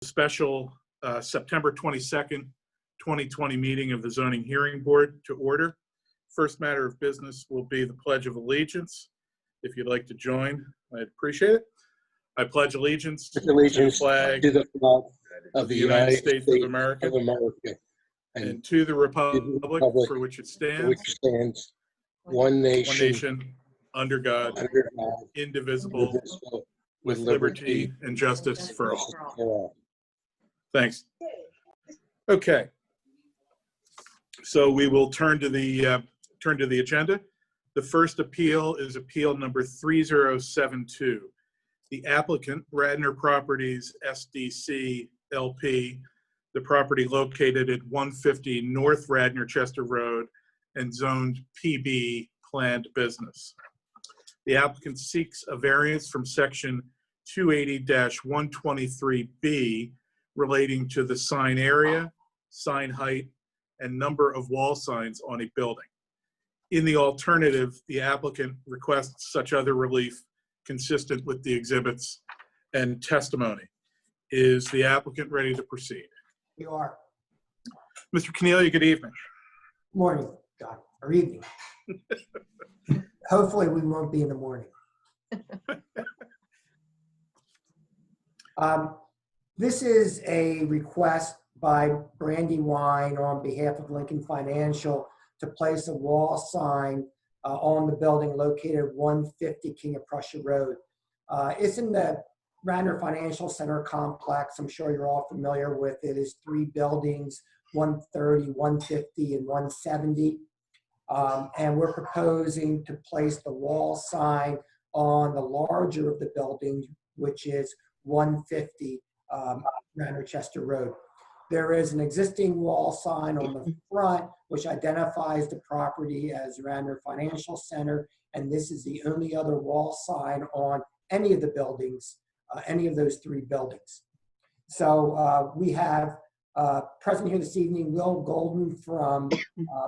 special September 22nd, 2020 meeting of the Zoning Hearing Board to order. First matter of business will be the Pledge of Allegiance. If you'd like to join, I'd appreciate it. I pledge allegiance to the flag of the United States of America and to the republic for which it stands, one one nation, nation, under God, indivisible, indivisible, with liberty and justice for all. Thanks. Okay. So we will turn to the agenda. The first appeal is appeal number 3072. The applicant, Radnor Properties SDC LP, the property located at 150 North Radnor Chester Road and zoned PB planned business. The applicant seeks a variance from section 280-123B relating to the sign area, sign height, and number of wall signs on a building. In the alternative, the applicant requests such other relief consistent with the exhibits and testimony. Is the applicant ready to proceed? We are. Mr. Cornelia, good evening. Morning, John, or evening. Hopefully we won't be in the morning. This is a request by Brandywine on behalf of Lincoln Financial to place a wall sign on the building located at 150 King of Prussia Road. It's in the Radnor Financial Center complex. I'm sure you're all familiar with it. It's 3 buildings, 130, 150, and 170. And we're proposing to place the wall sign on the larger of the buildings, which is 150 Radnor Chester Road. There is an existing wall sign on the front, which identifies the property as Radnor Financial Center, and this is the only other wall sign on any of the buildings, any of those 3 buildings. So we have present here this evening Will Golden from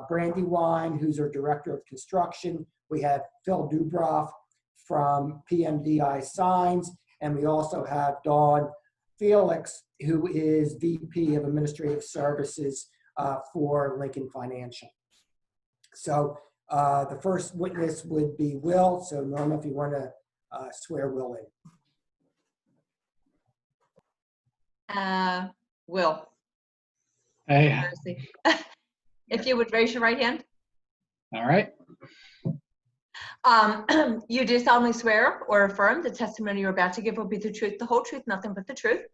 Brandywine, who's our Director of Construction. We have Phil Dubroff from PMDI Signs, and we also have Dawn Felix, who is VP of Administrative Services for Lincoln Financial. So the first witness would be Will. So Norma, if you want to swear Will in. Will. Hey. If you would raise your right hand. All right. You do solemnly swear or affirm the testimony you're about to give will be the truth, the whole truth, nothing but the truth?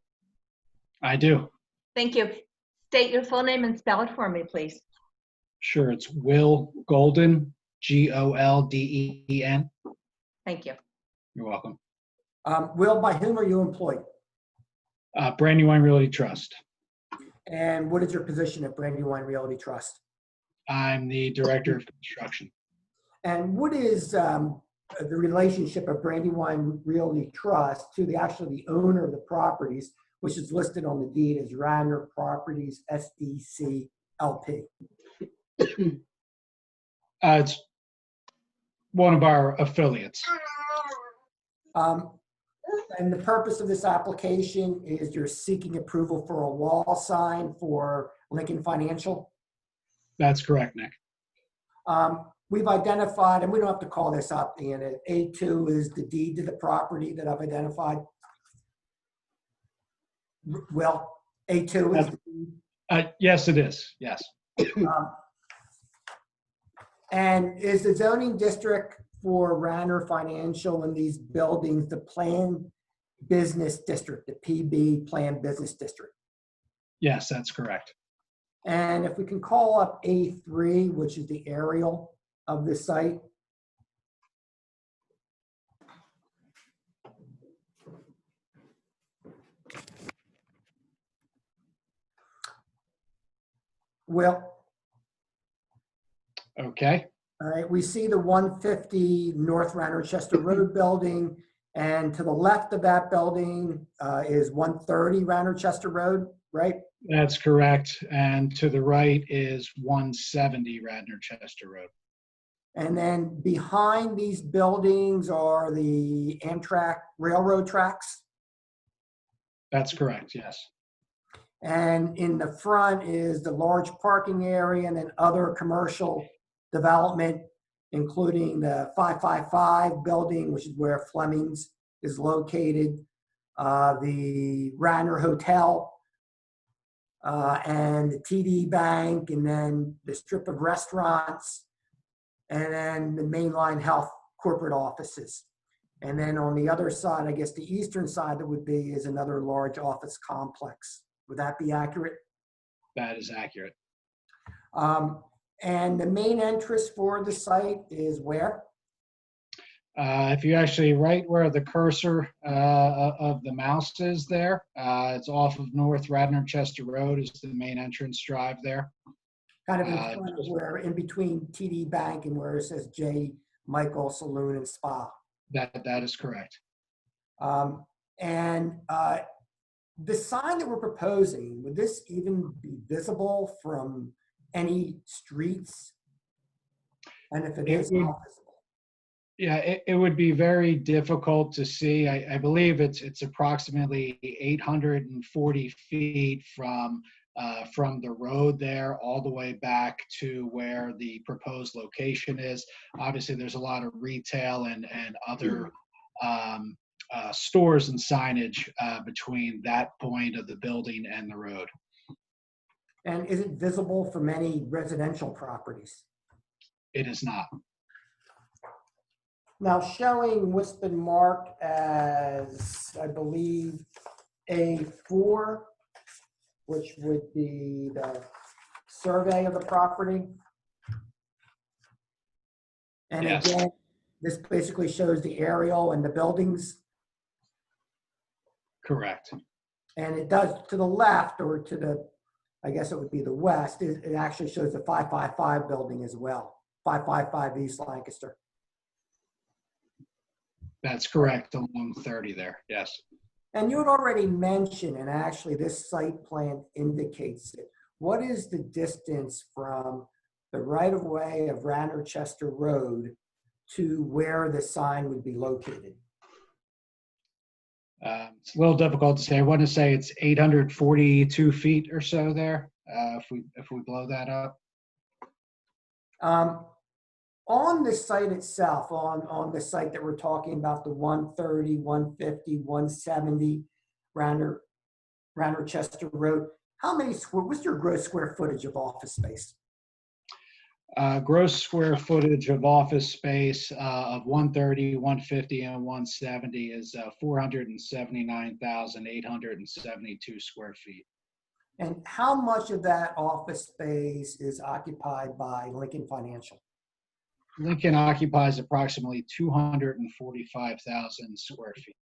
I do. Thank you. State your full name and spell it for me, please. Sure. It's Will Golden, Golden. Thank you. You're welcome. Will, by whom are you employed? Brandywine Realty Trust. And what is your position at Brandywine Realty Trust? I'm the Director of Construction. And what is the relationship of Brandywine Realty Trust to the owner of the properties, which is listed on the deed as Radnor Properties SDC LP? It's one of our affiliates. And the purpose of this application is you're seeking approval for a wall sign for Lincoln Financial? That's correct, Nick. We've identified, and we don't have to call this up, Ian, A2 is the deed to the property that I've identified. Well, A2 is the deed. Yes, it is. Yes. And is the zoning district for Radnor Financial in these buildings the planned business district, the PB planned business district? Yes, that's correct. And if we can call up A3, which is the aerial of the site. Well, okay. All right, we see the 150 North Radnor Chester Road building, and to the left of that building is 130 Radnor Chester Road, right? That's correct. And to the right is 170 Radnor Chester Road. And then behind these buildings are the Amtrak railroad tracks. That's correct, yes. And in the front is the large parking area and then other commercial development, including the 555 building, which is where Fleming's is located, the Radnor Hotel, and the TD Bank, and then the strip of restaurants, and then the Mainline Health corporate offices. And then on the other side, I guess the eastern side that would be is another large office complex. Would that be accurate? That is accurate. And the main entrance for the site is where? If you actually right where the cursor of the mouse is there, it's off of North Radnor Chester Road is the main entrance drive there. Kind of in front of where, in between TD Bank and where it says J. Michael Saloon and Spa. That is correct. And the sign that we're proposing, would this even be visible from any streets? And if it is, how visible? Yeah, it would be very difficult to see. I believe it's approximately 840 feet from the road there all the way back to where the proposed location is. Obviously, there's a lot of retail and other stores and signage between that point of the building and the road. And is it visible from any residential properties? It is not. Now showing what's been marked as, I believe, A4, which would be the survey of the property. And Yes. again, this basically shows the aerial and the buildings. Correct. And it does to the left, or to the, I guess it would be the west, it actually shows the 555 building as well. 555 East Lancaster. That's correct, along 30 there, yes. And you had already mentioned, and actually this site plan indicates it, what is the distance from the right-of-way of Radnor Chester Road to where the sign would be located? It's a little difficult to say. I want to say it's 842 feet or so there, if we blow that up. On the site itself, on the site that we're talking about, the 130, 150, 170 Radnor Chester Road, what's your gross square footage of office space? Gross square footage of office space of 130, 150, and 170 is 479,872 square feet. And how much of that office space is occupied by Lincoln Financial? Lincoln occupies approximately 245,000 square feet.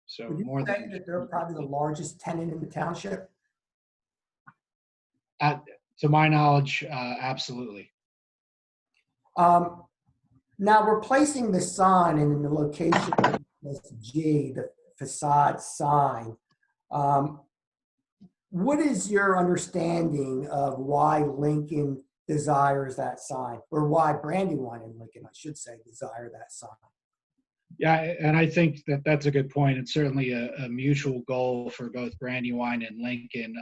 So Would you more say than that they're probably the largest tenant in the township? to my knowledge, absolutely. Now we're placing the sign in the location of G, the facade sign. What is your understanding of why Lincoln desires that sign, or why Brandywine and Lincoln, I should say, desire that sign? Yeah, and I think that's a good point. It's certainly a mutual goal for both Brandywine and Lincoln.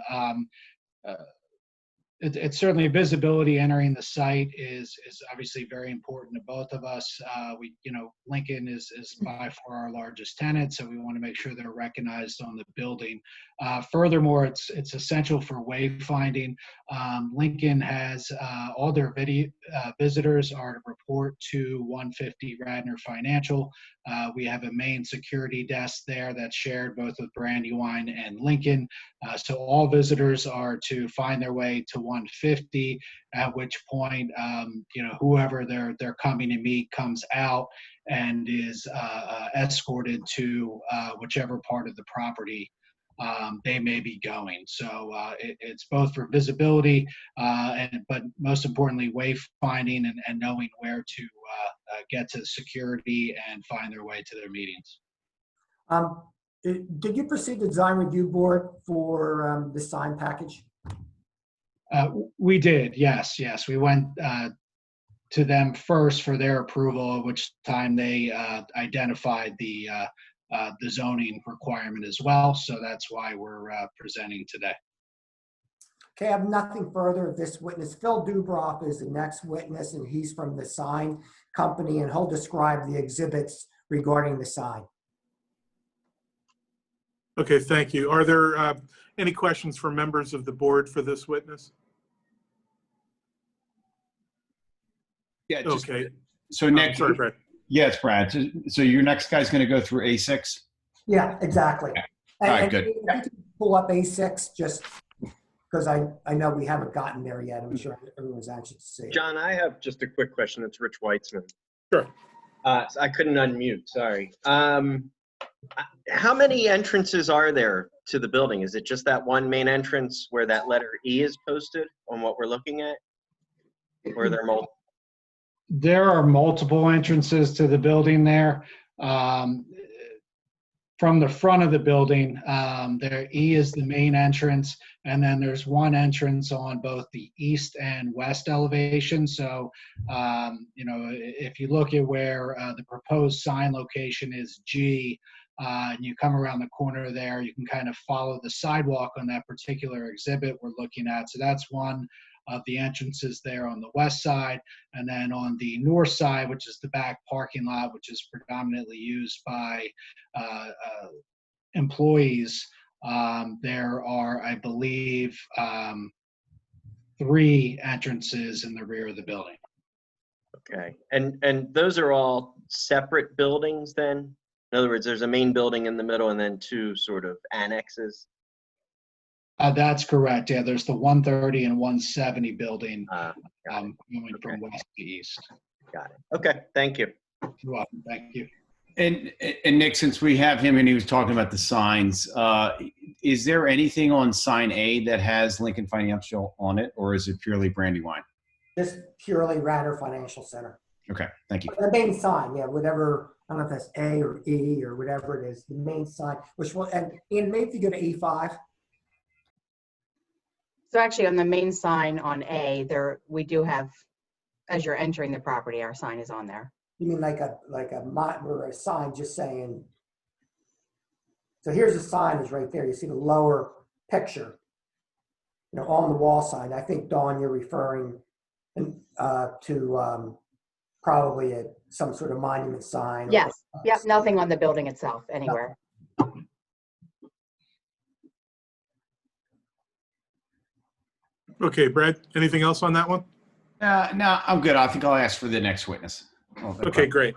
It's certainly visibility entering the site is obviously very important to both of us. Lincoln is by far our largest tenant, so we want to make sure they're recognized on the building. Furthermore, it's essential for wayfinding. Lincoln has all their visitors are to report to 150 Radnor Financial. We have a main security desk there that's shared both with Brandywine and Lincoln. So all visitors are to find their way to 150, at which point, whoever they're coming to meet comes out and is escorted to whichever part of the property they may be going. So it's both for visibility, but most importantly, wayfinding and knowing where to get to security and find their way to their meetings. Did you proceed to design review board for the sign package? We did, yes. We went to them first for their approval, at which time they identified the zoning requirement as well. So that's why we're presenting today. Okay, I have nothing further of this witness. Phil Dubroff is the next witness, and he's from the sign company, and he'll describe the exhibits regarding the sign. Okay, thank you. Are there any questions for members of the board for this witness? Yeah. Okay. So I'm next, sorry, Brad. yes, Brad. So your next guy's going to go through A6. Yeah, exactly. All right, And good. if you can pull up A6, just because I know we haven't gotten there yet. I'm sure everyone's anxious to see it. John, I have just a quick question. It's Rich Weitzman. Sure. So I couldn't unmute, sorry. How many entrances are there to the building? Is it just that one main entrance where that letter E is posted on what we're looking at? Or are there multiple? There are multiple entrances to the building there. From the front of the building, there E is the main entrance, and then there's one entrance on both the east and west elevation. So, if you look at where the proposed sign location is G, and you come around the corner there, you can kind of follow the sidewalk on that particular exhibit we're looking at. So that's one of the entrances there on the west side. And then on the north side, which is the back parking lot, which is predominantly used by employees, there are, I believe, 3 entrances in the rear of the building. Okay, and those are all separate buildings then? In other words, there's a main building in the middle and then 2 sort of annexes? That's correct. Yeah, there's the 130 and 170 building going from west to east. Got it. Okay, thank you. You're welcome. Thank you. And Nick, since we have him and he was talking about the signs, is there anything on sign A that has Lincoln Financial on it, or is it purely Brandywine? Just purely Radnor Financial Center. Okay, thank you. The main sign, yeah, whatever, I don't know if that's A or E or whatever it is, the main sign, which will, and Ian, maybe if you go to E5. So actually on the main sign on A, we do have, as you're entering the property, our sign is on there. You mean like a or a sign just saying, so here's the sign is right there. You see the lower picture, on the wall sign. I think, Dawn, you're referring to probably some sort of monument sign. Yes. Yep. Nothing on the building itself anywhere. Okay, Brad, anything else on that one? No, I'm good. I think I'll ask for the next witness. Okay, great.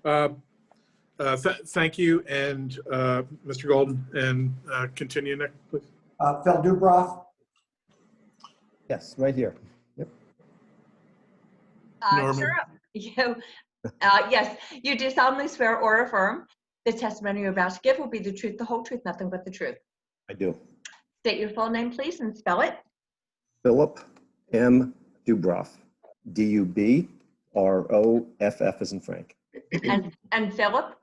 Thank you, and Mr. Golden, and continue next, please. Phil Dubroff. Yes, right here. Yep. Norman. Sure. Yes, you do solemnly swear or affirm the testimony you're about to give will be the truth, the whole truth, nothing but the truth. I do. State your full name, please, and spell it. Philip M. Dubroff. Dubrooff as in Frank. And Philip?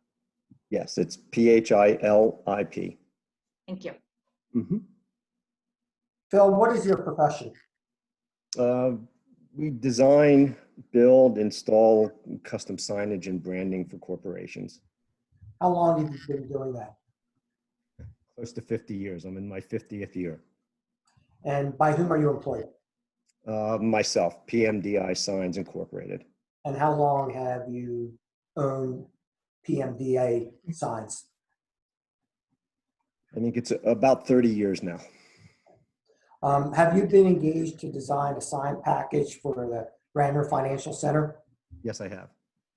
Yes, it's PHILIP. Thank you. Mm-hmm. Phil, what is your profession? We design, build, install custom signage and branding for corporations. How long have you been doing that? Close to 50 years. I'm in my 50th year. And by whom are you employed? Myself, PMDI Signs Incorporated. And how long have you owned PMDA signs? I think it's about 30 years now. Have you been engaged to design a sign package for the Radnor Financial Center? Yes, I have.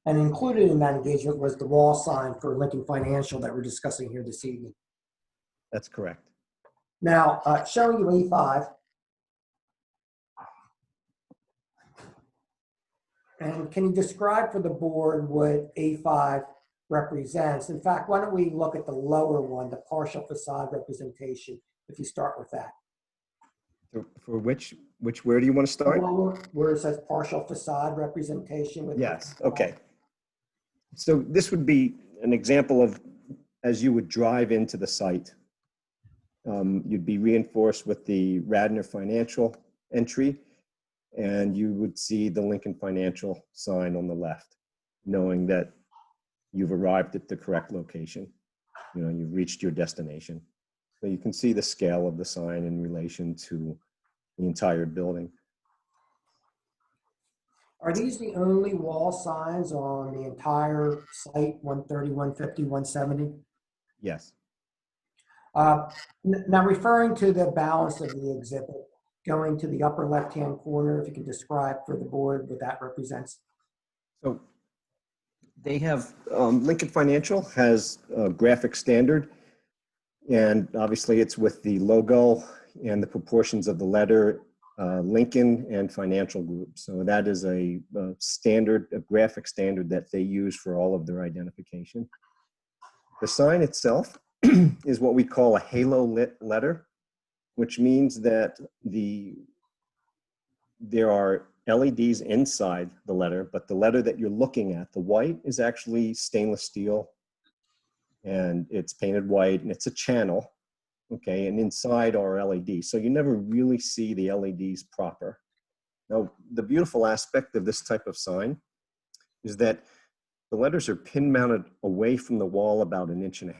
And included in that engagement was the wall sign for Lincoln Financial that we're discussing here this evening. That's correct. Now, showing you A5. And can you describe for the board what A5 represents? In fact, why don't we look at the lower one, the partial facade representation, if you start with that. For where do you want to start? Where it says partial facade representation. With Yes, okay. So this would be an example of, as you would drive into the site, you'd be reinforced with the Radnor Financial entry, and you would see the Lincoln Financial sign on the left, knowing that you've arrived at the correct location. You've reached your destination. So you can see the scale of the sign in relation to the entire building. Are these the only wall signs on the entire site, 130, 150, 170? Yes. Now referring to the balance of the exhibit, going to the upper left-hand corner, if you can describe for the board what that represents. So they have, Lincoln Financial has a graphic standard, and obviously it's with the logo and the proportions of the letter Lincoln and Financial Group. So that is a standard, a graphic standard that they use for all of their identification. The sign itself is what we call a halo lit letter, which means that there are LEDs inside the letter, but the letter that you're looking at, the white, is actually stainless steel, and it's painted white, and it's a channel, okay, and inside are LEDs. So you never really see the LEDs proper. Now, the beautiful aspect of this type of sign is that the letters are pin mounted away from the wall about 1.5 inches.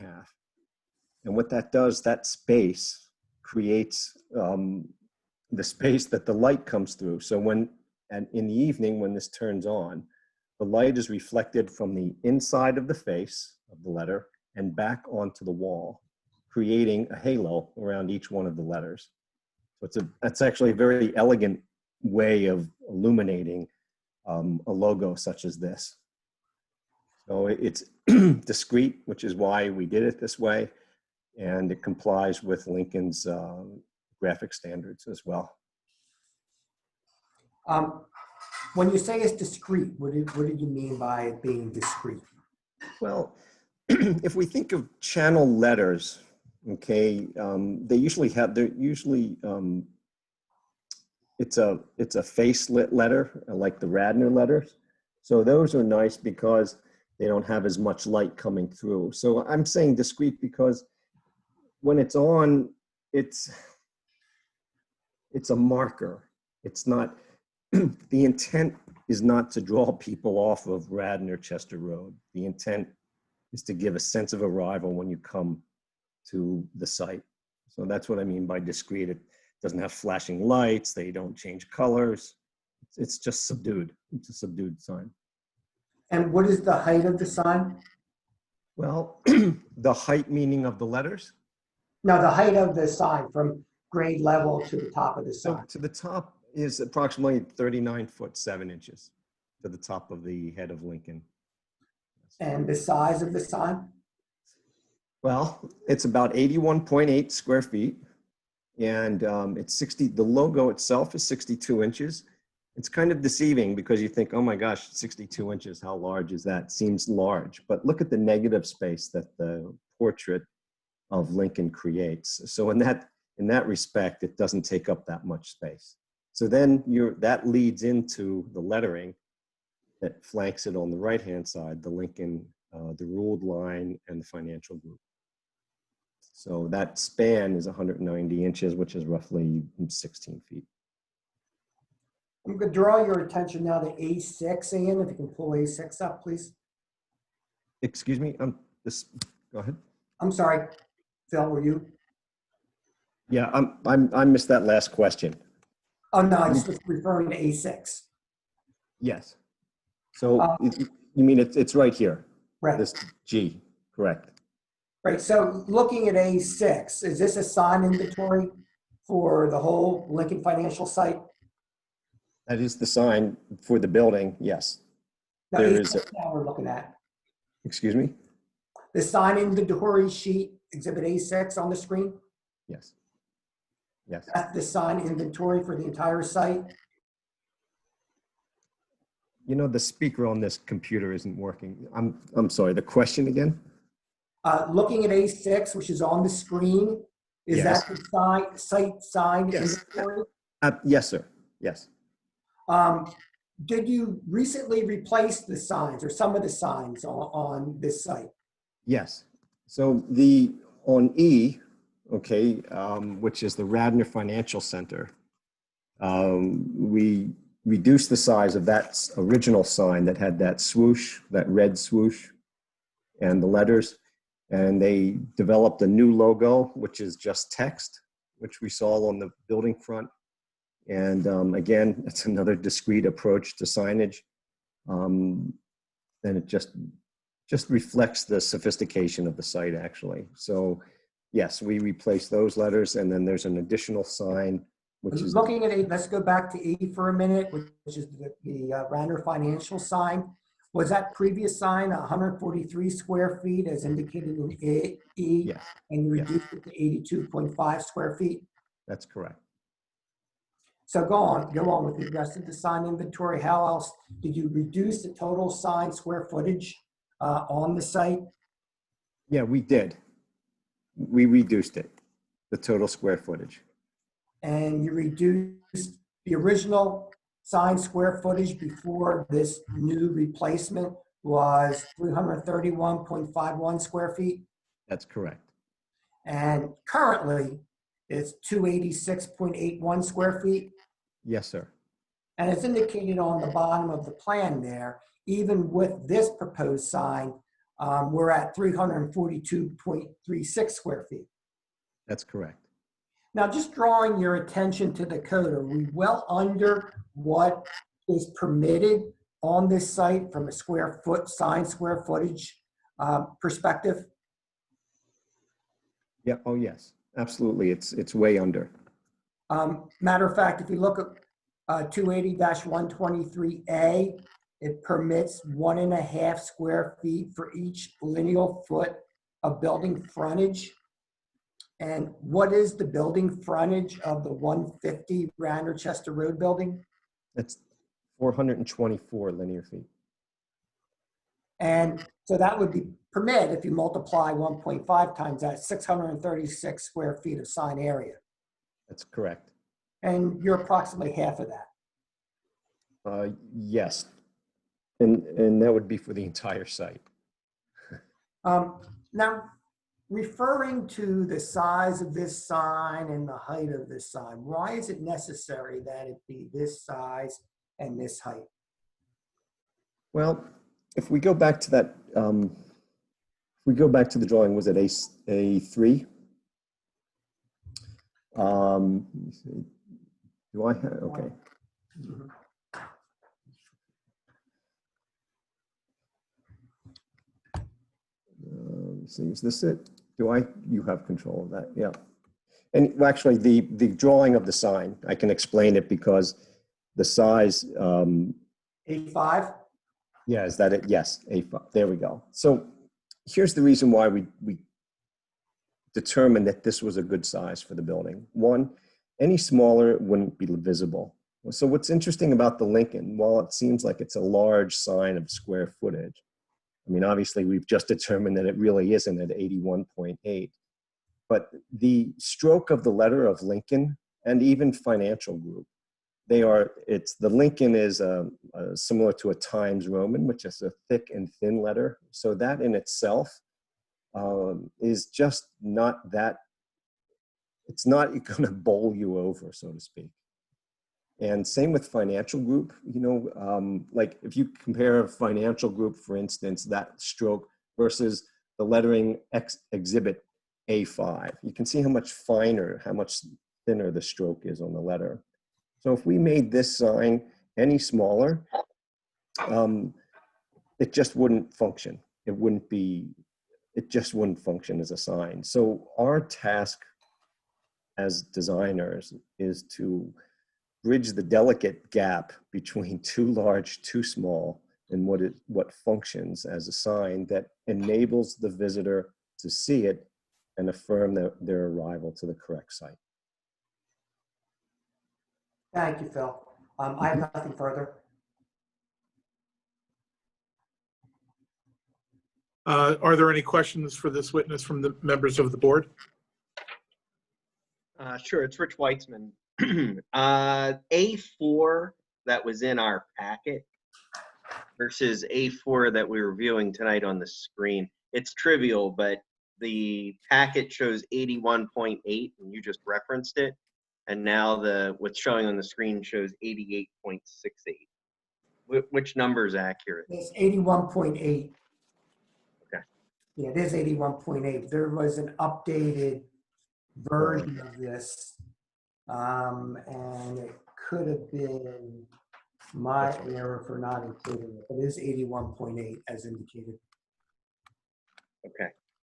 And what that does, that space creates the space that the light comes through. So in the evening, when this turns on, the light is reflected from the inside of the face of the letter and back onto the wall, creating a halo around each one of the letters. So that's actually a very elegant way of illuminating a logo such as this. So it's discreet, which is why we did it this way, and it complies with Lincoln's graphic standards as well. When you say it's discrete, what did you mean by it being discrete? Well, if we think of channel letters, okay, it's a face lit letter, like the Radner letters. So those are nice because they don't have as much light coming through. So I'm saying discrete because when it's on, it's a marker. It's not, the intent is not to draw people off of Radnor Chester Road. The intent is to give a sense of arrival when you come to the site. So that's what I mean by discrete. It doesn't have flashing lights. They don't change colors. It's just subdued. It's a subdued sign. And what is the height of the sign? Well, the height meaning of the letters? No, the height of the sign from grade level to the top of the So sign. to the top is approximately 39 foot 7 inches to the top of the head of Lincoln. And the size of the sign? Well, it's about 81.8 square feet, and it's 60. The logo itself is 62 inches. It's kind of deceiving because you think, oh my gosh, 62 inches, how large is that? Seems large, but look at the negative space that the portrait of Lincoln creates. So in that respect, it doesn't take up that much space. So then that leads into the lettering that flanks it on the right-hand side, the Lincoln, the ruled line, and the Financial Group. So that span is 190 inches, which is roughly 16 feet. I'm going to draw your attention now to A6, Ian, if you can pull A6 up, please. Excuse me, go ahead. I'm sorry, Phil, were you? Yeah, I missed that last question. Oh, no, I was referring to A6. Yes. So you mean it's right here? Right. This G, correct. Right, so looking at A6, is this a sign inventory for the whole Lincoln Financial site? That is the sign for the building, yes. No, There A6 is now we're looking at. Excuse me? The sign inventory sheet, exhibit A6 on the screen, Yes. Yes. that's the sign inventory for the entire site. You know, the speaker on this computer isn't working. I'm sorry, the question again? Looking at A6, which is on the screen, is Yes. that the site sign Yes. inventory? Yes, sir. Yes. Did you recently replace the signs or some of the signs on this site? Yes. So on E, okay, which is the Radnor Financial Center, we reduced the size of that original sign that had that swoosh, that red swoosh, and the letters, and they developed a new logo, which is just text, which we saw on the building front. And again, it's another discrete approach to signage. And it just reflects the sophistication of the site, actually. So yes, we replace those letters, and then there's an additional sign, which is Looking at let's go back to E for a minute, which is the Radnor Financial sign. Was that previous sign 143 square feet as indicated in E? yes, And you yes. reduced it to 82.5 square feet? That's correct. So go on with the rest of the sign inventory. How else did you reduce the total sign square footage on the site? Yeah, we did. We reduced it, the total square footage. And you reduced the original sign square footage before this new replacement was 331.51 square feet. That's correct. And currently it's 286.81 square feet. Yes, sir. And it's indicated on the bottom of the plan there, even with this proposed sign, we're at 342.36 square feet. That's correct. Now, just drawing your attention to the code, are we well under what is permitted on this site from a square footage perspective? Yeah. Oh, yes. Absolutely. It's way under. Matter of fact, if you look at 280-123A, it permits 1.5 square feet for each linear foot of building frontage. And what is the building frontage of the 150 Radnor Chester Road building? That's 424 linear feet. And so that would be permit if you multiply 1.5 times that, 636 square feet of sign area. That's correct. And you're approximately half of that. Yes. And that would be for the entire site. Now, referring to the size of this sign and the height of this sign, why is it necessary that it be this size and this height? Well, if we go back to that, if we go back to the drawing, was it A3? Let me see. Do I have, okay. Let me see, is this it? You have control of that, yeah. And well, actually the drawing of the sign, I can explain it because the size. A5? Yeah, is that it? Yes, A5, there we go. So here's the reason why we determined that this was a good size for the building. One, any smaller wouldn't be visible. So what's interesting about the Lincoln, while it seems like it's a large sign of square footage, I mean, obviously we've just determined that it really isn't at 81.8, but the stroke of the letter of Lincoln and even Financial Group, the Lincoln is similar to a Times Roman, which is a thick and thin letter. So that in itself is just not that, it's not going to bowl you over, so to speak. And same with Financial Group, you know, like if you compare a Financial Group, for instance, that stroke versus the lettering exhibit A5, you can see how much finer, how much thinner the stroke is on the letter. So if we made this sign any smaller, it just wouldn't function. It just wouldn't function as a sign. So our task as designers is to bridge the delicate gap between too large, too small, and what functions as a sign that enables the visitor to see it and affirm their arrival to the correct site. Thank you, Phil. I have nothing further. Are there any questions for this witness from the members of the board? Sure, it's Rich Weitzman. A4 that was in our packet versus A4 that we're viewing tonight on the screen. It's trivial, but the packet shows 81.8 and you just referenced it. And now what's showing on the screen shows 88.68. Which number is accurate? It's 81.8. Okay. Yeah, it is 81.8. There was an updated version of this, and it could have been my error for not including it. It is 81.8 as indicated. Okay.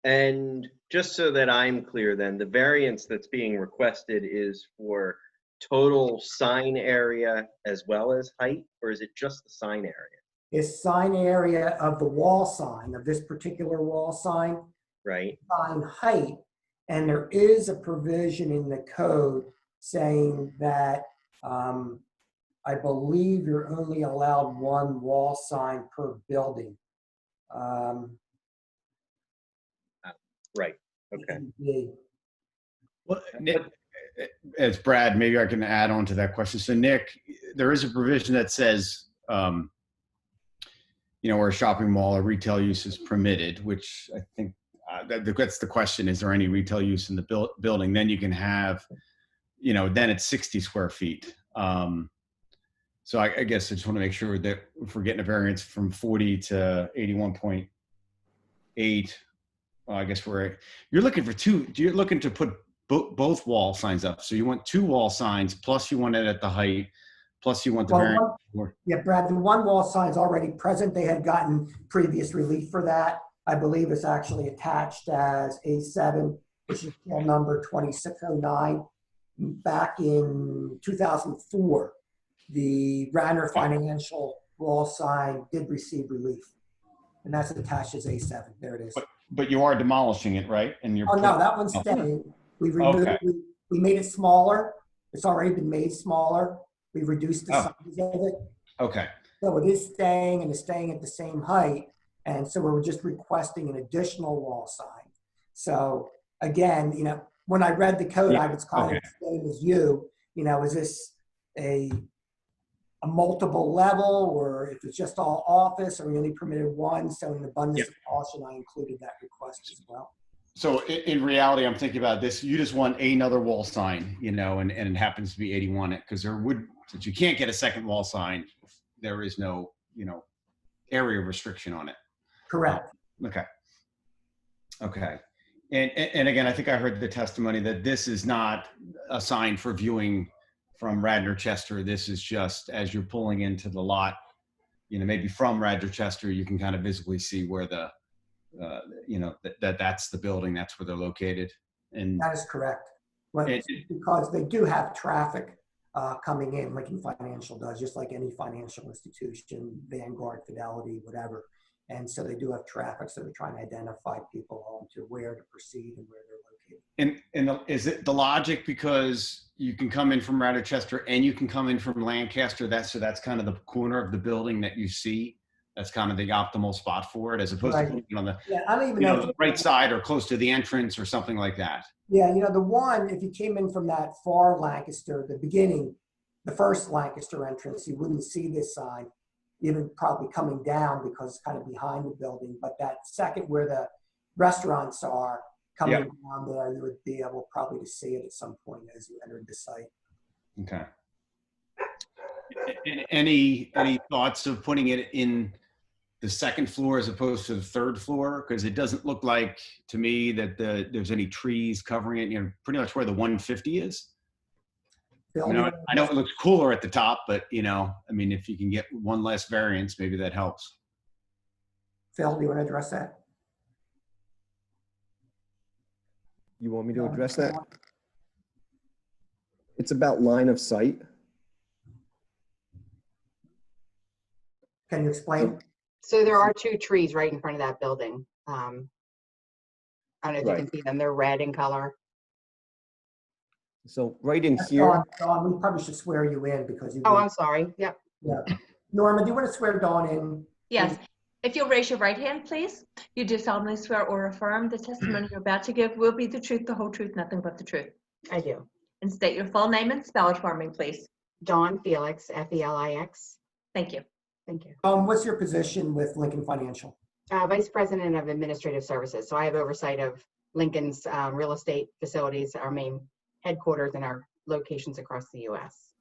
And just so that I'm clear then, the variance that's being requested is for total sign area as well as height, or is it just the sign area? Is sign area of the wall sign, of this particular wall sign, Right? sign height, and there is a provision in the code saying that I believe you're only allowed one wall sign per building. Right. Okay. Well, Nick, as Brad, maybe I can add on to that question. So Nick, there is a provision that says, where a shopping mall or retail use is permitted, which I think that's the question. Is there any retail use in the building? Then you can have, then it's 60 square feet. So I guess I just want to make sure that if we're getting a variance from 40 to 81.8, I guess you're looking for you're looking to put both wall signs up. So you want 2 wall signs, plus you want it at the height, plus you want the variance. Yeah, Brad, the one wall sign is already present. They had gotten previous relief for that. I believe it's actually attached as A7, which is PL number 2609. Back in 2004, the Radnor Financial wall sign did receive relief. And that's attached as A7. There it is. But you are demolishing it, right? And you're no, that one's staying. We removed, we made it smaller. It's already been made smaller. We reduced the size of it. Okay. So it is staying and it's staying at the same height. And so we're just requesting an additional wall sign. So again, when I read the code, I was kind of the same as you. Is this a multiple level, or if it's just all office, or we only permitted one? So in abundance of caution, I included that request as well. So in reality, I'm thinking about this. You just want another wall sign, and it happens to be 81, because since you can't get a second wall sign, there is no, area restriction on it. Correct. Okay. And again, I think I heard the testimony that this is not a sign for viewing from Radnor Chester. This is just as you're pulling into the lot, maybe from Radnor Chester, you can kind of visibly see where that's the building, that's where they're located. And that is correct. Because they do have traffic coming in, Lincoln Financial does, just like any financial institution, Vanguard, Fidelity, whatever. And so they do have traffic, so they're trying to identify people on to where to proceed and where they're located. And is it the logic because you can come in from Radnor Chester and you can come in from Lancaster? That's kind of the corner of the building that you see. That's kind of the optimal spot for it, as opposed to putting it on the, I don't even know the right side or close to the entrance or something like that. Yeah, the one, if you came in from that far Lancaster, the beginning, the first Lancaster entrance, you wouldn't see this sign, even probably coming down because it's kind of behind the building. But that second, where the restaurants are coming down there, you would be able probably to see it at some point as you entered the site. Okay. Any thoughts of putting it in the second floor as opposed to the third floor? Because it doesn't look like to me that there's any trees covering it. Pretty much where the 150 is. I know it looks cooler at the top, but if you can get one less variance, maybe that helps. Phil, do you want to address that? You want me to address that? It's about line of sight. Can you explain? So there are 2 trees right in front of that building. I don't know if you can see them. They're red in color. So right in here. Dawn, we probably should swear you in because you. Oh, I'm sorry. Yep. Yeah. Norma, do you want to swear Dawn in? Yes. If you'll raise your right hand, please. You do solemnly swear or affirm the testimony you're about to give will be the truth, the whole truth, nothing but the truth. I do. And state your full name and spell it for me, please. Dawn Felix, Felix. Thank you. Thank you. What's your position with Lincoln Financial? Vice President of Administrative Services. So I have oversight of Lincoln's real estate facilities, our main headquarters, and our locations across the U.S.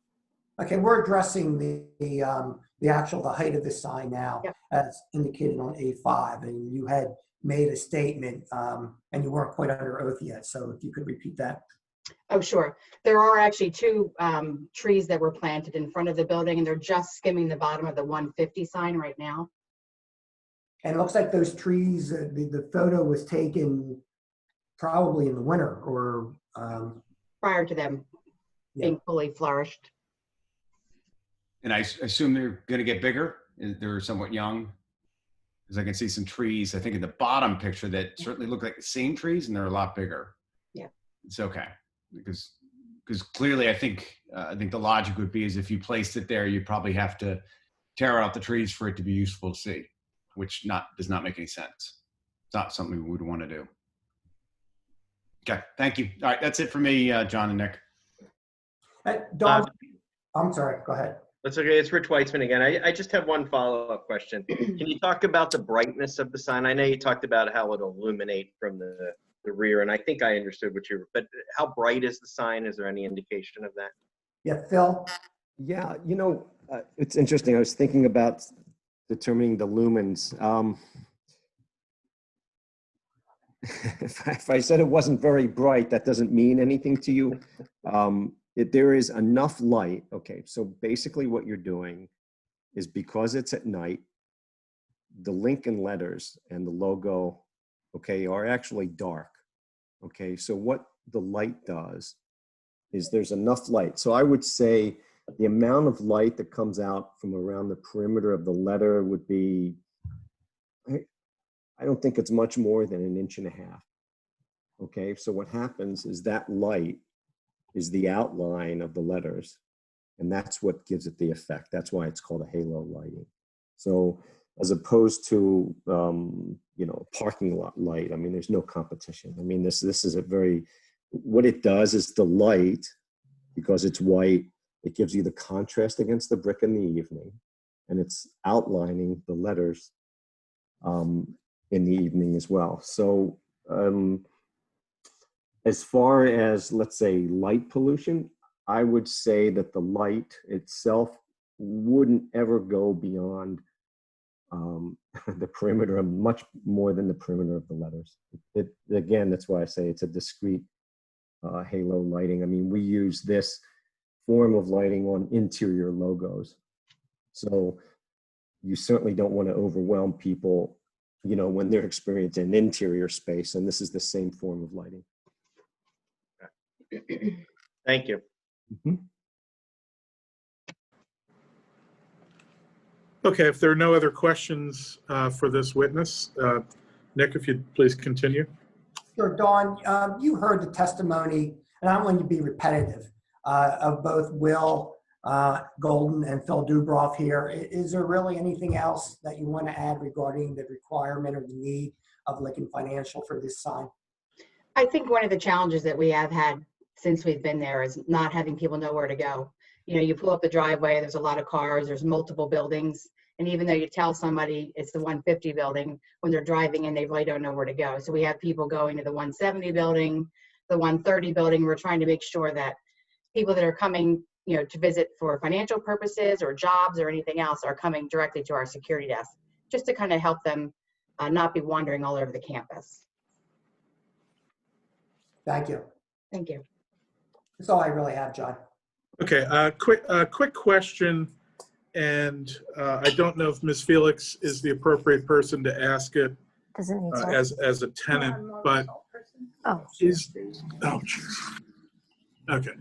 Okay, we're addressing the height of the sign now, as indicated on A5, and you had made a statement, and you weren't quite under oath yet. So if you could repeat that. Oh, sure. There are actually two trees that were planted in front of the building, and they're just skimming the bottom of the 150 sign right now. And it looks like those trees, the photo was taken probably in the winter or. Prior to them being fully flourished. And I assume they're going to get bigger. They're somewhat young. Because I can see some trees, I think in the bottom picture that certainly look like the same trees and they're a lot bigger. Yeah. It's okay. Because clearly I think the logic would be is if you placed it there, you probably have to tear out the trees for it to be useful to see, which does not make any sense. It's not something we would want to do. Okay, thank you. All right, that's it for me, John and Nick. Don, I'm sorry, go ahead. That's okay. It's Rich Weitzman again. I just have one follow-up question. Can you talk about the brightness of the sign? I know you talked about how it'll illuminate from the rear, and I think I understood but how bright is the sign? Is there any indication of that? Yeah, Phil? Yeah, it's interesting. I was thinking about determining the lumens. If I said it wasn't very bright, that doesn't mean anything to you. There is enough light. Okay, so basically what you're doing is because it's at night, the Lincoln letters and the logo, okay, are actually dark. Okay, so what the light does is there's enough light. So I would say the amount of light that comes out from around the perimeter of the letter would be, I don't think it's much more than 1.5 inches. Okay, so what happens is that light is the outline of the letters, and that's what gives it the effect. That's why it's called a halo lighting. So as opposed to parking lot light, I mean, there's no competition. I mean, this is what it does is the light, because it's white, it gives you the contrast against the brick in the evening, and it's outlining the letters in the evening as well. So as far as, let's say, light pollution, I would say that the light itself wouldn't ever go beyond the perimeter, much more than the perimeter of the letters. Again, that's why I say it's a discrete halo lighting. I mean, we use this form of lighting on interior logos. So you certainly don't want to overwhelm people, when they're experiencing an interior space, and this is the same form of lighting. Thank you. Mm-hmm. Okay, if there are no other questions for this witness, Nick, if you'd please continue. Sure, Dawn, you heard the testimony, and I don't want you to be repetitive, of both Will Golden and Phil Dubroff here. Is there really anything else that you want to add regarding the requirement or the need of Lincoln Financial for this sign? I think one of the challenges that we have had since we've been there is not having people know where to go. You pull up the driveway, there's a lot of cars, there's multiple buildings. And even though you tell somebody it's the 150 building, when they're driving in, they really don't know where to go. So we have people going to the 170 building, the 130 building. We're trying to make sure that people that are coming, to visit for financial purposes or jobs or anything else are coming directly to our security desk, just to kind of help them not be wandering all over the campus. Thank you. Thank you. That's all I really have, John. Okay, quick question, and I don't know if Ms. Felix is the appropriate person to ask it as a tenant, but geez. Okay,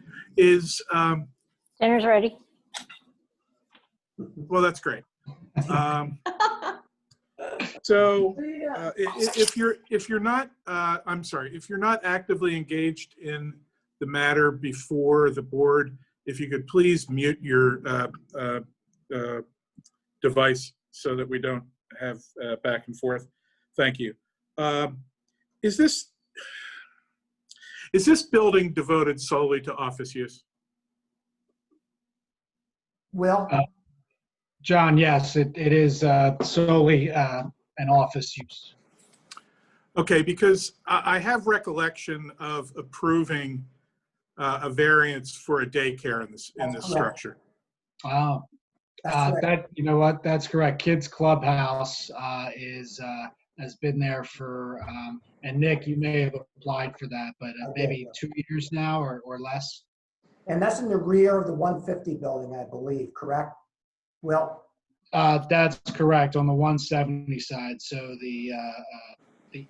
Dinner's ready. well, that's great. So if you're not actively engaged in the matter before the board, if you could please mute your device so that we don't have back and forth. Thank you. Is this building devoted solely to office use? Will? John, yes, it is solely an office use. Okay, because I have recollection of approving a variance for a daycare in this structure. Wow. That, you know what, that's correct. Kids Clubhouse is has been there for, and Nick, you may have applied for that, but I did, maybe yeah. 2 years now or less. And that's in the rear of the 150 building, I believe, correct? Well, That's correct, on the 170 side, so the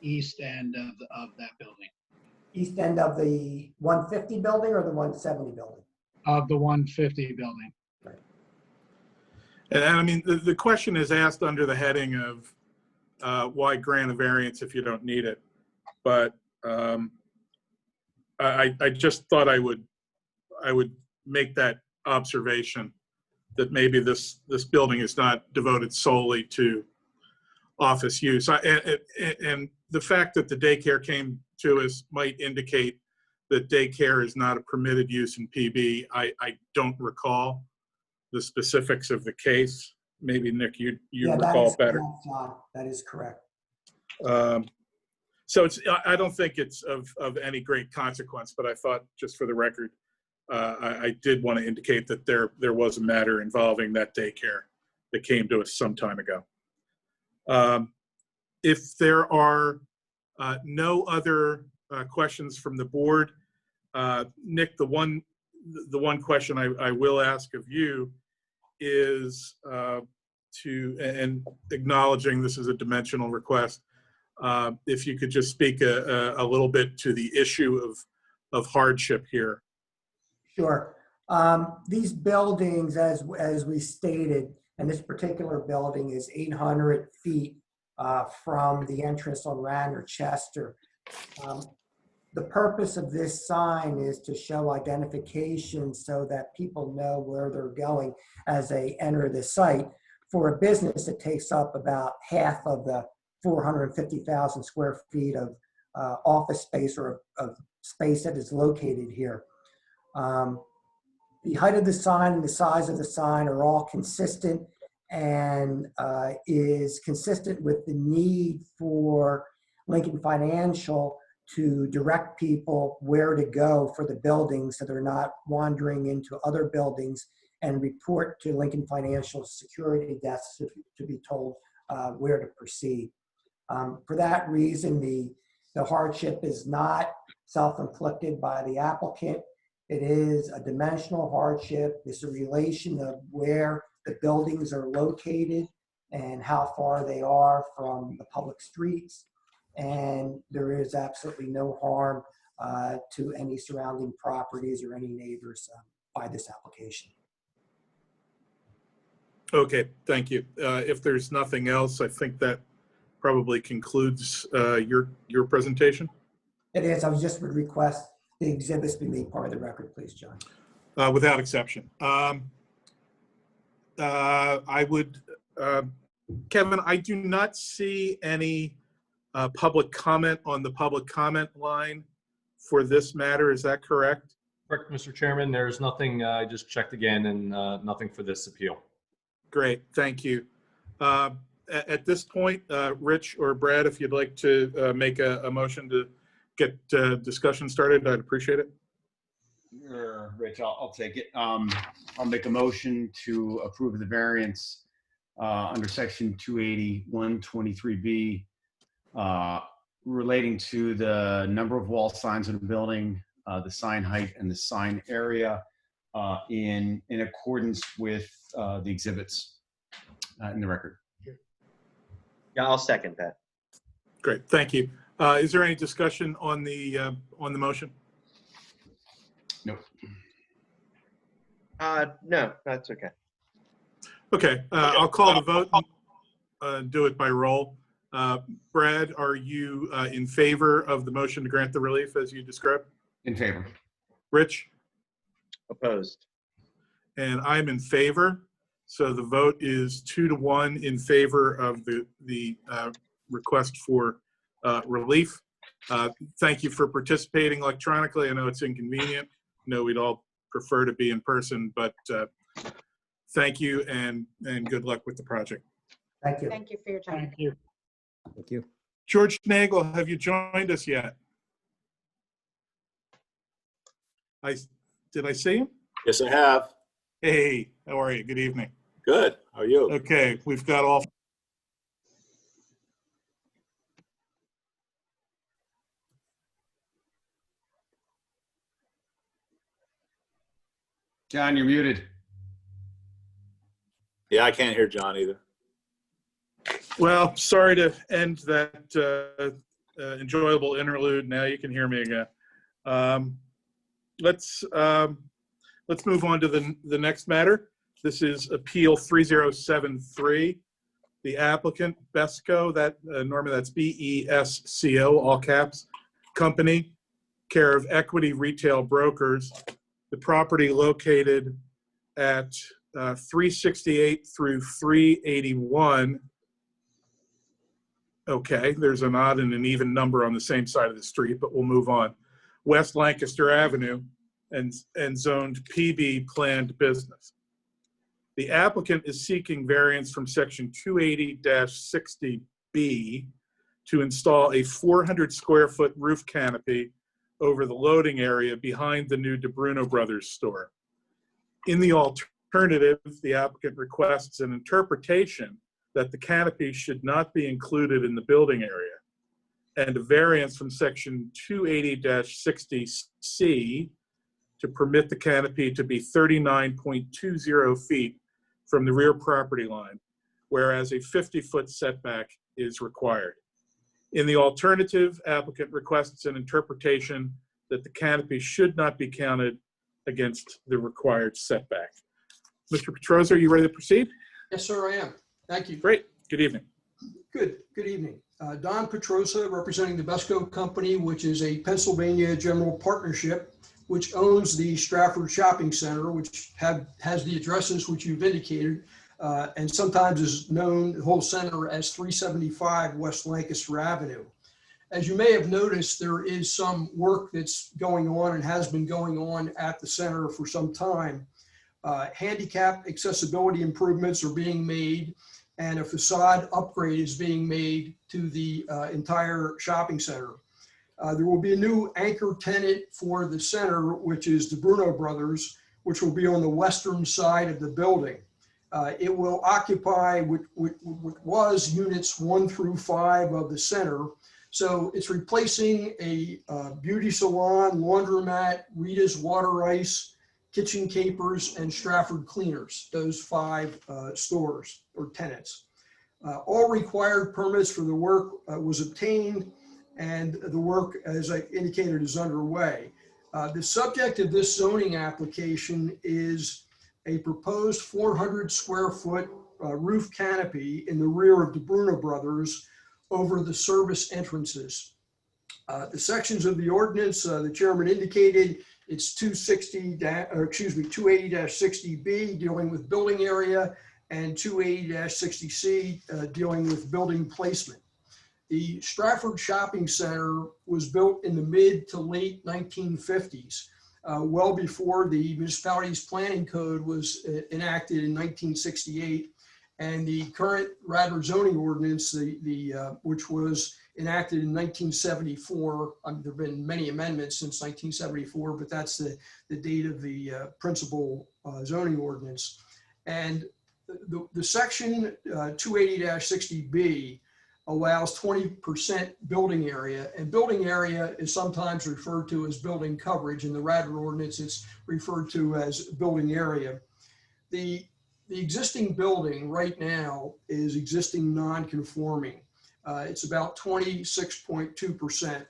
east end of that building, east end of the 150 building or the 170 building? of the 150 building. And I mean, the question is asked under the heading of why grant a variance if you don't need it. But I just thought I would make that observation that maybe this building is not devoted solely to office use. And the fact that the daycare came to us might indicate that daycare is not a permitted use in PB. I don't recall the specifics of the case. Maybe Nick, you Yeah, that recall is better. correct, John. That is correct. So I don't think it's of any great consequence, but I thought just for the record, I did want to indicate that there was a matter involving that daycare that came to us some time ago. If there are no other questions from the board, Nick, the one question I will ask of you is and acknowledging this is a dimensional request, if you could just speak a little bit to the issue of hardship here. Sure. These buildings, as we stated, and this particular building is 800 feet from the entrance on Radnor Chester. The purpose of this sign is to show identification so that people know where they're going as they enter the site. For a business, it takes up about half of the 450,000 square feet of office space or of space that is located here. The height of the sign and the size of the sign are all consistent and is consistent with the need for Lincoln Financial to direct people where to go for the buildings so they're not wandering into other buildings, and report to Lincoln Financial security desks to be told where to proceed. For that reason, the hardship is not self-inflicted by the applicant. It is a dimensional hardship. It's a relation of where the buildings are located and how far they are from the public streets. And there is absolutely no harm to any surrounding properties or any neighbors by this application. Okay, thank you. If there's nothing else, I think that probably concludes your presentation. It is. I just would request the exhibits be made part of the record, please, John. Without exception. I would, Kevin, I do not see any public comment on the public comment line for this matter. Is that correct? Correct, Mr. Chairman. There's nothing, I just checked again, and nothing for this appeal. Great, thank you. At this point, Rich or Brad, if you'd like to make a motion to get discussion started, I'd appreciate it. Sure, Rich, I'll take it. I'll make a motion to approve the variance under section 280-123B relating to the number of wall signs in the building, the sign height, and the sign area in accordance with the exhibits in the record. Yeah, I'll second that. Great, thank you. Is there any discussion on the motion? Nope. No, that's okay. Okay, I'll call the vote and do it by roll. Brad, are you in favor of the motion to grant the relief as you described? In favor. Rich? Opposed. And I'm in favor. So the vote is 2-1 in favor of the request for relief. Thank you for participating electronically. I know it's inconvenient. I know we'd all prefer to be in person, but thank you and good luck with the project. Thank you. Thank you for your time. Thank you. Thank you. George Nagel, have you joined us yet? Did I see him? Yes, I have. Hey, how are you? Good evening. Good. How are you? Okay, we've got all John, you're muted. Yeah, I can't hear John either. Well, sorry to end that enjoyable interlude. Now you can hear me again. Let's move on to the next matter. This is Appeal 3073. The applicant, Besco, Norman, that's BESCO, all caps, company, care of Equity Retail Brokers. The property located at 368 through 381. Okay, there's an odd and an even number on the same side of the street, but we'll move on. West Lancaster Avenue and zoned PB planned business. The applicant is seeking variance from section 280-60B to install a 400 square foot roof canopy over the loading area behind the new DeBruno Brothers store. In the alternative, the applicant requests an interpretation that the canopy should not be included in the building area, and a variance from section 280-60C to permit the canopy to be 39.20 feet from the rear property line, whereas a 50-foot setback is required. In the alternative, applicant requests an interpretation that the canopy should not be counted against the required setback. Mr. Petrosa, are you ready to proceed? Yes, sir, I am. Thank you. Great. Good evening. Good evening. Don Petrosa, representing the Besco Company, which is a Pennsylvania general partnership, which owns the Stratford Shopping Center, which has the addresses which you've indicated, and sometimes is known, the whole center, as 375 West Lancaster Avenue. As you may have noticed, there is some work that's going on and has been going on at the center for some time. Handicap accessibility improvements are being made, and a facade upgrade is being made to the entire shopping center. There will be a new anchor tenant for the center, which is DeBruno Brothers, which will be on the western side of the building. It will occupy what was units 1 through 5 of the center. So it's replacing a beauty salon, laundromat, Rita's Water Ice, Kitchen Capers, and Stratford Cleaners, those 5 stores or tenants. All required permits for the work was obtained, and the work, as I indicated, is underway. The subject of this zoning application is a proposed 400 square foot roof canopy in the rear of DeBruno Brothers over the service entrances. The sections of the ordinance, the chairman indicated, it's 280-60B dealing with building area, and 280-60C dealing with building placement. The Stratford Shopping Center was built in the mid to late 1950s, well before the municipality's planning code was enacted in 1968, and the current Radnor zoning ordinance, which was enacted in 1974. There have been many amendments since 1974, but that's the date of the principal zoning ordinance. And the section 280-60B allows 20% building area, and building area is sometimes referred to as building coverage. In the Radnor ordinance, it's referred to as building area. The existing building right now is existing non-conforming. It's about 26.2%.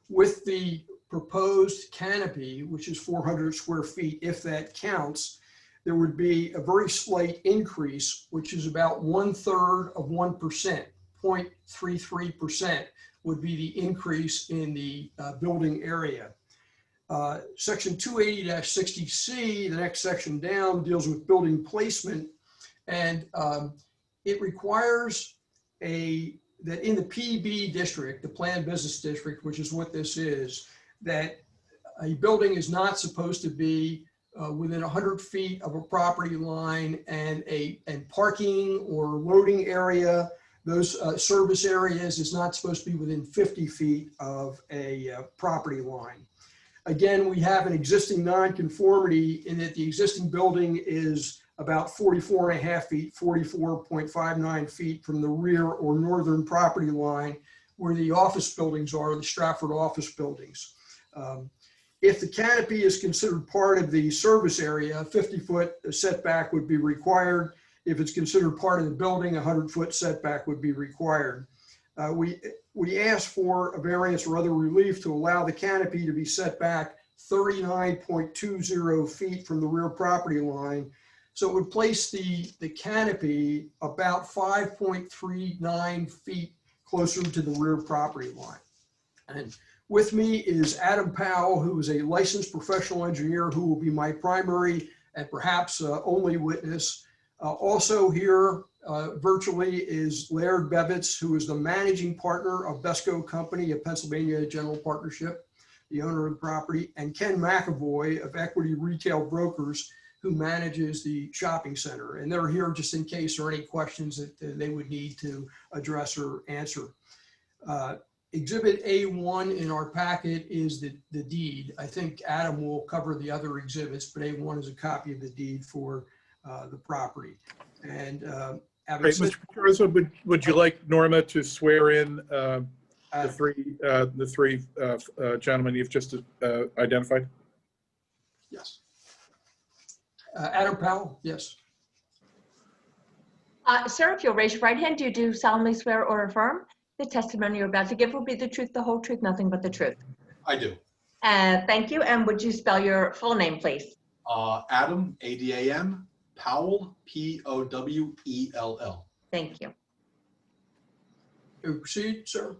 With the proposed canopy, which is 400 square feet, if that counts, there would be a very slight increase, which is about 1/3 of 1%, 0.33% would be the increase in the building area. Section 280-60C, the next section down, deals with building placement, and it requires that in the PB district, the planned business district, which is what this is, that a building is not supposed to be within 100 feet of a property line, and parking or loading area, those service areas, is not supposed to be within 50 feet of a property line. Again, we have an existing nonconformity in that the existing building is about 44.5 feet, 44.59 feet from the rear or northern property line where the office buildings are, the Stratford office buildings. If the canopy is considered part of the service area, a 50-foot setback would be required. If it's considered part of the building, a 100-foot setback would be required. We asked for a variance or other relief to allow the canopy to be set back 39.20 feet from the rear property line. So it would place the canopy about 5.39 feet closer to the rear property line. And with me is Adam Powell, who is a licensed professional engineer who will be my primary and perhaps only witness. Also here virtually is Laird Bevitz, who is the managing partner of Besco Company, a Pennsylvania general partnership, the owner of the property, and Ken McAvoy of Equity Retail Brokers, who manages the shopping center. And they're here just in case there are any questions that they would need to address or answer. Exhibit A1 in our packet is the deed. I think Adam will cover the other exhibits, but A1 is a copy of the deed for the property. And Great, Mr. Petrosa, would you like Norma to swear in the three gentlemen you've just identified? Yes. Adam Powell, yes. Sir, if you'll raise your right hand, do you solemnly swear or affirm the testimony you're about to give will be the truth, the whole truth, nothing but the truth? I do. Thank you. And would you spell your full name, please? Adam, A-D-A-M, Powell, P-O-W-E-L-L. Thank you. Proceed, sir.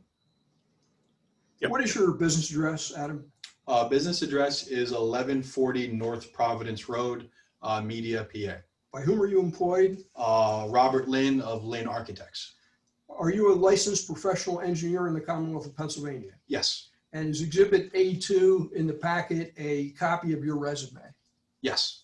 Yep. What is your business address, Adam? Business address is 1140 North Providence Road, Media, PA. By whom are you employed? Robert Lynn of Lynn Architects. Are you a licensed professional engineer in the Commonwealth of Pennsylvania? Yes. And is Exhibit A2 in the packet a copy of your resume? Yes.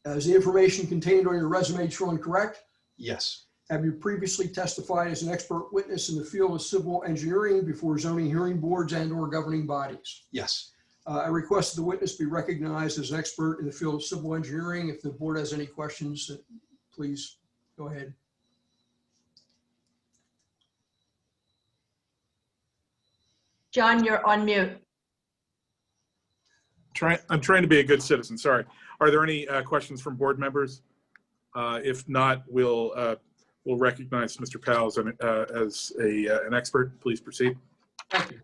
Is the information contained on your resume true and correct? Yes. Have you previously testified as an expert witness in the field of civil engineering before zoning hearing boards and/or governing bodies? Yes. I request that the witness be recognized as an expert in the field of civil engineering. If the board has any questions, please go ahead. John, you're on mute. I'm trying to be a good citizen, sorry. Are there any questions from board members? If not, we'll recognize Mr. Powell as an expert. Please proceed. Thank you.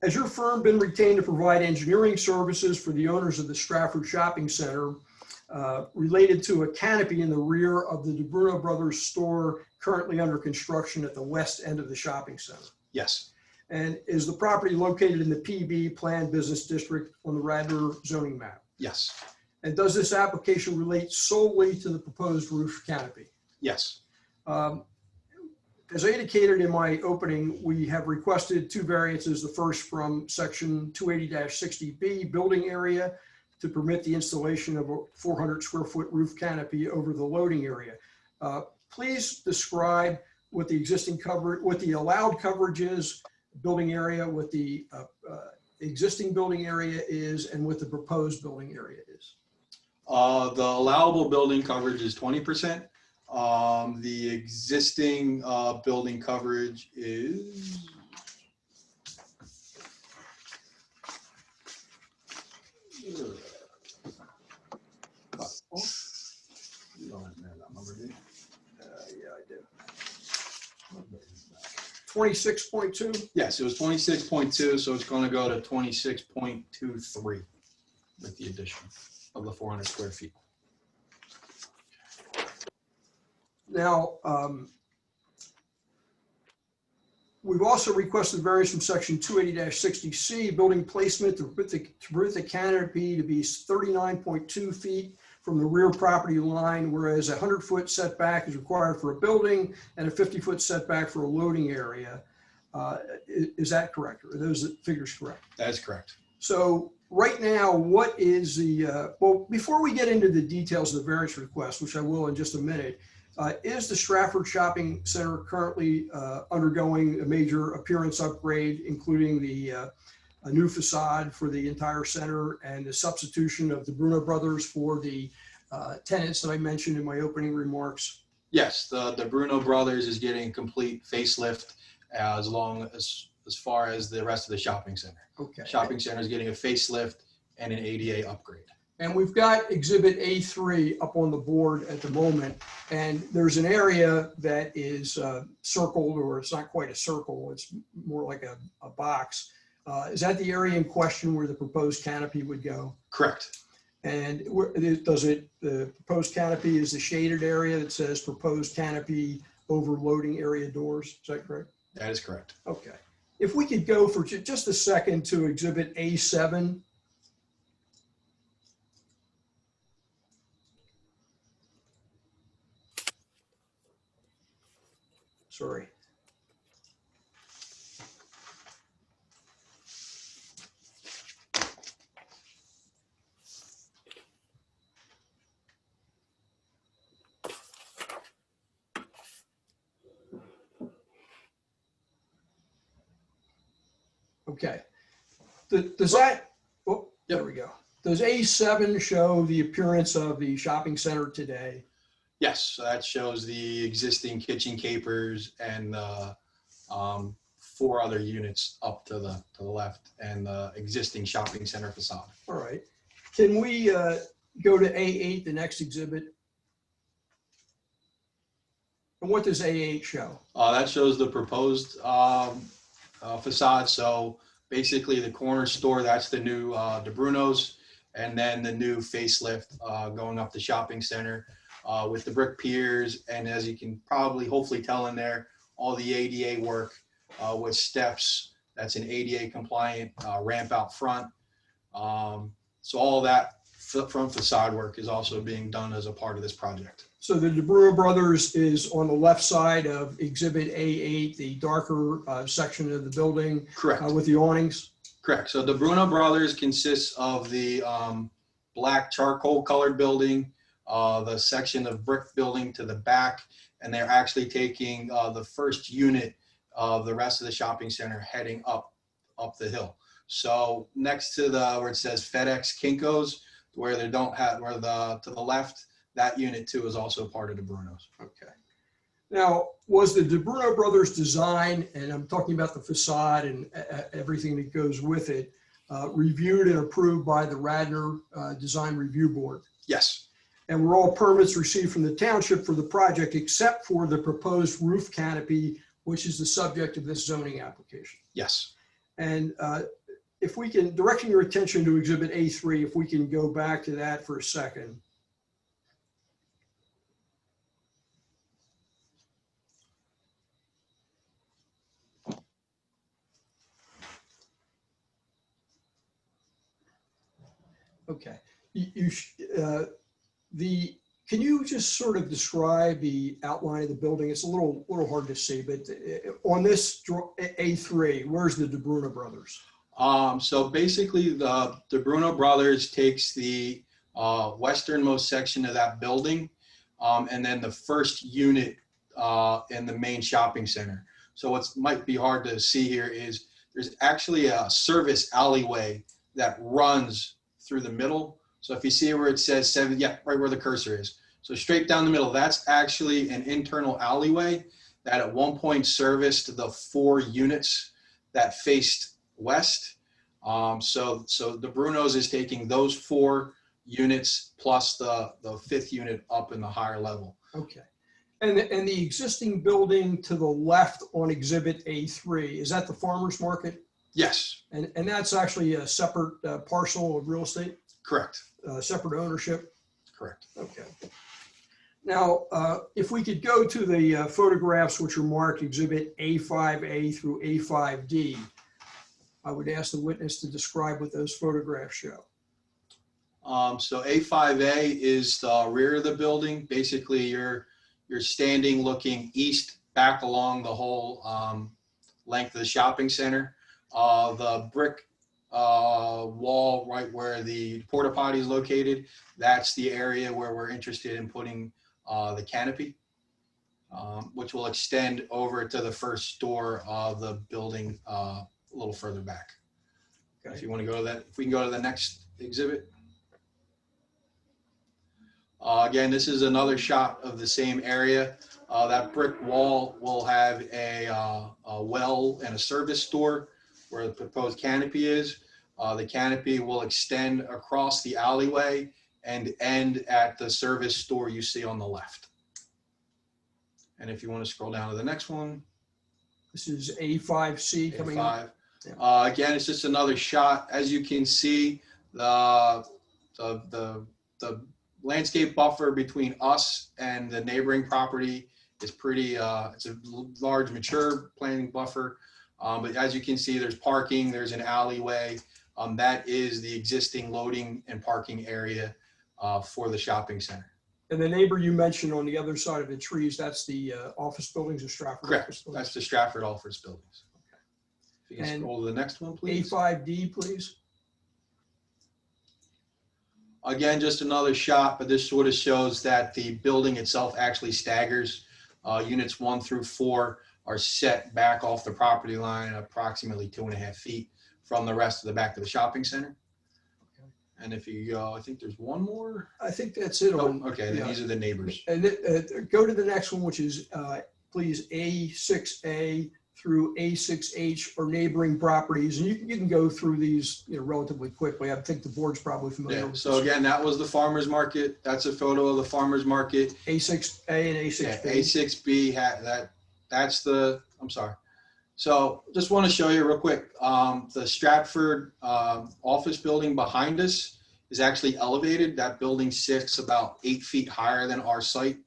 Has your firm been retained to provide engineering services for the owners of the Stratford Shopping Center related to a canopy in the rear of the DeBruno Brothers store currently under construction at the west end of the shopping center? Yes. And is the property located in the PB Planned Business District on the Radnor zoning map? Yes. And does this application relate solely to the proposed roof canopy? Yes. As I indicated in my opening, we have requested two variances. The first from section 280-60B building area to permit the installation of a 400 square foot roof canopy over the loading area. Please describe what the existing coverage, what the allowed coverage is, building area, what the existing building area is, and what the proposed building area is. The allowable building coverage is 20%. The existing building coverage is you don't have that number, do you? Yeah, I do. 26.2? Yes, it was 26.2, so it's going to go to 26.23 with the addition of the 400 square feet. Now, we've also requested variance from section 280-60C, building placement to permit the canopy to be 39.2 feet from the rear property line, whereas a 100-foot setback is required for a building and a 50-foot setback for a loading area. Is that correct? Or are those figures correct? That is correct. So right now, what is the, well, before we get into the details of the variance request, which I will in just a minute, is the Stratford Shopping Center currently undergoing a major appearance upgrade, including a new facade for the entire center and the substitution of the Bruno Brothers for the tenants that I mentioned in my opening remarks? Yes, the Bruno Brothers is getting a complete facelift as far as the rest of the shopping center. Okay. Shopping center is getting a facelift, and an ADA upgrade. And we've got Exhibit A3 up on the board at the moment, and there's an area that is circled, or it's not quite a circle, it's more like a box. Is that the area in question where the proposed canopy would go? Correct. And the proposed canopy is the shaded area that says proposed canopy overloading area doors, is that correct? That is correct. Okay. If we could go for just a second to Exhibit A7. Sorry. Okay. Does that, oh, there we go. Does A7 show the appearance of the shopping center today? Yes, so that shows the existing kitchen capers and 4 other units up to the left, and the existing shopping center facade. All right. Can we go to A8, the next exhibit? And what does A8 show? That shows the proposed facade. So basically the corner store, that's the new DeBruno's, and then the new facelift going up the shopping center with the brick piers. And as you can probably hopefully tell in there, all the ADA work with steps. That's an ADA compliant ramp out front. So all that front facade work is also being done as a part of this project. So the DeBruno Brothers is on the left side of Exhibit A8, the darker section of the building. Correct. With the awnings. Correct. So the Bruno Brothers consists of the black charcoal colored building, the section of brick building to the back, and they're actually taking the first unit of the rest of the shopping center heading up the hill. So next to where it says FedEx Kinko's, where they don't have, to the left, that unit too is also part of the Bruno's. Okay. Now, was the DeBruno Brothers design, and I'm talking about the facade and everything that goes with it, reviewed and approved by the Radnor Design Review Board? Yes. And were all permits received from the township for the project except for the proposed roof canopy, which is the subject of this zoning application? Yes. And if we can, directing your attention to Exhibit A3, if we can go back to that for a second. Okay. Can you just sort of describe the outline of the building? It's a little hard to see, but on this A3, where's the DeBruno Brothers? So basically the DeBruno Brothers takes the westernmost section of that building, and then the first unit in the main shopping center. So what might be hard to see here is there's actually a service alleyway that runs through the middle. So if you see where it says 7, yeah, right where the cursor is. So straight down the middle, that's actually an internal alleyway that at one point serviced the 4 units that faced west. So the Bruno's is taking those 4 units plus the 5th unit up in the higher level. Okay. And the existing building to the left on Exhibit A3, is that the farmer's market? Yes. And that's actually a separate parcel of real estate? Correct. Separate ownership? Correct. Okay. Now, if we could go to the photographs which are marked Exhibit A5A through A5D, I would ask the witness to describe what those photographs show. So A5A is the rear of the building. Basically, you're standing looking east back along the whole length of the shopping center. The brick wall right where the porta potty is located, that's the area where we're interested in putting the canopy, which will extend over to the first door of the building a little further back. Okay. If you want to go to that, if we can go to the next exhibit. Again, this is another shot of the same area. That brick wall will have a well and a service door where the proposed canopy is. The canopy will extend across the alleyway and end at the service store you see on the left. And if you want to scroll down to the next one. This is A5C coming up. Again, it's just another shot. As you can see, the landscape buffer between us and the neighboring property is pretty, it's a large mature planting buffer. But as you can see, there's parking, there's an alleyway. That is the existing loading and parking area for the shopping center. And the neighbor you mentioned on the other side of the trees, that's the office buildings of Stratford? Correct. Office buildings? That's the Stratford office buildings. If you can And scroll to the next one, please. A5D, please. Again, just another shot, but this sort of shows that the building itself actually staggers. Units 1 through 4 are set back off the property line approximately 2.5 feet from the rest of the back of the shopping center. And if you go, I think there's one more. I think that's it. Oh, On, okay, then yeah. these are the neighbors. And go to the next one, which is please A6A through A6H or neighboring properties. And you can go through these relatively quickly. I think the board's probably familiar Yeah, with so this. again, that was the farmer's market. That's a photo of the farmer's market. A6A and A6B. Yeah, A6B, that's the, I'm sorry. So just want to show you real quick. The Stratford office building behind us is actually elevated. That building sits about 8 feet higher than our site,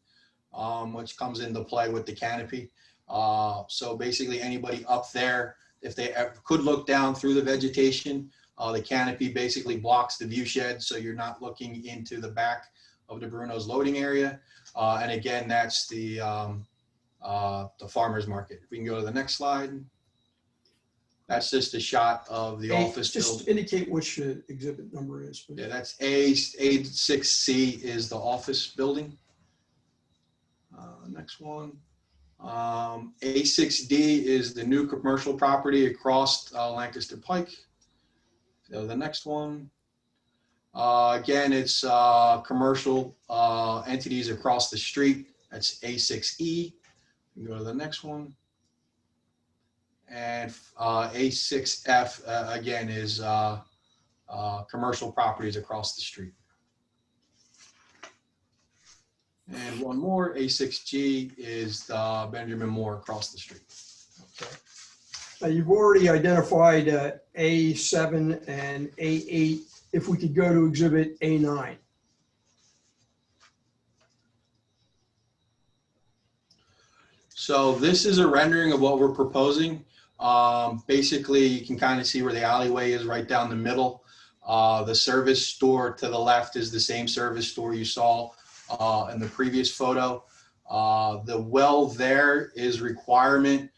which comes into play with the canopy. So basically anybody up there, if they could look down through the vegetation, the canopy basically blocks the view shed. So you're not looking into the back of the Bruno's loading area. And again, that's the farmer's market. If we can go to the next slide. That's just a shot of the office Just building. indicate which exhibit number it is. Please. Yeah, that's A6C is the office building. Next one. A6D is the new commercial property across Lancaster Pike. So the next one. Again, it's commercial entities across the street. That's A6E. You go to the next one. And A6F, again, is commercial properties across the street. And one more, A6G, is Benjamin Moore across the street. Okay. You've already identified A7 and A8. If we could go to exhibit A9. So this is a rendering of what we're proposing. Basically, you can kind of see where the alleyway is right down the middle. The service store to the left is the same service store you saw in the previous photo. The well there is requirement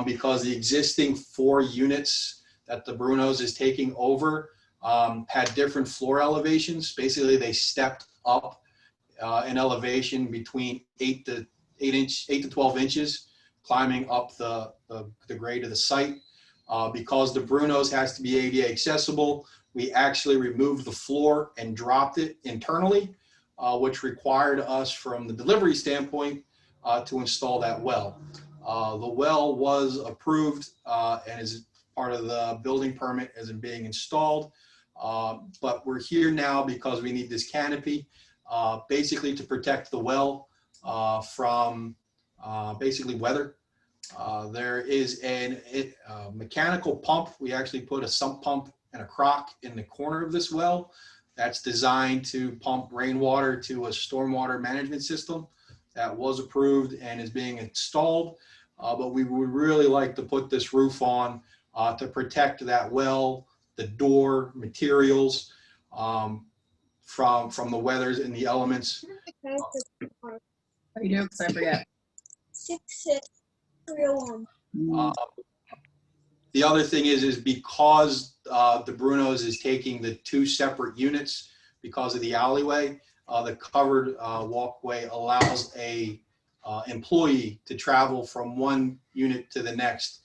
because the existing 4 units that the Bruno's is taking over had different floor elevations. Basically, they stepped up in elevation between 8 to 12 inches, climbing up the grade of the site. Because the Bruno's has to be ADA accessible, we actually removed the floor and dropped it internally, which required us from the delivery standpoint to install that well. The well was approved and is part of the building permit as in being installed. But we're here now because we need this canopy, basically to protect the well from basically weather. There is a mechanical pump. We actually put a sump pump and a crock in the corner of this well. That's designed to pump rainwater to a stormwater management system that was approved and is being installed. But we would really like to put this roof on to protect that well, the door, materials from the weathers and the elements. What do you do? Because I forget. 66301. The other thing is because the Bruno's is taking the 2 separate units because of the alleyway, the covered walkway allows a employee to travel from one unit to the next,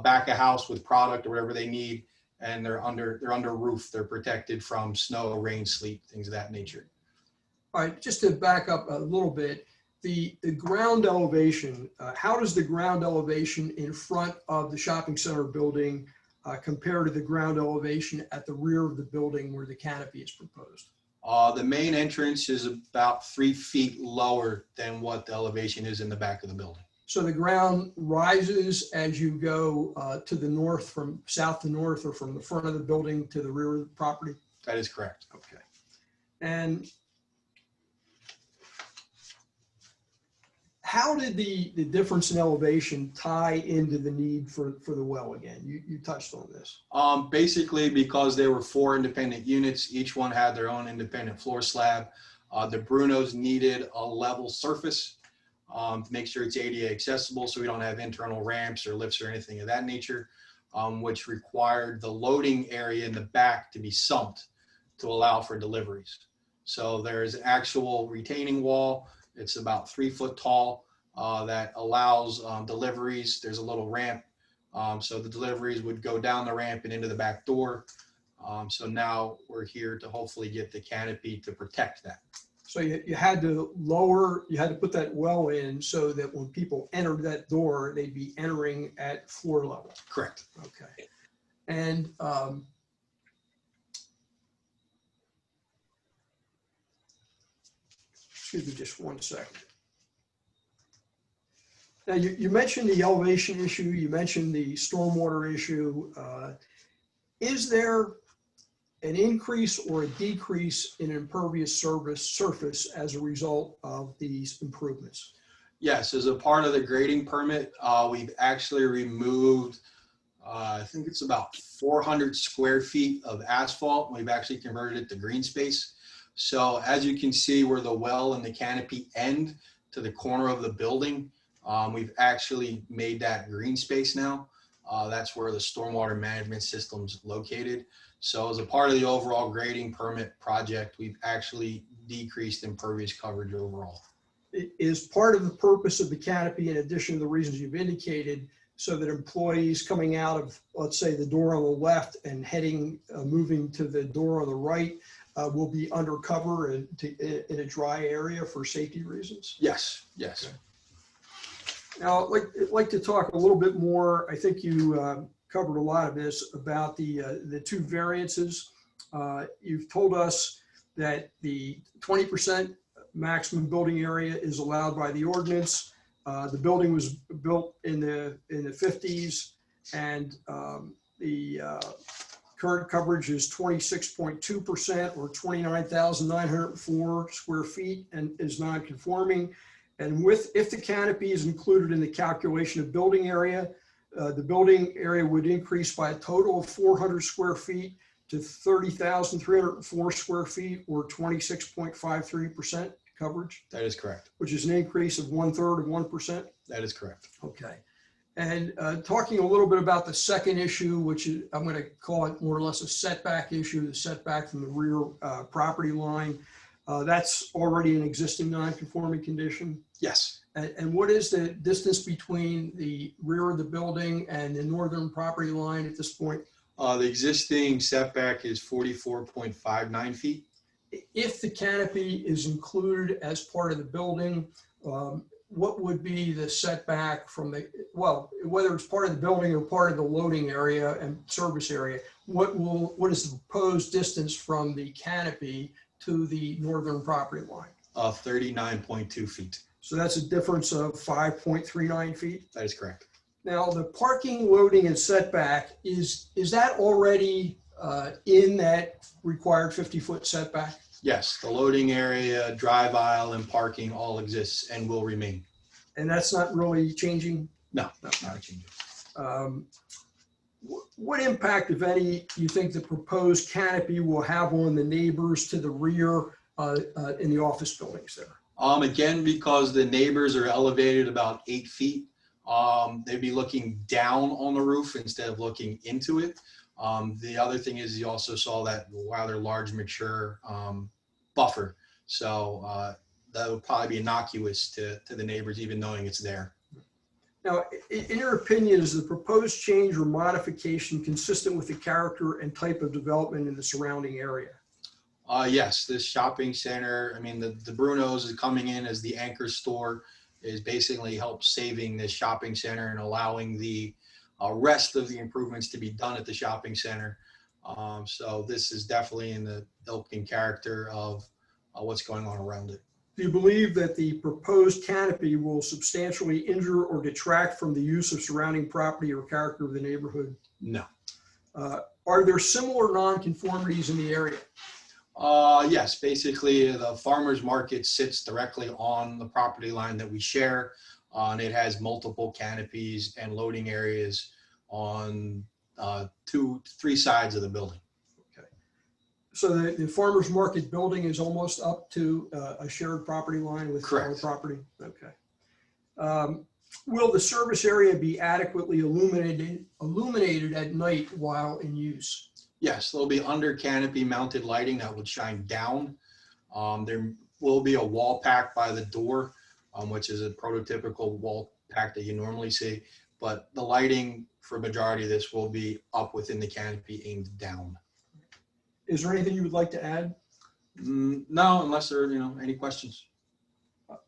back a house with product or whatever they need, and they're under roof. They're protected from snow, rain, sleet, things of that nature. All right, just to back up a little bit, the ground elevation, how does the ground elevation in front of the shopping center building compared to the ground elevation at the rear of the building where the canopy is proposed? The main entrance is about 3 feet lower than what the elevation is in the back of the building. So the ground rises as you go to the north, from south to north, or from the front of the building to the rear of the property? That is correct. Okay. And how did the difference in elevation tie into the need for the well again? You touched on this. Basically, because there were 4 independent units, each one had their own independent floor slab. The Brunos needed a level surface to make sure it's ADA accessible, so we don't have internal ramps or lifts or anything of that nature, which required the loading area in the back to be sumped to allow for deliveries. So there's an actual retaining wall. It's about 3 foot tall that allows deliveries. There's a little ramp. So the deliveries would go down the ramp and into the back door. So now we're here to hopefully get the canopy to protect that. So you had to put that well in so that when people entered that door, they'd be entering at floor level. Correct. Okay. And excuse me just one second. Now, you mentioned the elevation issue, you mentioned the stormwater issue. Is there an increase or a decrease in impervious surface as a result of these improvements? Yes, as a part of the grading permit, we've actually removed, I think it's about 400 square feet of asphalt. We've actually converted it to green space. So as you can see where the well and the canopy end to the corner of the building, we've actually made that green space now. That's where the stormwater management system's located. So as a part of the overall grading permit project, we've actually decreased impervious coverage overall. Is part of the purpose of the canopy, in addition to the reasons you've indicated, so that employees coming out of, let's say, the door on the left and moving to the door on the right will be under cover in a dry area for safety reasons? Yes, yes. Okay. Now, I'd like to talk a little bit more. I think you covered a lot of this about the 2 variances. You've told us that the 20% maximum building area is allowed by the ordinance. The building was built in the 50s, and the current coverage is 26.2% or 29,904 square feet and is non-conforming. And if the canopy is included in the calculation of building area, the building area would increase by a total of 400 square feet to 30,304 square feet or 26.53% coverage. That is correct. Which is an increase of 1/3 of 1%. That is correct. Okay. And talking a little bit about the second issue, which is, I'm going to call it more or less a setback issue, the setback from the rear property line. That's already an existing non-conforming condition. Yes. And what is the distance between the rear of the building and the northern property line at this point? The existing setback is 44.59 feet. If the canopy is included as part of the building, what would be the setback from the, well, whether it's part of the building or part of the loading area and service area, what is the proposed distance from the canopy to the northern property line? 39.2 feet. So that's a difference of 5.39 feet? That is correct. Now, the parking, loading, and setback, is that already in that required 50-foot setback? Yes, the loading area, drive aisle, and parking all exists and will remain. And that's not really changing? No, not changing. What impact, if any, do you think the proposed canopy will have on the neighbors to the rear in the office buildings there? Again, because the neighbors are elevated about 8 feet, they'd be looking down on the roof instead of looking into it. The other thing is you also saw that rather large mature buffer. So that would probably be innocuous to the neighbors, even knowing it's there. Now, in your opinion, is the proposed change or modification consistent with the character and type of development in the surrounding area? Yes, this shopping center, I mean, the Brunos is coming in as the anchor store, is basically help saving this shopping center and allowing the rest of the improvements to be done at the shopping center. So this is definitely in the ilk and character of what's going on around it. Do you believe that the proposed canopy will substantially injure or detract from the use of surrounding property or character of the neighborhood? No. Are there similar nonconformities in the area? Yes, basically the farmer's market sits directly on the property line that we share. And it has multiple canopies and loading areas on 3 sides of the building. So the farmer's market building is almost up to a shared property line with our Correct. property? Okay. Will the service area be adequately illuminated at night while in use? Yes, there'll be under canopy mounted lighting that would shine down. There will be a wall pack by the door, which is a prototypical wall pack that you normally see. But the lighting for majority of this will be up within the canopy aimed down. Is there anything you would like to add? No, unless there are any questions.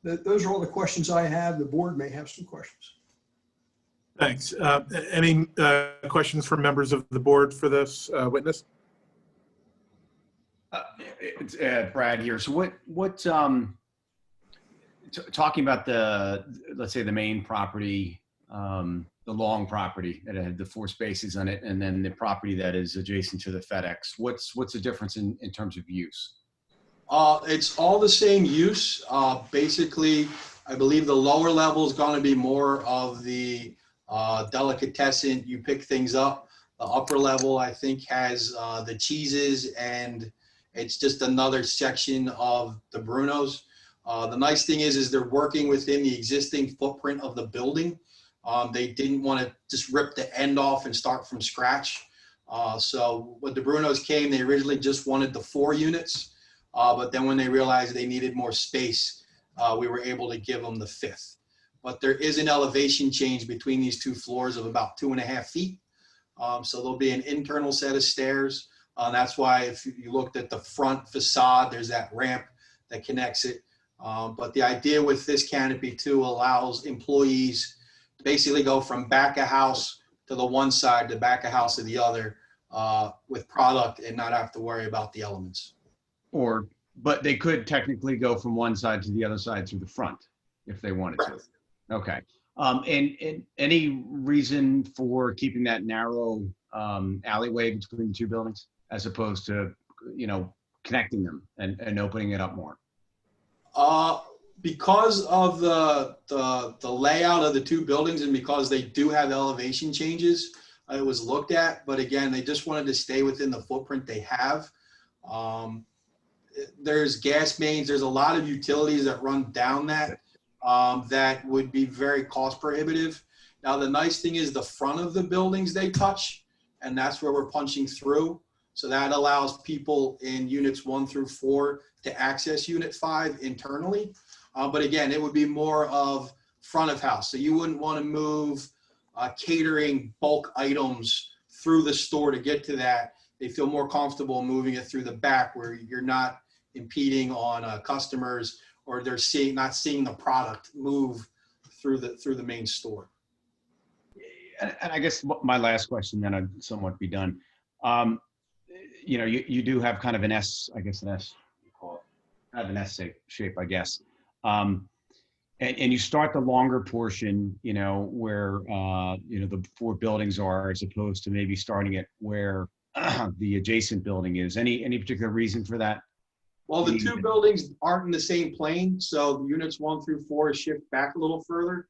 Those are all the questions I have. The board may have some questions. Thanks. Any questions from members of the board for this witness? It's Brad here. So talking about let's say the main property, the long property that had the 4 spaces on it, and then the property that is adjacent to the FedEx, what's the difference in terms of use? It's all the same use. Basically, I believe the lower level is going to be more of the delicatessen, you pick things up. The upper level, I think, has the cheeses, and it's just another section of the Brunos. The nice thing is they're working within the existing footprint of the building. They didn't want to just rip the end off and start from scratch. So when the Brunos came, they originally just wanted the 4 units. But then when they realized they needed more space, we were able to give them the 5th. But there is an elevation change between these 2 floors of about 2.5 feet. So there'll be an internal set of stairs. That's why if you looked at the front facade, there's that ramp that connects it. But the idea with this canopy too allows employees to basically go from back of house to the one side to back of house to the other with product and not have to worry about the elements. But they could technically go from one side to the other side through the front if they wanted to. Okay. And any reason for keeping that narrow alleyway between the 2 buildings as opposed to, connecting them and opening it up more? Because of the layout of the 2 buildings and because they do have elevation changes, it was looked at. But again, they just wanted to stay within the footprint they have. There's gas mains. There's a lot of utilities that run down that that would be very cost prohibitive. Now, the nice thing is the front of the buildings they touch, and that's where we're punching through. So that allows people in units 1 through 4 to access unit 5 internally. But again, it would be more of front of house. So you wouldn't want to move catering bulk items through the store to get to that. They feel more comfortable moving it through the back where you're not impeding on customers, or they're not seeing the product move through the main store. And I guess my last question, then I'd somewhat be done. You do have kind of an S, I guess an S, call it, kind of an S shape, I guess. And you start the longer portion, where, the 4 buildings are, as opposed to maybe starting it where the adjacent building is. Any particular reason for that? Well, the 2 buildings aren't in the same plane. So units 1 through 4 shift back a little further.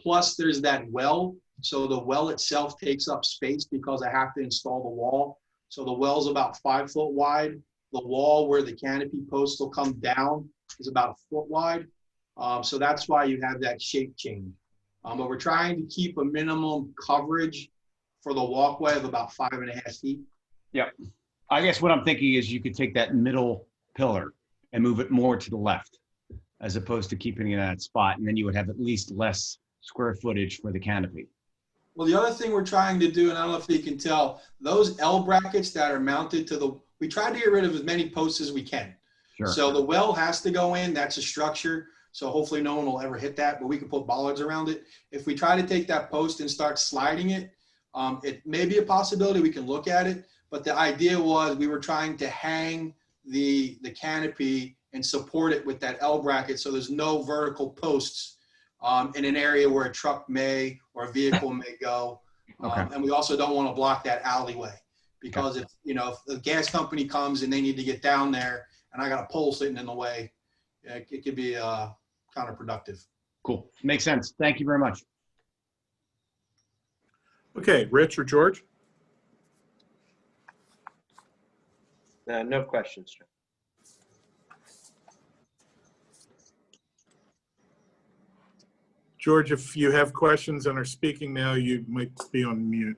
Plus there's that well. So the well itself takes up space because I have to install the wall. So the well's about 5 foot wide. The wall where the canopy posts will come down is about 1 foot wide. So that's why you have that shape change. But we're trying to keep a minimum coverage for the walkway of about 5.5 feet. Yep. I guess what I'm thinking is you could take that middle pillar and move it more to the left as opposed to keeping it in that spot. And then you would have at least less square footage for the canopy. Well, the other thing we're trying to do, and I don't know if you can tell, those L brackets that are mounted to we tried to get rid of as many posts as we can. Sure. So the well has to go in, that's a structure. So hopefully no one will ever hit that, but we can put bollards around it. If we try to take that post and start sliding it, It may be a possibility, we can look at it, but the idea was we were trying to hang the canopy and support it with that L bracket so there's no vertical posts in an area where a truck may or a vehicle may go. And we also don't want to block that alleyway because if the gas company comes and they need to get down there and I got a pole sitting in the way, it could be counterproductive. Cool. Makes sense. Thank you very much. Okay, Rich or George? No questions, John. George, if you have questions and are speaking now, you might be on mute.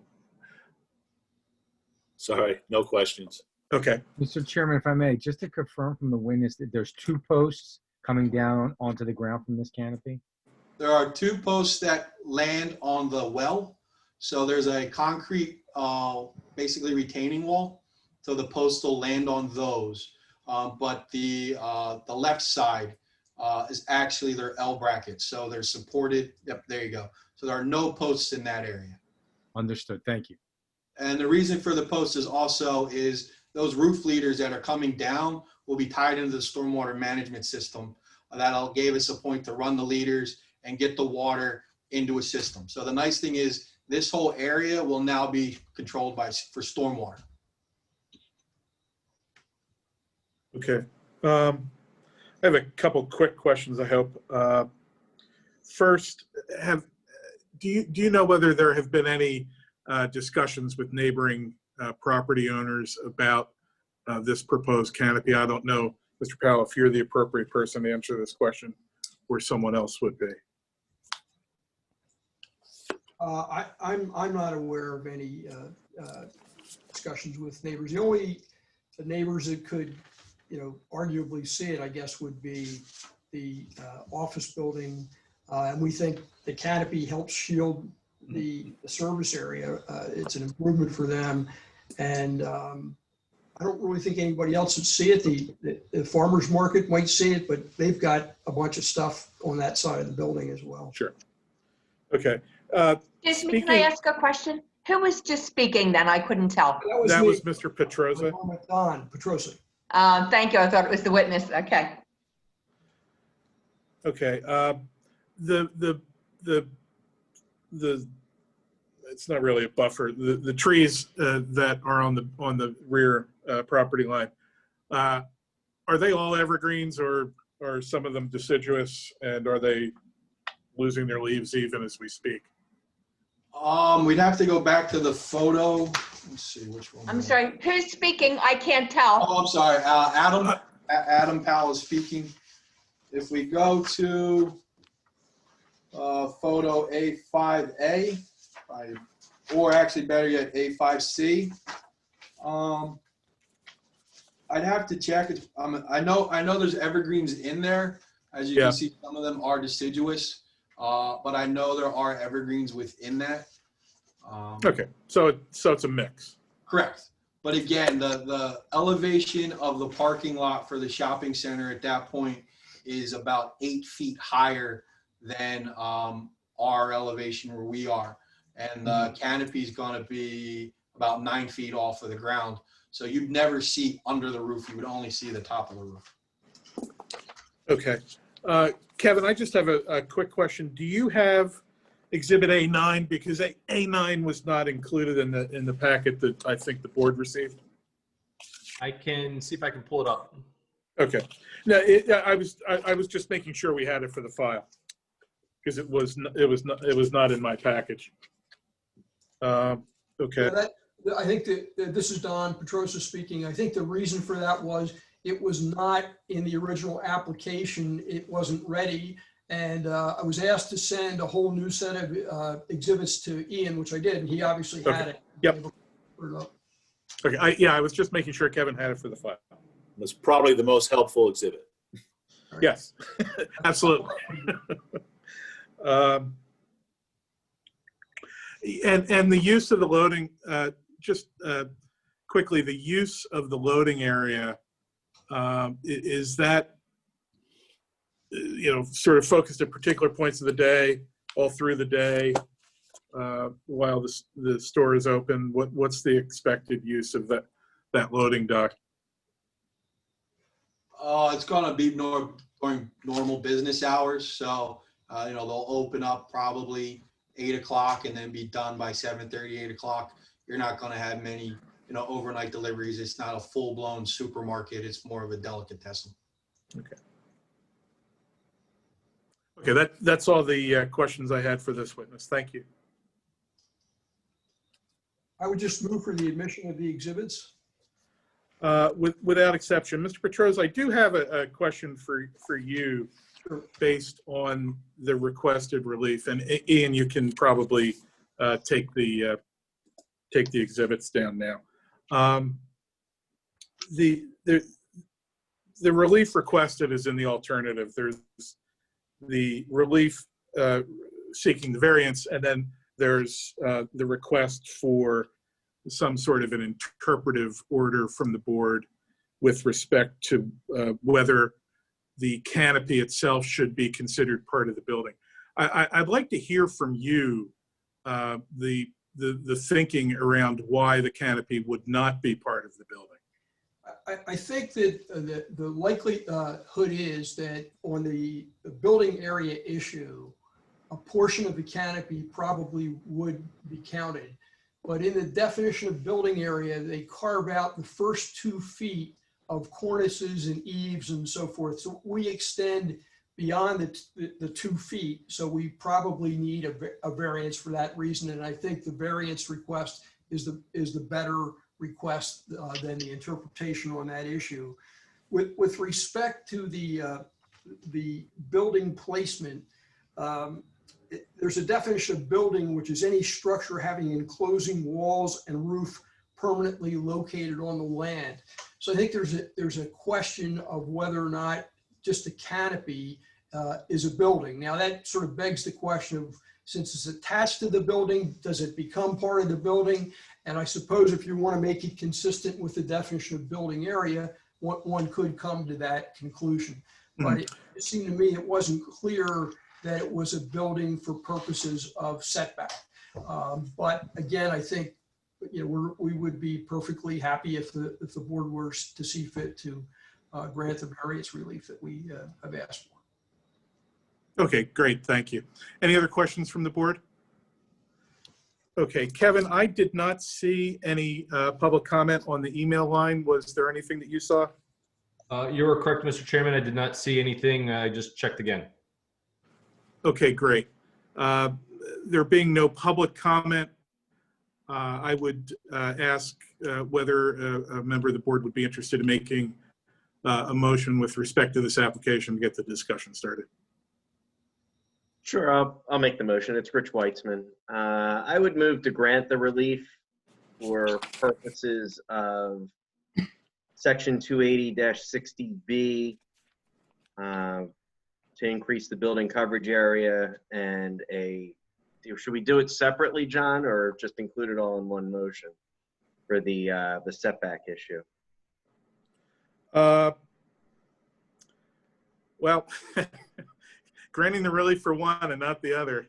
Sorry, no questions. Okay. Mr. Chairman, if I may, just to confirm from the witness that there's 2 posts coming down onto the ground from this canopy? There are 2 posts that land on the well. So there's a concrete, basically retaining wall. So the posts will land on those. But the left side is actually their L brackets. So they're supported. Yep, there you go. So there are no posts in that area. Understood. Thank you. And the reason for the posts is those roof leaders that are coming down will be tied into the stormwater management system. That'll give us a point to run the leaders and get the water into a system. So the nice thing is this whole area will now be controlled for stormwater. Okay. I have a couple quick questions, I hope. First, do you know whether there have been any discussions with neighboring property owners about this proposed canopy? I don't know, Mr. Powell, if you're the appropriate person to answer this question or someone else would be. I'm not aware of any discussions with neighbors. The only neighbors that could, arguably see it, I guess, would be the office building. And we think the canopy helps shield the service area. It's an improvement for them. And I don't really think anybody else would see it. The farmer's market might see it, but they've got a bunch of stuff on that side of the building as well. Sure. Okay. Excuse me, can I ask a question? Who was just speaking then? I couldn't tell. That was Mr. Petrosa. Don Petrosa. Thank you. I thought it was the witness. Okay. Okay. It's not really a buffer. The trees that are on the rear property line, are they all evergreens or are some of them deciduous, and are they losing their leaves even as we speak? We'd have to go back to the photo. Let's see which one. I'm sorry. Who's speaking? I can't tell. Oh, I'm sorry. Adam Powell is speaking. If we go to photo A5A, or actually better yet, A5C, I'd have to check. I know there's evergreens in there. As you can see, some of them are deciduous, but I know there are evergreens within that. Okay, so it's a mix. Correct. But again, the elevation of the parking lot for the shopping center at that point is about 8 feet higher than our elevation where we are. And the canopy is going to be about 9 feet off of the ground. So you'd never see under the roof. You would only see the top of the roof. Okay. Kevin, I just have a quick question. Do you have Exhibit A9? Because A9 was not included in the packet that I think the board received. I can see if I can pull it up. Okay. No, I was just making sure we had it for the file because it was not in my package. Okay. I think that this is Don Petrosa speaking. I think the reason for that was it was not in the original application. It wasn't ready. And I was asked to send a whole new set of exhibits to Ian, which I did, and he obviously had it. Yep. Okay. I was just making sure Kevin had it for the file. It was probably the most helpful exhibit. Yes, absolutely. And the use of the loading, just quickly, the use of the loading area, is that, sort of focused at particular points of the day, all through the day? while the store is open? What's the expected use of that loading dock? It's gonna be during normal business hours, so, they'll open up probably 8 o'clock and then be done by 7:30, 8 o'clock. You're not gonna have many, overnight deliveries. It's not a full-blown supermarket. It's more of a delicatessen. Okay, that's all the questions I had for this witness. Thank you. I would just move for the admission of the exhibits. Without exception. Mr. Petros, I do have a question for you based on the requested relief. And Ian, you can probably take the exhibits down now. The relief requested is in the alternative. There's the relief seeking the variance, and then there's the request for some sort of an interpretive order from the board with respect to whether the canopy itself should be considered part of the building. I'd like to hear from you the thinking around why the canopy would not be part of the building. I think that the likelihood is that on the building area issue, a portion of the canopy probably would be counted. But in the definition of building area, they carve out the first 2 feet of cornices and eaves and so forth. So we extend beyond the 2 feet. So we probably need a variance for that reason. And I think the variance request is the better request than the interpretation on that issue. With respect to the building placement, there's a definition of building, which is any structure having enclosing walls and roof permanently located on the land. So I think there's a question of whether or not just a canopy is a building. Now that sort of begs the question of, since it's attached to the building, does it become part of the building? And I suppose if you want to make it consistent with the definition of building area, one could come to that conclusion. But it seemed to me it wasn't clear that it was a building for purposes of setback. But again, I think we would be perfectly happy if the board were to see fit to grant the variance relief that we have asked for. Okay, great, thank you. Any other questions from the board? Okay, Kevin, I did not see any public comment on the email line. Was there anything that you saw? You were correct, Mr. Chairman. I did not see anything. I just checked again. Okay, great. There being no public comment, I would ask whether a member of the board would be interested in making a motion with respect to this application to get the discussion started. Sure, I'll make the motion. It's Rich Weitzman. I would move to grant the relief for purposes of Section 280-60B to increase the building coverage area and should we do it separately, John, or just include it all in one motion for the setback issue? Well, granting the relief for one and not the other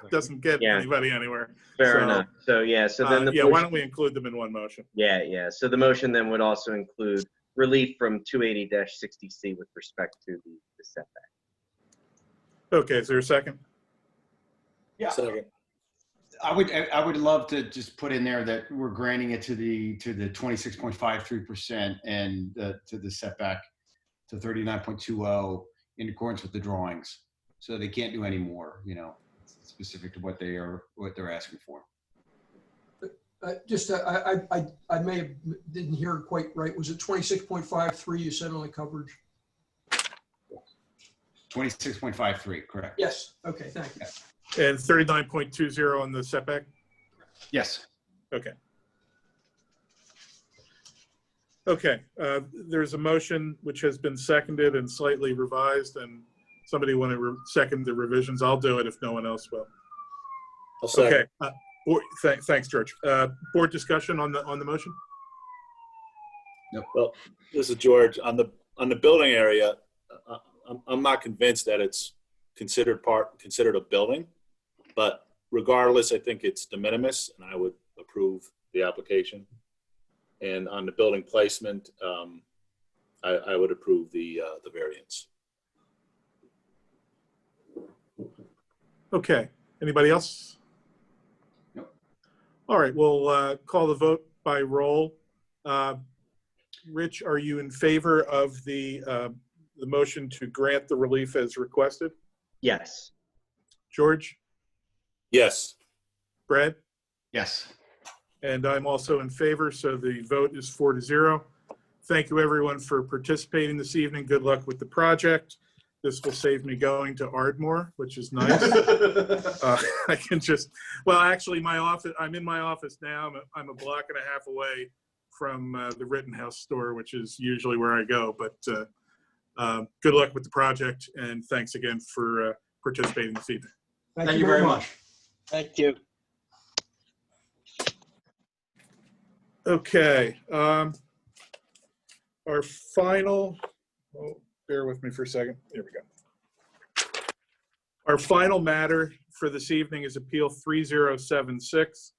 doesn't get anybody anywhere. Fair enough. So yeah, so then why don't we include them in one motion? Yeah. So the motion then would also include relief from 280-60C with respect to the setback. Okay, is there a second? Yeah. Second. I would love to just put in there that we're granting it to the 26.53% and to the setback to 39.20 in accordance with the drawings. So they can't do any more, specific to what they're asking for. I may have didn't hear it quite right. Was it 26.53 you said on the coverage? 26.53, correct. Yes. Okay, thank you. And 39.20 on the setback? Yes. Okay. Okay, there's a motion which has been seconded and slightly revised, and somebody want to second the revisions? I'll do it if no one else will. I'll second. Okay. Thanks, George. Board discussion on the motion? Nope. Well, this is George. On the building area, I'm not convinced that it's considered a building, but regardless, I think it's de minimis, and I would approve the application. And on the building placement, I would approve the variance. Okay, anybody else? No. All right, we'll call the vote by roll. Rich, are you in favor of the motion to grant the relief as requested? Yes. George? Yes. Brad? Yes. And I'm also in favor, so the vote is 4-0. Thank you, everyone, for participating this evening. Good luck with the project. This will save me going to Ardmore, which is nice. I can just, well, actually, I'm in my office now. I'm a block and a half away from the Rittenhouse store, which is usually where I go. But good luck with the project, and thanks again for participating this evening. Thank you very much. Thank you. Okay. Our final, bear with me for a second. Here we go. Our final matter for this evening is Appeal 3076.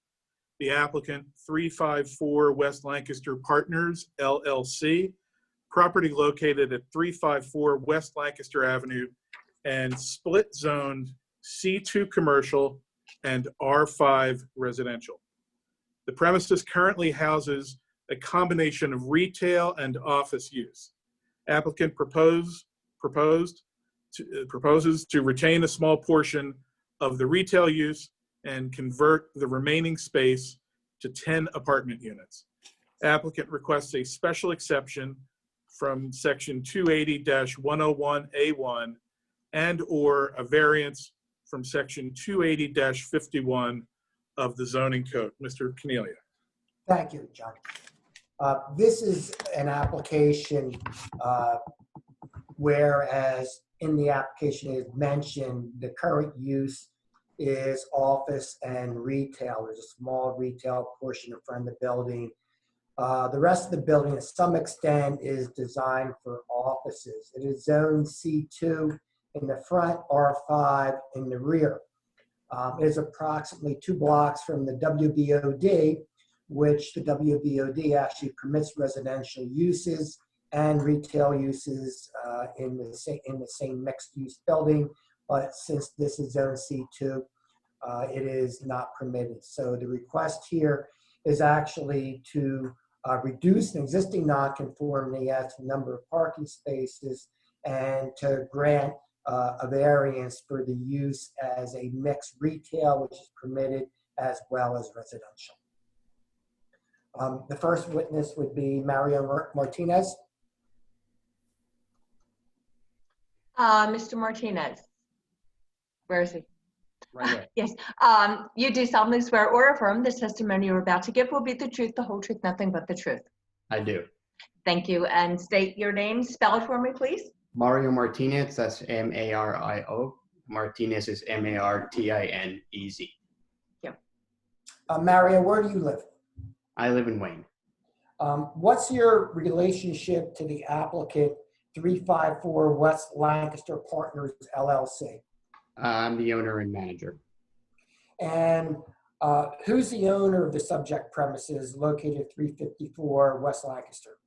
The applicant, 354 West Lancaster Partners, LLC. Property located at 354 West Lancaster Avenue and split zoned C2 commercial and R5 residential. The premises currently houses a combination of retail and office use. Applicant proposes to retain a small portion of the retail use and convert the remaining space to 10 apartment units. Applicant requests a special exception from section 280-101A1 and/or a variance from section 280-51 of the zoning code. Mr. Cornelia. Thank you, John. This is an application whereas in the application is mentioned the current use is office and retail. There's a small retail portion in front of the building. The rest of the building, to some extent, is designed for offices. It is zone C2 in the front, R5 in the rear. It is approximately 2 blocks from the WBOD, which the WBOD actually permits residential uses and retail uses in the same mixed-use building. But since this is zone C2, it is not permitted. So the request here is actually to reduce an existing nonconformity as to the number of parking spaces and to grant a variance for the use as a mixed retail, which is permitted, as well as residential. The first witness would be Mario Martinez. Mr. Martinez, where is he? Right away. Yes. You do solemnly swear or affirm the testimony you're about to give will be the truth, the whole truth, nothing but the truth. I do. Thank you. And state your name. Spell it for me, please. Mario Martinez, that's M-A-R-I-O. Martinez is M-A-R-T-I-N-E-Z. Mario, where do you live? I live in Wayne. What's your relationship to the applicant 354 West Lancaster Partners, LLC? I'm the owner and manager. And who's the owner of the subject premises located at 354 West Lancaster?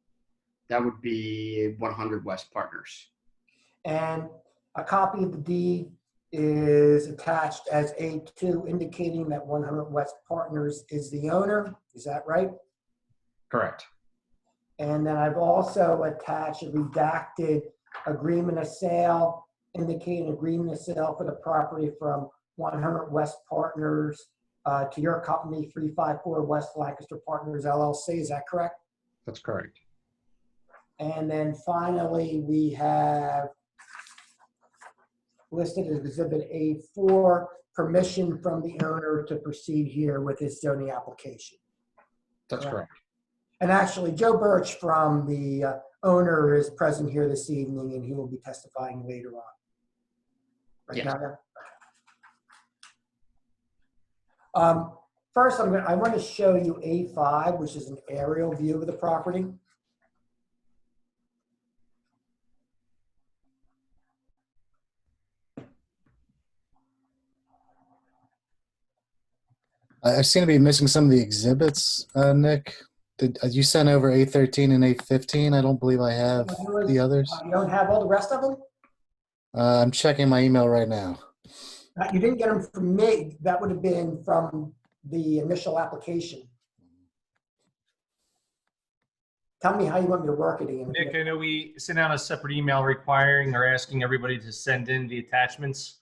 That would be 100 West Partners. And a copy of the deed is attached as A2, indicating that 100 West Partners is the owner. Is that right? Correct. And then I've also attached a redacted agreement of sale, indicating agreement of sale for the property from 100 West Partners to your company, 354 West Lancaster Partners, LLC. Is that correct? That's correct. And then finally, we have listed as Exhibit A4, permission from the owner to proceed here with his zoning application. That's correct. And actually, Joe Birch from the owner is present here this evening, and he will be testifying later on. Right Yes. now? First, I want to show you A5, which is an aerial view of the property. I seem to be missing some of the exhibits, Nick. Did you sent over A13 and A15? I don't believe I have the others. You don't have all the rest of them? I'm checking my email right now. You didn't get them from me. That would have been from the initial application. Tell me how you want me to work it, Ian. Nick, I know we sent out a separate email requiring or asking everybody to send in the attachments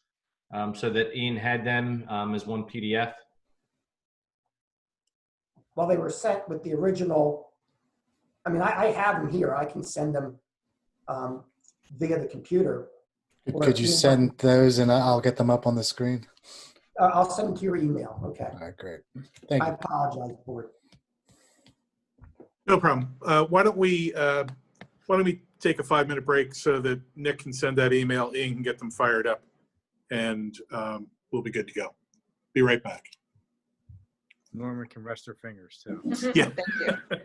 so that Ian had them as one PDF. Well, they were sent with the original. I mean, I have them here. I can send them via the computer. Could you send those and I'll get them up on the screen? I'll send them to your email. Okay. All right, great. Thank you. I apologize for it. No problem. Why don't we take a 5-minute break so that Nick can send that email, Ian can get them fired up, and we'll be good to go. Be right back. Norman can rest her fingers too. Yeah. Thank you.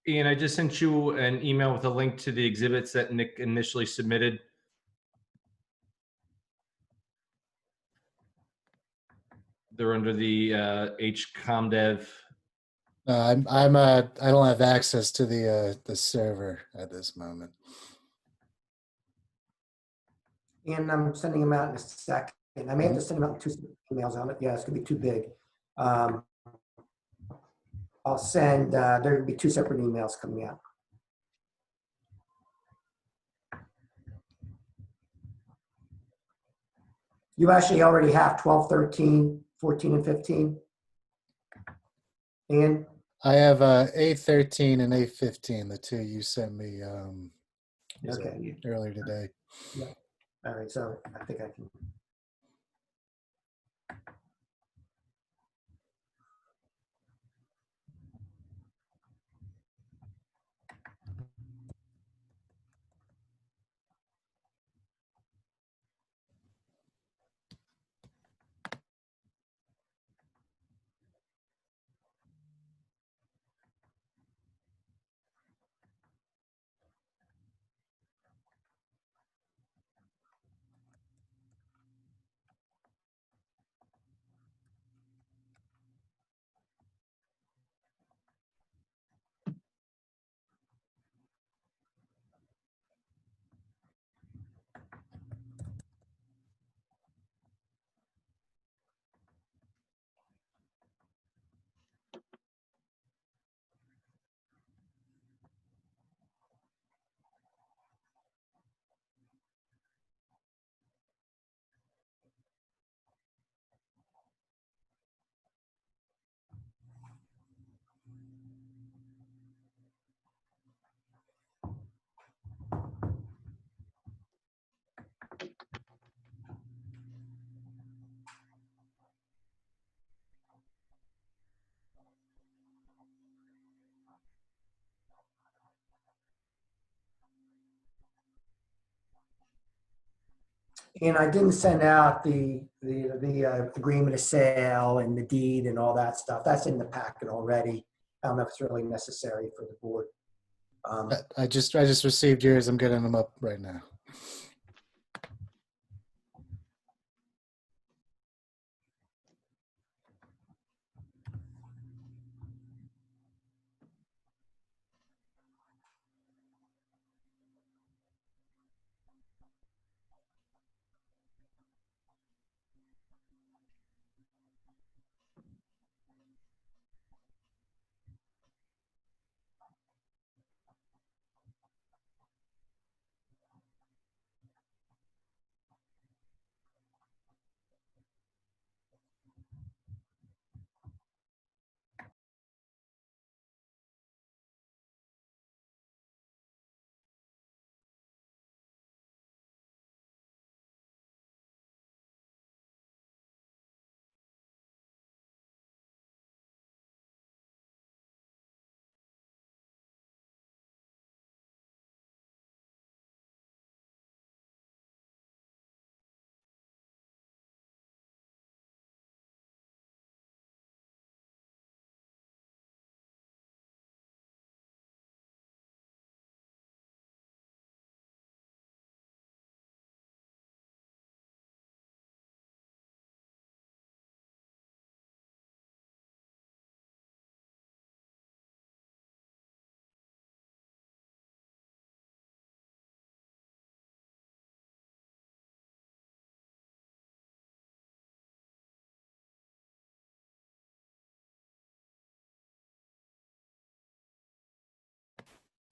Ian, I just sent you an email with a link to the exhibits that Nick initially submitted. They're under the HComDev. I don't have access to the server at this moment. And I'm sending them out in a second. I may have to send them out in 2 emails on it. Yeah, it's gonna be too big. I'll send, there will be 2 separate emails coming out. You actually already have 12, 13, 14, and 15. And I have A13 and A15, the two you sent me okay. earlier today. Yeah. All right, so I think I can. And I didn't send out the agreement of sale and the deed and all that stuff. That's in the packet already. I don't know if it's really necessary for the board. I just received yours. I'm getting them up right now.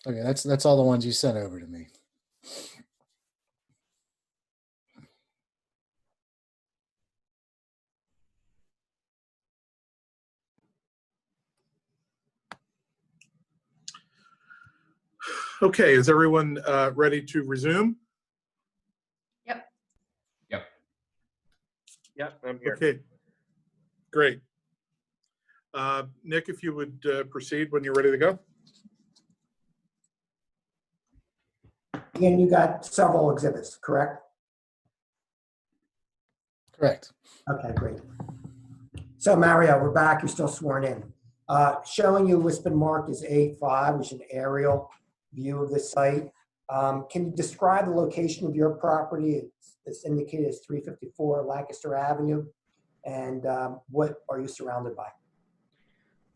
Okay, that's all the ones you sent over to me. Okay, is everyone ready to resume? Yep. Yep, I'm here. Okay, great. Nick, if you would proceed when you're ready to go. Again, you got several exhibits, correct? Correct. Okay, great. So Mario, we're back. You're still sworn in. Showing you what's been marked as A5, which is an aerial view of the site. Can you describe the location of your property? It's indicated as 354 Lancaster Avenue. And what are you surrounded by?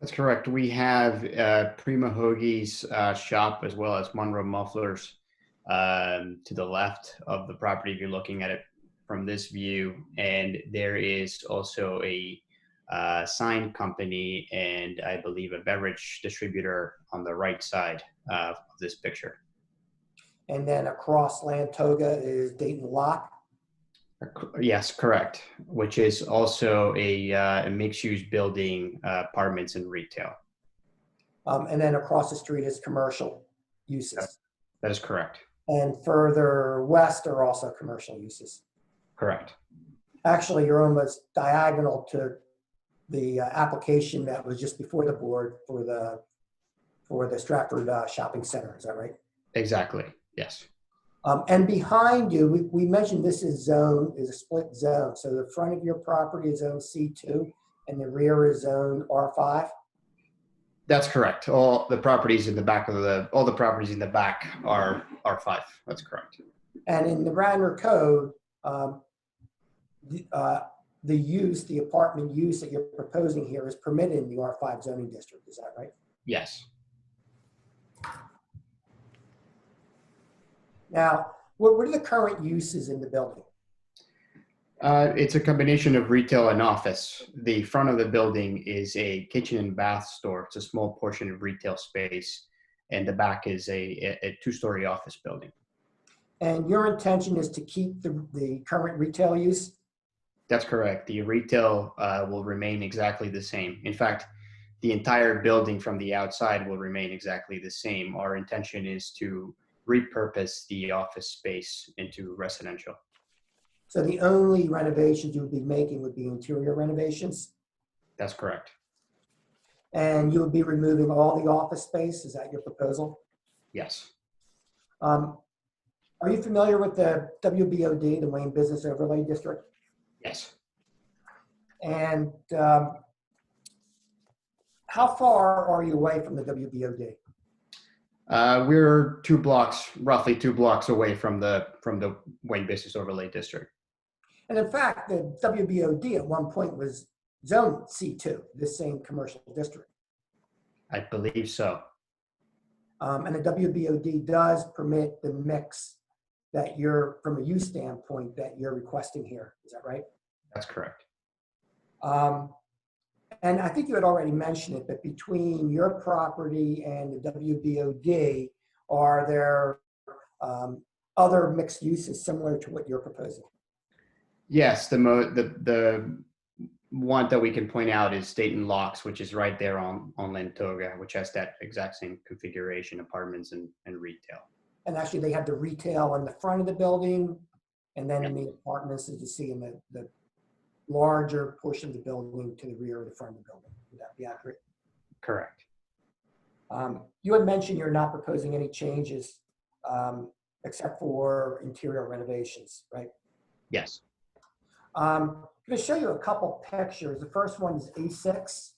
That's correct. We have Prima Hoagie's shop as well as Monroe Mufflers to the left of the property if you're looking at it from this view. And there is also a sign company and I believe a beverage distributor on the right side of this picture. And then across Lantoga is Dayton Lock. Yes, correct. Which is also a mixed-use building, apartments and retail. And then across the street is commercial uses. That is correct. And further west are also commercial uses. Correct. Actually, you're almost diagonal to the application that was just before the board for the Stratford Shopping Center. Is that right? Exactly. Yes. And behind you, we mentioned this is a split zone. So the front of your property is zone C2 and the rear is zone R5. That's correct. All the properties in the back all the properties in the back are R5. That's correct. And in the Radnor code, the apartment use that you're proposing here is permitted in the R5 zoning district. Is that right? Yes. Now, what are the current uses in the building? It's a combination of retail and office. The front of the building is a kitchen and bath store. It's a small portion of retail space. And the back is a two-story office building. And your intention is to keep the current retail use? That's correct. The retail will remain exactly the same. In fact, the entire building from the outside will remain exactly the same. Our intention is to repurpose the office space into residential. So the only renovations you would be making would be interior renovations? That's correct. And you would be removing all the office space? Is that your proposal? Yes. Are Are you familiar with the WBOD, the Wayne Business Overlay District? Yes. And how far are you away from the WBOD? We're roughly 2 blocks away from the Wayne Business Overlay District. And in fact, the WBOD at one point was zone C2, this same commercial district. I believe so. And the WBOD does permit the mix that you're, from a use standpoint, that you're requesting here. Is that right? That's correct. And I think you had already mentioned it, but between your property and the WBOD, are there other mixed uses similar to what you're proposing? Yes, the one that we can point out is Dayton Locks, which is right there on Lantoga, which has that exact same configuration, apartments and retail. And actually, they have the retail in the front of the building, and then in the apartments, as you see in the larger portion of the building to the rear of the front of the building. Would that be accurate? Correct. You had mentioned you're not proposing any changes except for interior renovations, right? Yes. I'm going to show you a couple pictures. The first one is A6.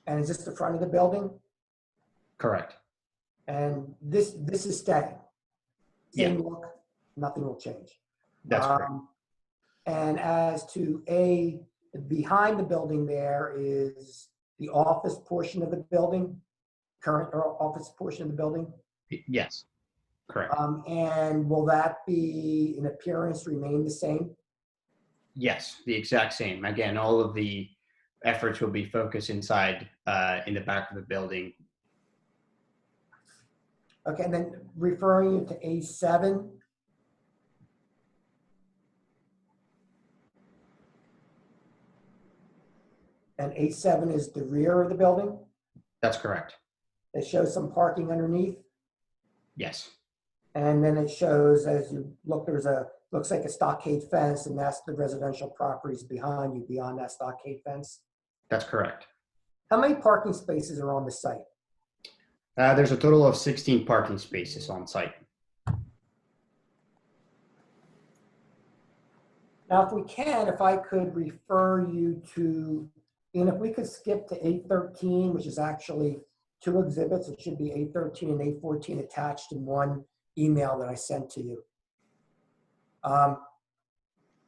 And is this the front of the building? Correct. And this is staying. Same look, nothing will change. That's correct. And as to behind the building there is the office portion of the building, current office portion of the building. Yes, correct. And will that be in appearance remain the same? Yes, the exact same. Again, all of the efforts will be focused inside in the back of the building. Okay, and then referring you to A7. And A7 is the rear of the building. That's correct. It shows some parking underneath. Yes. And then it shows, as you look, looks like a stockade fence, and that's the residential properties behind you, beyond that stockade fence. That's correct. How many parking spaces are on the site? There's a total of 16 parking spaces on site. Now, if we can, if I could refer you to, and if we could skip to A13, which is actually 2 exhibits, it should be A13 and A14 attached in one email that I sent to you.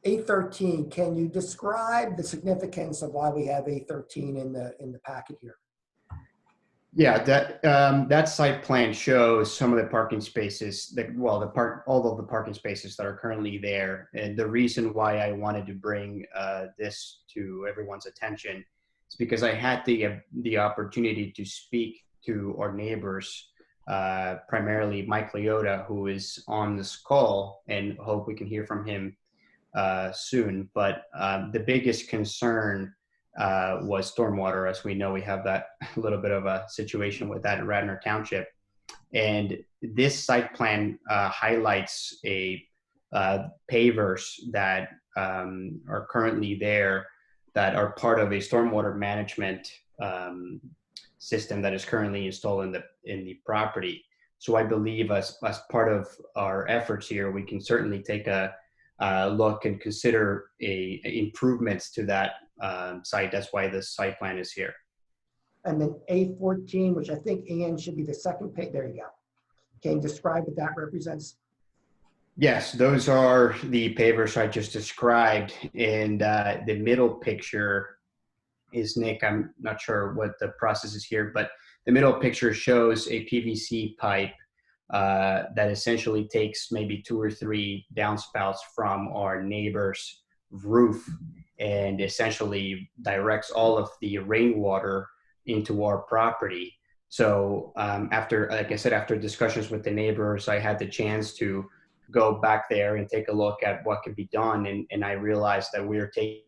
A13, can you describe the significance of why we have A13 in the packet here? Yeah, that site plan shows some of the parking spaces all of the parking spaces that are currently there. And the reason why I wanted to bring this to everyone's attention is because I had the opportunity to speak to our neighbors, primarily Mike Leota, who is on this call, and hope we can hear from him soon. But the biggest concern was stormwater. As we know, we have that little bit of a situation with that in Radnor Township. And this site plan highlights pavers that are currently there that are part of a stormwater management system that is currently installed in the property. So I believe as part of our efforts here, we can certainly take a look and consider improvements to that site. That's why the site plan is here. And then A14, which I think, Ian, should be the second page. There you go. Can you describe what that represents? Yes, those are the pavers I just described. And the middle picture is, Nick, I'm not sure what the process is here, but the middle picture shows a PVC pipe that essentially takes maybe 2 or 3 downspouts from our neighbor's roof and essentially directs all of the rainwater into our property. So after, like I said, after discussions with the neighbors, I had the chance to go back there and take a look at what could be done. And I realized that we're taking.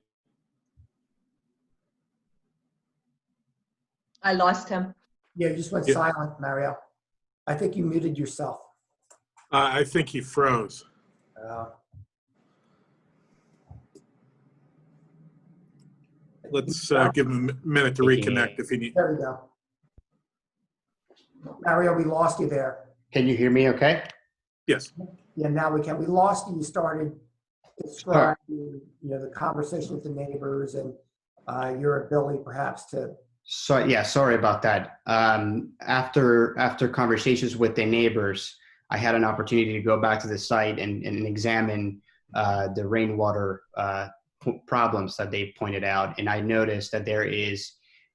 I lost him. Yeah, you just went silent, Mario. I think you muted yourself. I think he froze. Let's give him a minute to reconnect if he needs. There we go. Mario, we lost you there. Can you hear me okay? Yes. Yeah, now we can. We lost you. You started describing, the conversation with the neighbors and your ability perhaps to. So yeah, sorry about that. After conversations with the neighbors, I had an opportunity to go back to the site and examine the rainwater problems that they pointed out. And I noticed that there is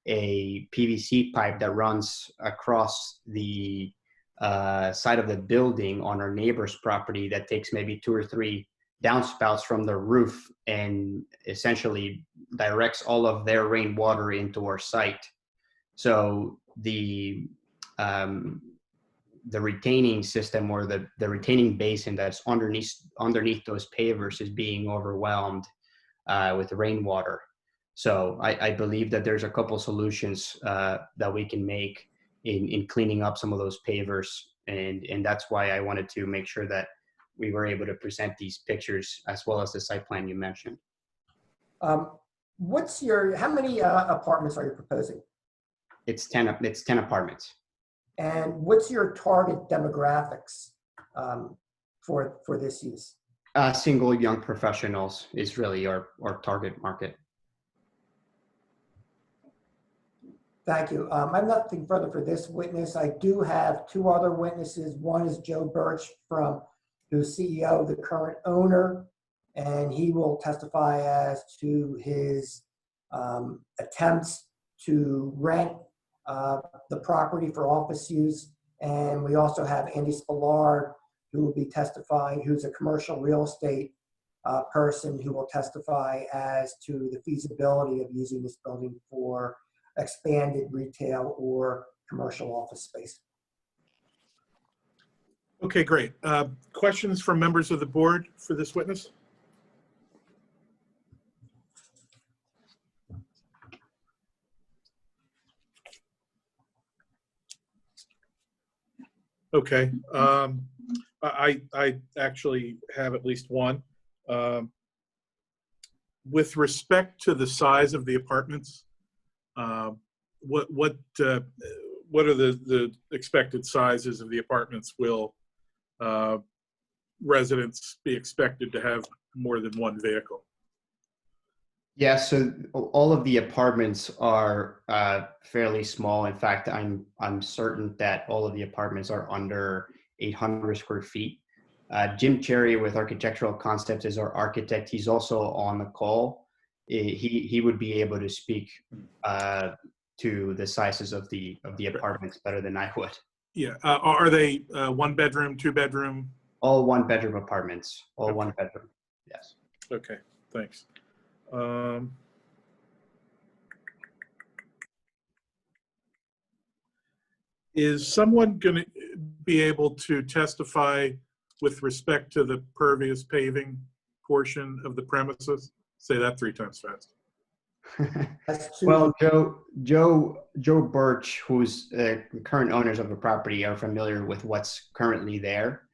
a PVC pipe that runs across the side of the building on our neighbor's property that takes maybe 2 or 3 downspouts from the roof and essentially directs all of their rainwater into our site. So the retaining system or the retaining basin that's underneath those pavers is being overwhelmed with rainwater. So I believe that there's a couple solutions that we can make in cleaning up some of those pavers, and that's why I wanted to make sure that we were able to present these pictures as well as the site plan you mentioned. How many apartments are you proposing? It's 10 apartments. And what's your target demographics for this use? Single young professionals is really our target market. Thank you. I have nothing further for this witness. I do have 2 other witnesses. One is Joe Birch, who's CEO of the current owner, and he will testify as to his attempts to rent the property for office use. And we also have Andy Spillard, who will be testifying, who's a commercial real estate person who will testify as to the feasibility of using this building for expanded retail or commercial office space. Okay, great. Questions from members of the board for this witness? Okay. I actually have at least one. With respect to the size of the apartments, what are the expected sizes of the apartments? Will residents be expected to have more than one vehicle? Yeah, so all of the apartments are fairly small. In fact, I'm certain that all of the apartments are under 800 square feet. Jim Cherry with Architectural Concepts is our architect. He's also on the call. He would be able to speak to the sizes of the apartments better than I would. Yeah, are they 1 bedroom, 2 bedroom? All 1 bedroom apartments. All okay. 1 bedroom. Yes. Okay, thanks. Is someone going to be able to testify with respect to the pervious paving portion of the premises? Say that 3 times fast. Well, Joe Birch, who's current owners of the property, are familiar with what's currently there.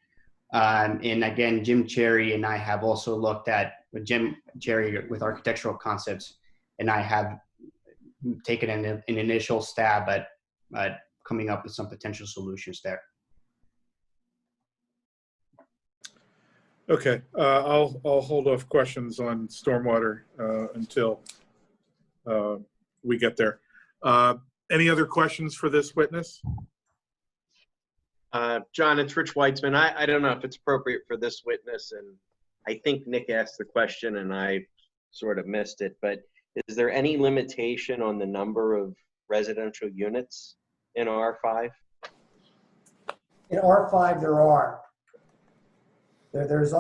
And again, Jim Cherry and I have also looked at Jim Cherry with Architectural Concepts, and I have taken an initial stab at coming up with some potential solutions there. Okay, I'll hold off questions on stormwater until we get there. Any other questions for this witness? John, it's Rich Weitzman. I don't know if it's appropriate for this witness, and I think Nick asked the question and I sort of missed it, but is there any limitation on the number of residential units in R5? In R5, there are. There's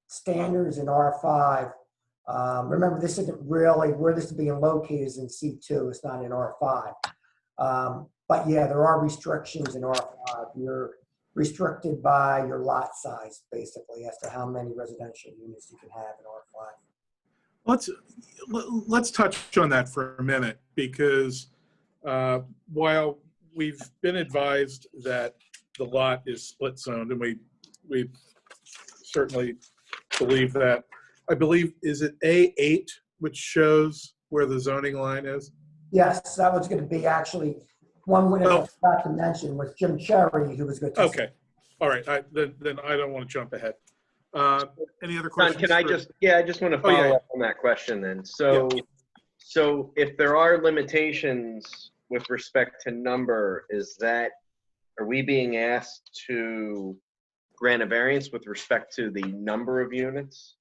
standards in R5. Remember, this isn't really where this is being located is in C2. It's not in R5. But yeah, there are restrictions in R5. You're restricted by your lot size, basically, as to how many residential units you can have in R5. Let's touch on that for a minute, because while we've been advised that the lot is split zoned, and we certainly believe that, I believe, is it A8 which shows where the zoning line is? Yes, that was going to be actually one witness Oh. I forgot to mention was Jim Cherry, who was going to testify. Okay. All right. Then I don't want to jump ahead. Any other Don, questions? can I for- just, I just want to Oh, yeah, follow yeah. up on that question then. So if there are limitations with respect to number, are we being asked to grant a variance with respect to the number of units?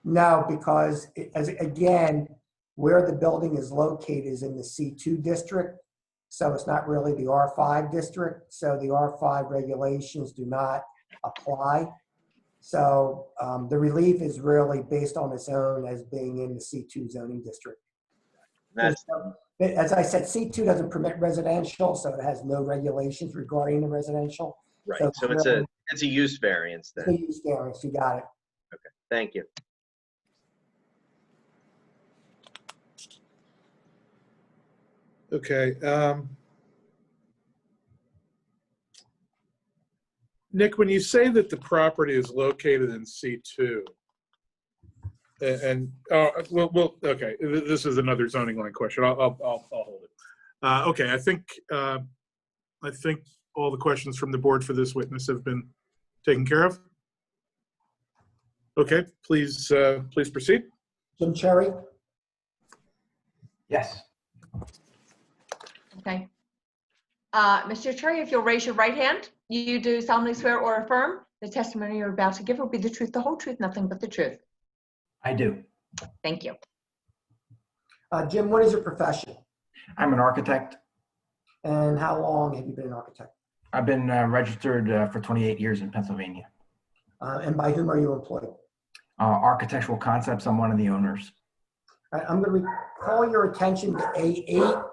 No, because again, where the building is located is in the C2 district. So it's not really the R5 district. So the R5 regulations do not apply. So the relief is really based on its own as being in the C2 zoning district. As I said, C2 doesn't permit residential, so it has no regulations regarding the residential. Right. So it's a use variance then. It's a use variance, you got it. Okay. Thank you. Okay. Nick, when you say that the property is located in C2, okay, this is another zoning line question. I'll hold it. Okay, I think all the questions from the board for this witness have been taken care of. Okay, please proceed. Jim Cherry? Yes. Okay. Mr. Cherry, if you'll raise your right hand, you do solemnly swear or affirm the testimony you're about to give will be the truth, the whole truth, nothing but the truth. I do. Thank you. Jim, what is your profession? I'm an architect. And how long have you been an architect? I've been registered for 28 years in Pennsylvania. And by whom are you employed? Architectural Concepts, I'm one of the owners. All right, I'm going to call your attention to A8.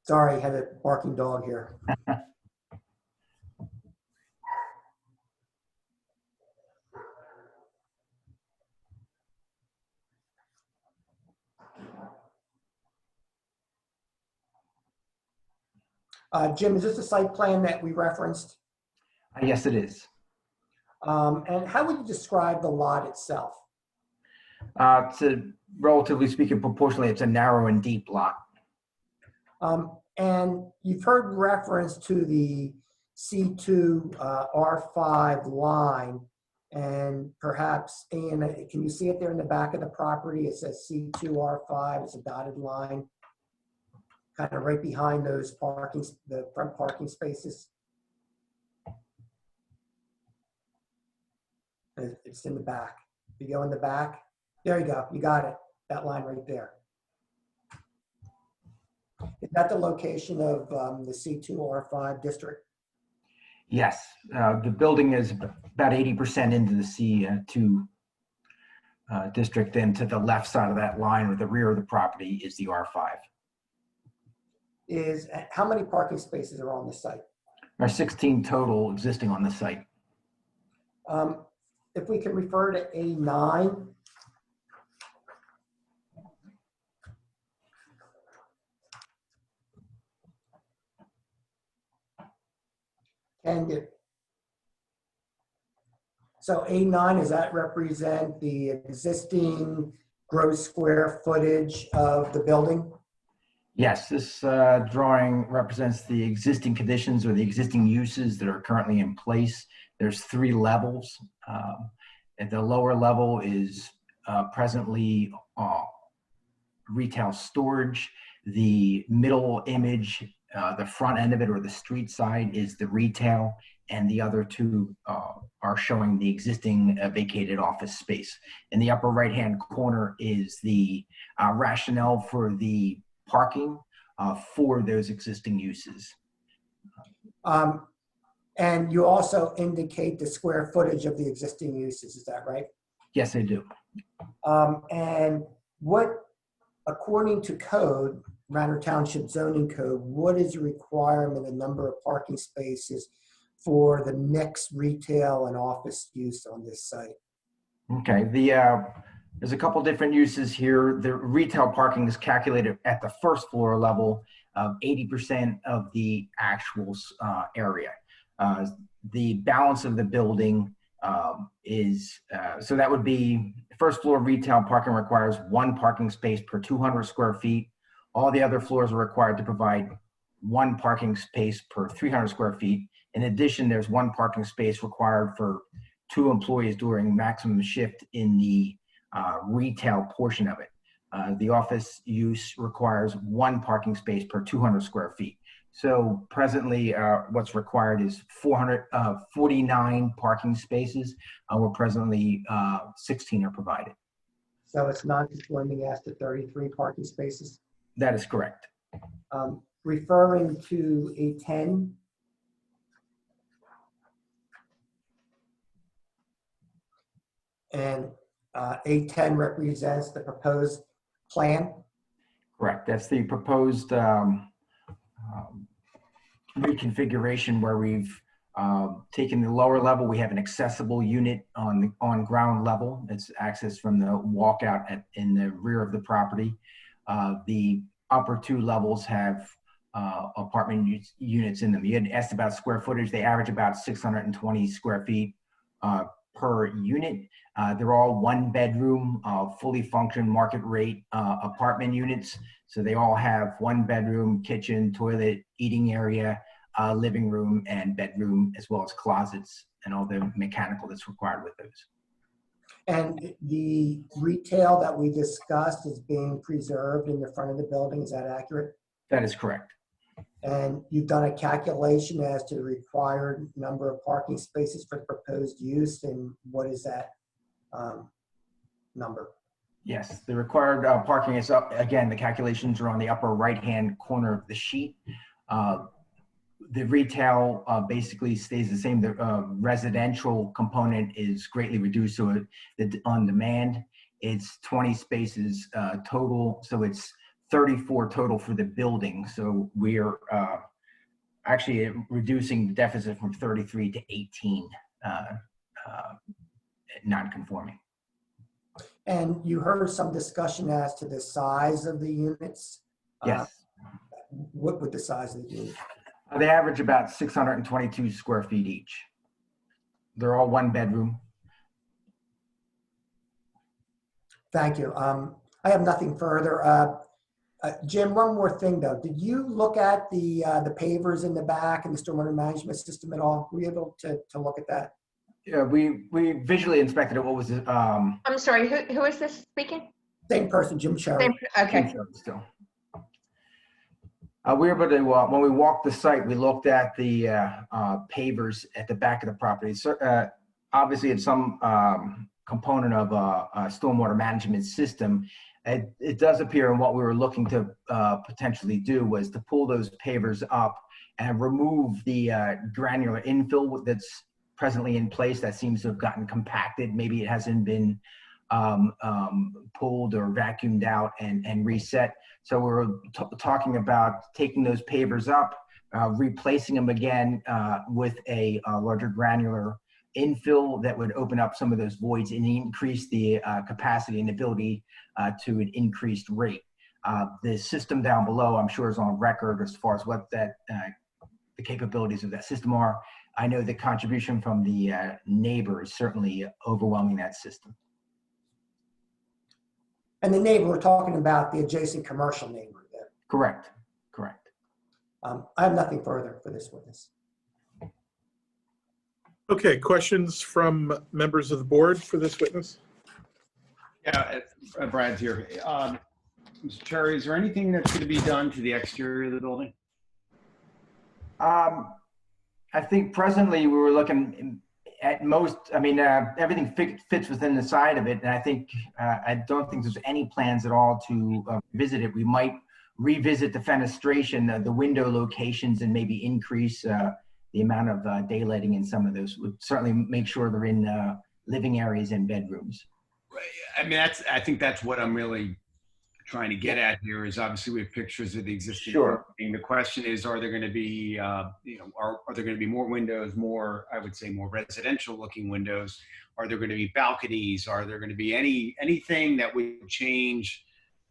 Sorry, I had a barking dog here. Jim, is this a site plan that we referenced? Yes, it is. And how would you describe the lot itself? Relatively speaking, proportionally, it's a narrow and deep lot. And you've heard reference to the C2 R5 line, and perhaps, Ian, can you see it there in the back of the property? It says C2 R5, it's a dotted line, kind of right behind those the front parking spaces. It's in the back. If you go in the back, there you go, you got it, that line right there. Is that the location of the C2 R5 district? Yes, the building is about 80% into the C2 district, and to the left side of that line, or the rear of the property, is the R5. How many parking spaces are on the site? There are 16 total existing on the site. If we can refer to A9. So A9, does that represent the existing gross square footage of the building? Yes, this drawing represents the existing conditions or the existing uses that are currently in place. There's 3 levels. At the lower level is presently retail storage. The middle image, the front end of it, or the street side, is the retail, and the other 2 are showing the existing vacated office space. In the upper right-hand corner is the rationale for the parking for those existing uses. And you also indicate the square footage of the existing uses, is that right? Yes, I do. And what, according to code, Radnor Township zoning code, what is the requirement, the number of parking spaces for the mixed retail and office use on this site? Okay, there's a couple different uses here. The retail parking is calculated at the first floor level of 80% of the actual area. The balance of the building is, so that would be, first floor retail parking requires 1 parking space per 200 square feet. All the other floors are required to provide one parking space per 300 square feet. In addition, there's one parking space required for 2 employees during maximum shift in the retail portion of it. The office use requires 1 parking space per 200 square feet. So presently, what's required is 49 parking spaces. We're presently 16 are provided. So it's non-conforming as to 33 parking spaces. That is correct. Referring to A10. And A10 represents the proposed plan. Correct. That's the proposed reconfiguration where we've taken the lower level. We have an accessible unit on ground level. It's accessed from the walkout in the rear of the property. The upper 2 levels have apartment units in them. You had asked about square footage. They average about 620 square feet per unit. They're all 1-bedroom, fully functioning market rate apartment units. So they all have 1-bedroom, kitchen, toilet, eating area, living room, and bedroom, as well as closets and all the mechanical that's required with those. And the retail that we discussed is being preserved in the front of the building. Is that accurate? That is correct. And you've done a calculation as to the required number of parking spaces for the proposed use, and what is that number? Yes, the required parking is up. Again, the calculations are on the upper right-hand corner of the sheet. The retail basically stays the same. The residential component is greatly reduced, so on demand, it's 20 spaces total. So it's 34 total for the building. So we're actually reducing the deficit from 33 to 18 non-conforming. And you heard some discussion as to the size of the units. Yes. What would the size of the unit? They average about 622 square feet each. They're all 1-bedroom. Thank you. I have nothing further. Jim, one more thing though. Did you look at the pavers in the back and the stormwater management system at all? Were you able to look at that? Yeah, we visually inspected it. What was it? I'm sorry, who is this speaking? Same person, Jim Cherry. Okay. Still. We were able to, when we walked the site, we looked at the pavers at the back of the property. So, obviously, it's some component of a stormwater management system. It does appear, and what we were looking to potentially do was to pull those pavers up and remove the granular infill that's presently in place that seems to have gotten compacted. Maybe it hasn't been pulled or vacuumed out and reset. So we're talking about taking those pavers up, replacing them again with a larger granular infill that would open up some of those voids and increase the capacity and ability to an increased rate. The system down below, I'm sure, is on record as far as what that the capabilities of that system are. I know the contribution from the neighbor is certainly overwhelming that system. And the neighbor, we're talking about the adjacent commercial neighbor there. Correct, correct. I have nothing further for this witness. Okay, questions from members of the board for this witness? Yeah, Brad's here. Mr. Cherry, is there anything that's going to be done to the exterior of the building? I think presently we were looking at most, I mean, everything fits within the side of it. And I think, I don't think there's any plans at all to visit it. We might revisit the fenestration, the window locations, and maybe increase the amount of daylighting in some of those. Would certainly make sure they're in living areas and bedrooms. Right. I mean, I think that's what I'm really trying to get at here is obviously we have pictures of the existing. Sure. building. The question is, are there going to be, are there going to be more windows, more, I would say more residential looking windows? Are there going to be balconies? Are there going to be anything that would change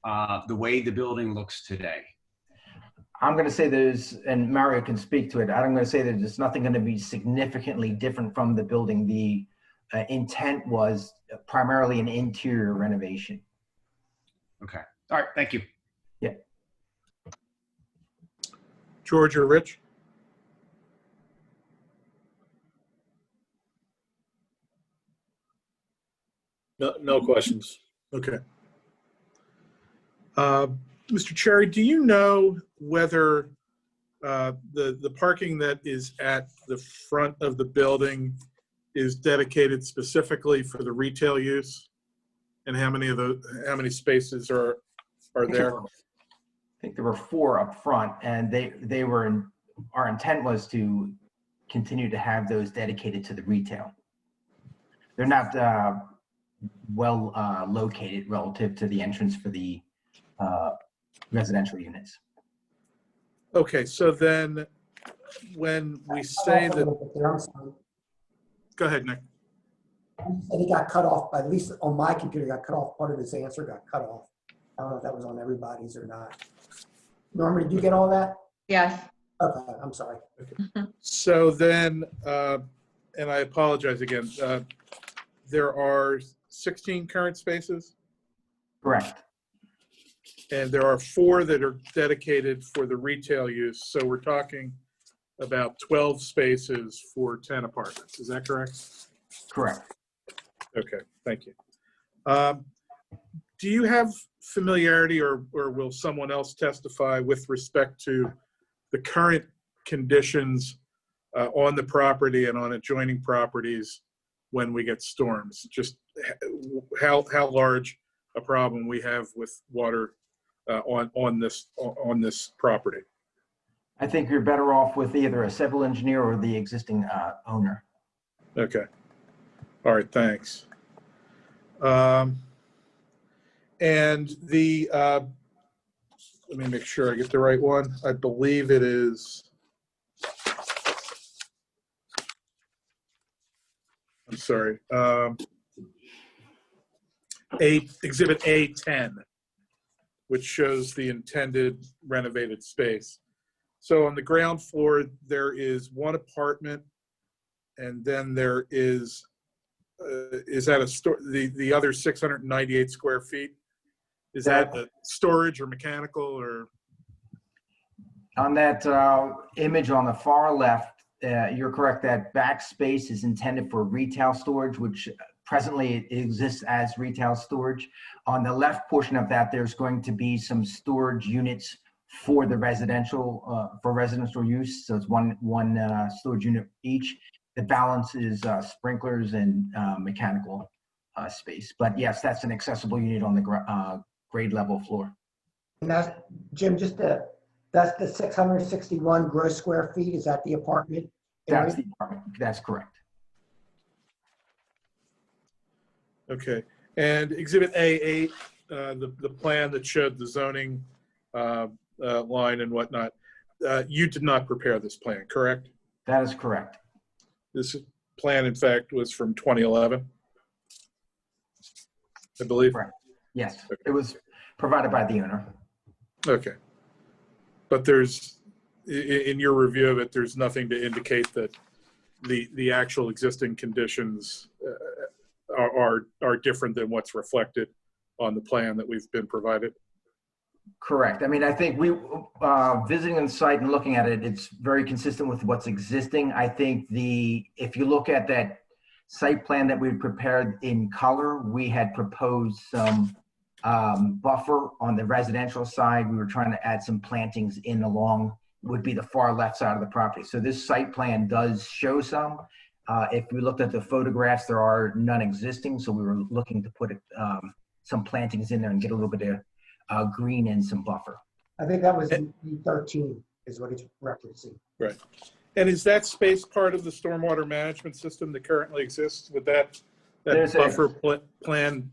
the way the building looks today? I'm going to say there's, and Mario can speak to it, I'm going to say that there's nothing going to be significantly different from the building. The intent was primarily an interior renovation. Okay. All right. Thank you. Yeah. George or Rich? No questions. Okay. Mr. Cherry, do you know whether the parking that is at the front of the building is dedicated specifically for the retail use? And how many spaces are there? I think there were 4 up front, and they were our intent was to continue to have those dedicated to the retail. They're not well located relative to the entrance for the residential units. Okay, so then when we say that, go ahead, Nick. And he got cut off, by, at least on my computer, got cut off. Part of his answer got cut off. I don't know if that was on everybody's or not. Norma, did you get all that? Yes. Okay, I'm sorry. So then, and I apologize again, there are 16 current spaces? Correct. And there are 4 that are dedicated for the retail use. So we're talking about 12 spaces for 10 apartments. Is that correct? Correct. Okay, thank you. Do you have familiarity, or will someone else testify with respect to the current conditions on the property and on adjoining properties when we get storms? Just how large a problem we have with water on this property? I think you're better off with either a civil engineer or the existing owner. Okay. All right, thanks. And the, let me make sure I get the right one. I believe it is, I'm sorry, Exhibit A10, which shows the intended renovated space. So on the ground floor, there is 1 apartment, and then there is that a store? The other 698 square feet, is that a storage or mechanical or? On that image on the far left, you're correct. That back space is intended for retail storage, which presently exists as retail storage. On the left portion of that, there's going to be some storage units for the residential use. So it's one storage unit each. The balance is sprinklers and mechanical space. But yes, that's an accessible unit on the grade level floor. And that's, Jim, that's the 661 gross square feet. Is that the apartment? That's the apartment. That's correct. Okay. And Exhibit A8, the plan that showed the zoning line and whatnot, you did not prepare this plan, correct? That is correct. This plan, in fact, was from 2011, I believe. Correct. Yes, okay. It was provided by the owner. Okay. But there's, in your review of it, there's nothing to indicate that the actual existing conditions are different than what's reflected on the plan that we've been provided? Correct. I mean, I think we, visiting the site and looking at it, it's very consistent with what's existing. I think if you look at that site plan that we prepared in color, we had proposed some buffer on the residential side. We were trying to add some plantings in along, would be the far left side of the property. So this site plan does show some. If we looked at the photographs, there are none existing. So we were looking to put some plantings in there and get a little bit of green and some buffer. I think that was E13 is what it's referencing. Right. And is that space part of the stormwater management system that currently exists? Would that buffer plan,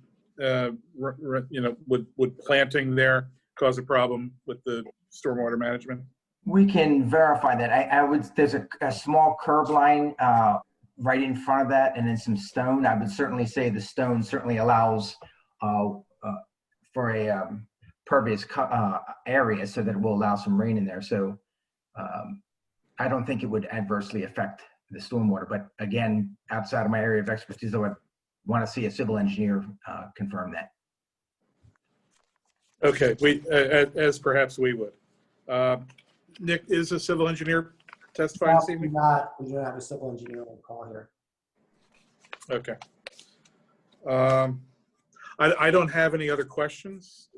would planting there cause a problem with the stormwater management? We can verify that. There's a small curb line right in front of that, and then some stone. I would certainly say the stone certainly allows for a pervious area, so that it will allow some rain in there. So I don't think it would adversely affect the stormwater. But again, outside of my area of expertise, I would want to see a civil engineer confirm that. Okay, as perhaps we would. Nick, is a civil engineer testifying this We evening? do not have a civil engineer on call here. Okay. I don't have any other questions.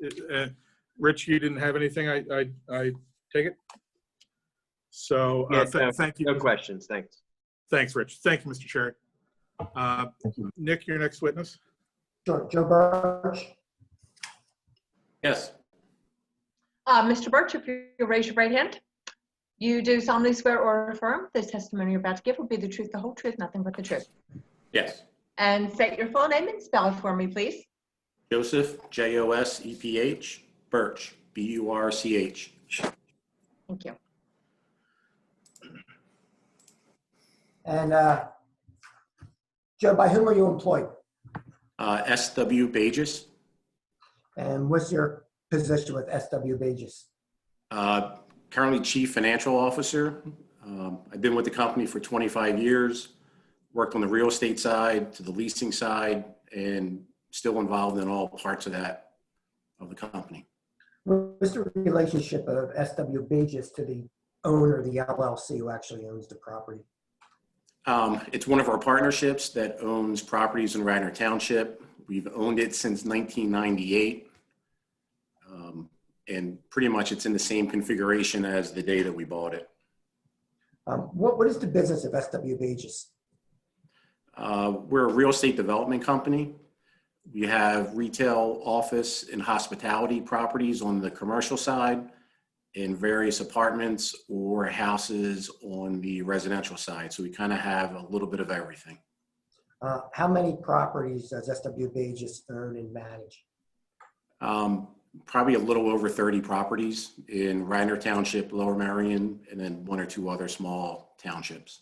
Rich, you didn't have anything, I take it? So Yeah, thank you. No questions, thanks. Thanks, Rich. Thank you, Mr. Cherry. Nick, your next witness. Sure, Joe Birch. Yes. Mr. Birch, if you raise your right hand, you do solemnly swear or affirm the testimony you're about to give will be the truth, the whole truth, nothing but the truth. Yes. And state your full name and spell it for me, please. Joseph, Joseph, Birch, Burch. Thank you. And Joe, by whom are you employed? SW Bages, And what's your position with SW Bages? currently Chief Financial Officer. I've been with the company for 25 years, worked on the real estate side to the leasing side, and still involved in all parts of that, of the company. What's the relationship of SW Bages to the owner, the LLC who actually owns the property? It's one of our partnerships that owns properties in Radnor Township. We've owned it since 1998. And pretty much it's in the same configuration as the day that we bought it. What is the business of SW Bages? We're a real estate development company. We have retail, office, and hospitality properties on the commercial side, and various apartments or houses on the residential side. So we kind of have a little bit of everything. How many properties does SW Bages own and manage? Probably a little over 30 properties in Radnor Township, Lower Merion, and then one or two other small townships.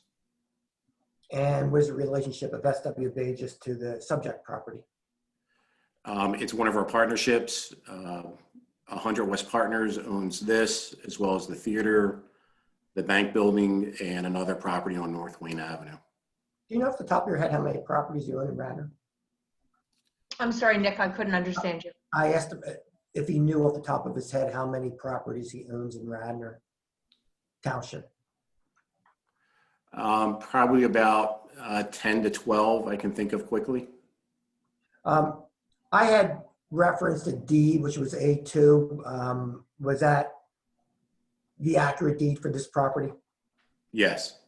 And what is the relationship of SW Bages to the subject property? It's one of our partnerships. 100 West Partners owns this, as well as the theater, the bank building, and another property on North Wayne Avenue. Do you know off the top of your head how many properties you own in Radnor? I'm sorry, Nick, I couldn't understand you. I asked him if he knew off the top of his head how many properties he owns in Radnor Township. Probably about 10 to 12 I can think of quickly. I had referenced a deed, which was A2. Was that the accurate deed for this property? Yes.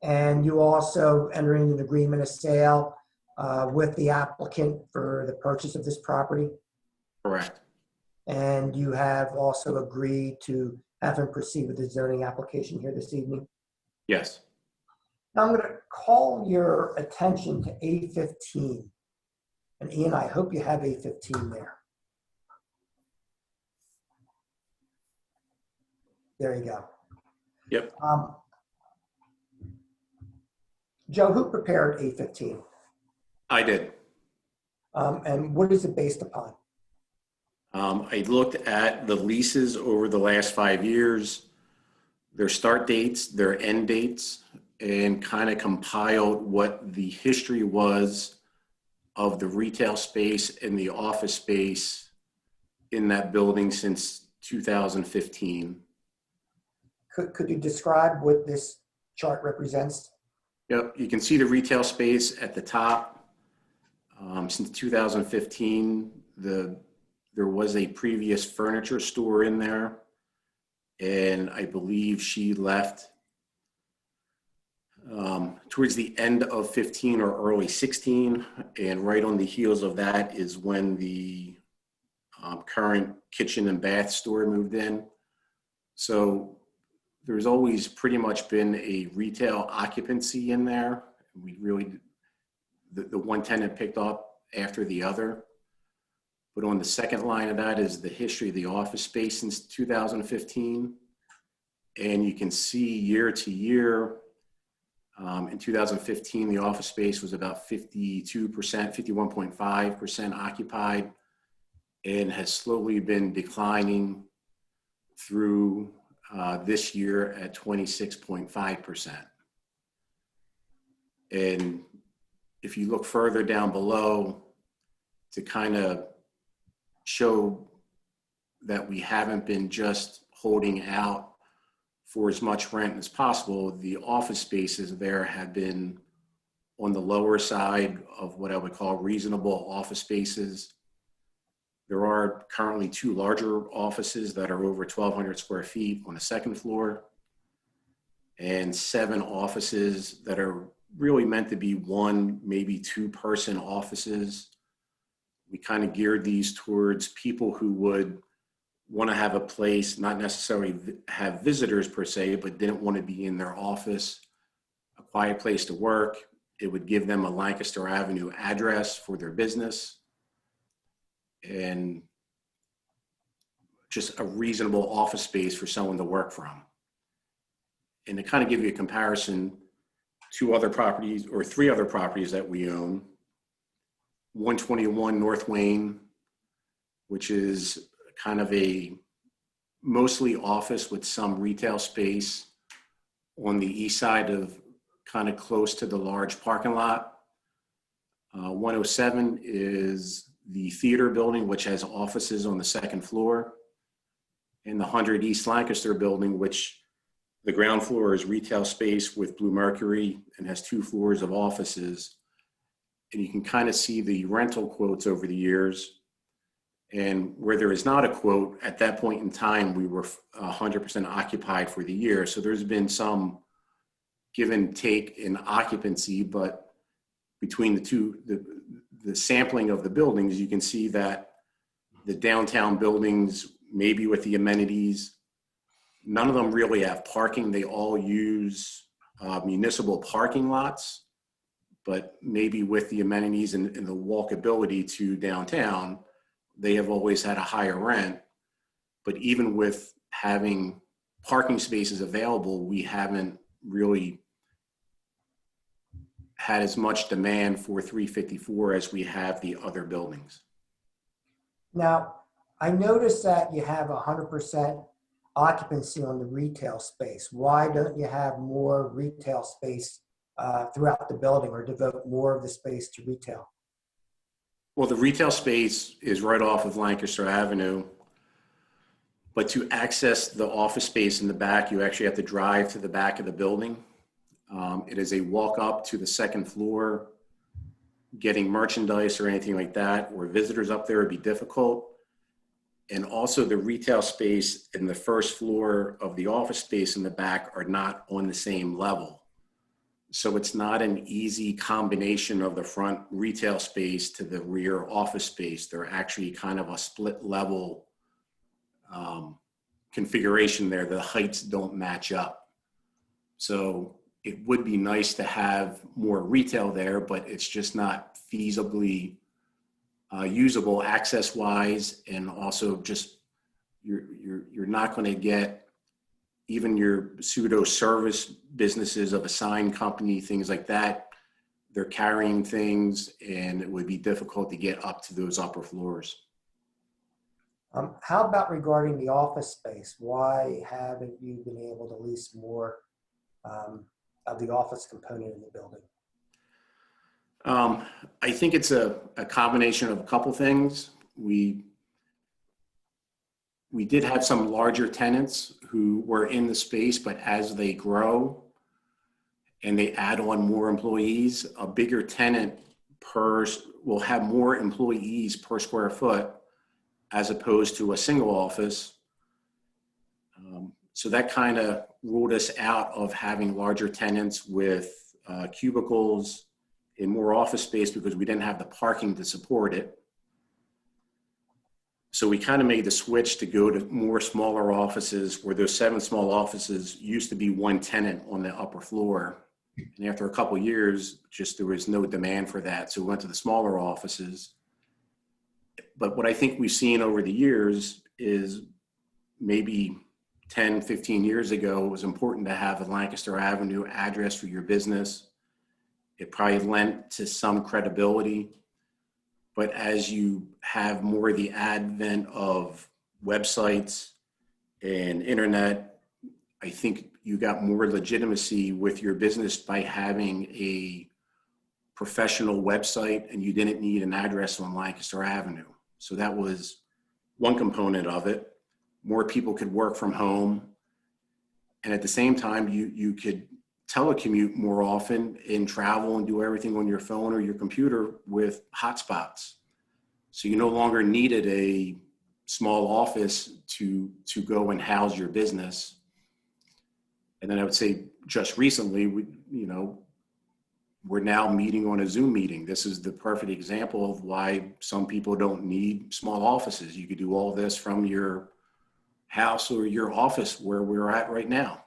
And you also entered into an agreement of sale with the applicant for the purchase of this property? Correct. And you have also agreed to have him proceed with the zoning application here this evening? Yes. Now I'm going to call your attention to A15. And Ian, I hope you have A15 there. There you go. Yep. Joe, who prepared A15? I did. And what is it based upon? I looked at the leases over the last 5 years, their start dates, their end dates, and kind of compiled what the history was of the retail space and the office space in that building since 2015. Could you describe what this chart represents? Yep, you can see the retail space at the top. Since 2015, there was a previous furniture store in there, and I believe she left towards the end of 15 or early 16, and right on the heels of that is when the current kitchen and bath store moved in. So there's always pretty much been a retail occupancy in there. We really, the one tenant picked up after the other. But on the second line of that is the history of the office space since 2015. And you can see year to year, in 2015, the office space was about 52%, 51.5% occupied, and has slowly been declining through this year at 26.5%. And if you look further down below to kind of show that we haven't been just holding out for as much rent as possible, the office spaces there have been on the lower side of what I would call reasonable office spaces. There are currently 2 larger offices that are over 1,200 square feet on the second floor, and 7 offices that are really meant to be 1, maybe 2-person offices. We kind of geared these towards people who would want to have a place, not necessarily have visitors per se, but didn't want to be in their office, a quiet place to work. It would give them a Lancaster Avenue address for their business, and just a reasonable office space for someone to work from. And to kind of give you a comparison, 2 other properties or 3 other properties that we own, 121 North Wayne, which is kind of a mostly office with some retail space on the east side of kind of close to the large parking lot. 107 is the theater building, which has offices on the second floor. And the 100 East Lancaster building, which the ground floor is retail space with Blue Mercury and has 2 floors of offices. And you can kind of see the rental quotes over the years. And where there is not a quote, at that point in time, we were 100% occupied for the year. So there's been some give and take in occupancy, but between the two, the sampling of the buildings, you can see that the downtown buildings, maybe with the amenities, none of them really have parking. They all use municipal parking lots, but maybe with the amenities and the walkability to downtown, they have always had a higher rent. But even with having parking spaces available, we haven't really had as much demand for 354 as we have the other buildings. Now, I noticed that you have 100% occupancy on the retail space. Why don't you have more retail space throughout the building, or devote more of the space to retail? Well, the retail space is right off of Lancaster Avenue, but to access the office space in the back, you actually have to drive to the back of the building. It is a walk up to the second floor. Getting merchandise or anything like that, or visitors up there would be difficult. And also the retail space and the first floor of the office space in the back are not on the same level. So it's not an easy combination of the front retail space to the rear office space. They're actually kind of a split level configuration there. The heights don't match up. So it would be nice to have more retail there, but it's just not feasibly usable access wise. And also just, you're not going to get even your pseudo service businesses of a sign company, things like that. They're carrying things and it would be difficult to get up to those upper floors. How about regarding the office space? Why haven't you been able to lease more of the office component in the building? I think it's a combination of a couple things. We did have some larger tenants who were in the space, but as they grow and they add on more employees, a bigger tenant will have more employees per square foot as opposed to a single office. So that kind of ruled us out of having larger tenants with cubicles and more office space because we didn't have the parking to support it. So we kind of made the switch to go to more smaller offices, where those 7 small offices used to be 1 tenant on the upper floor. And after a couple of years, just there was no demand for that. So we went to the smaller offices. But what I think we've seen over the years is maybe 10, 15 years ago, it was important to have a Lancaster Avenue address for your business. It probably lent to some credibility. But as you have more of the advent of websites and internet, I think you got more legitimacy with your business by having a professional website, and you didn't need an address on Lancaster Avenue. So that was one component of it. More people could work from home. And at the same time, you could telecommute more often and travel and do everything on your phone or your computer with hotspots. So you no longer needed a small office to go and house your business. And then I would say just recently, we're now meeting on a Zoom meeting. This is the perfect example of why some people don't need small offices. You could do all this from your house or your office where we're at right now.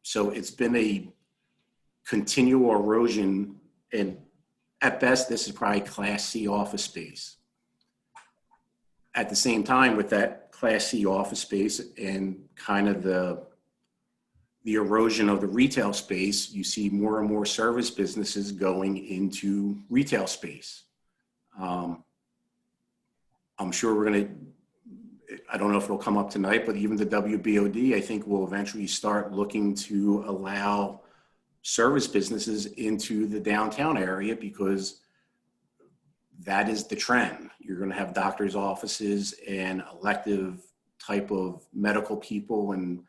So it's been a continual erosion, and at best, this is probably Class C office space. At the same time, with that Class C office space and kind of the erosion of the retail space, you see more and more service businesses going into retail space. I'm sure we're going to, I don't know if it'll come up tonight, but even the WBOD, I think, will eventually start looking to allow service businesses into the downtown area, because that is the trend. You're going to have doctors' offices and elective type of medical people and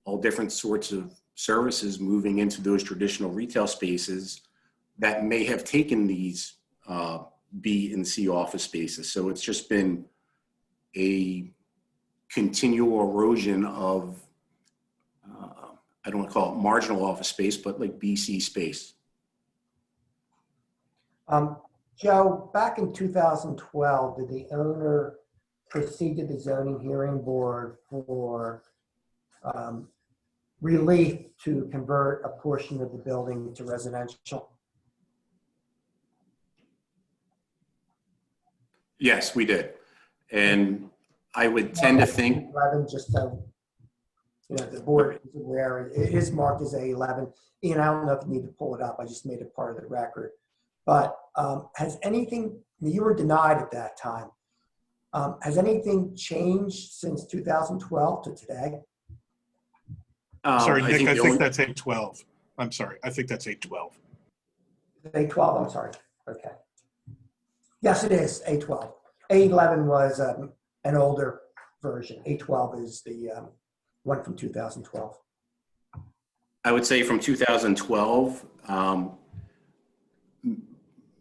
all different sorts of services moving into those traditional retail spaces that may have taken these B and C office spaces. So it's just been a continual erosion of, I don't want to call it marginal office space, but like BC space. Joe, back in 2012, did the owner proceed to the zoning hearing board for relief to convert a portion of the building to residential? Yes, we did. And I would tend to think, 11, just so the board is aware, it is marked as A11. Ian, I don't know if you need to pull it up. I just made it part of the record. But has anything, you were denied at that time, has anything changed since 2012 to today? Sorry, Nick, I think that's A12. I'm sorry. I think that's A12. A12, I'm sorry. Okay. Yes, it is A12. A11 was an older version. A12 is the one from 2012. I would say from 2012,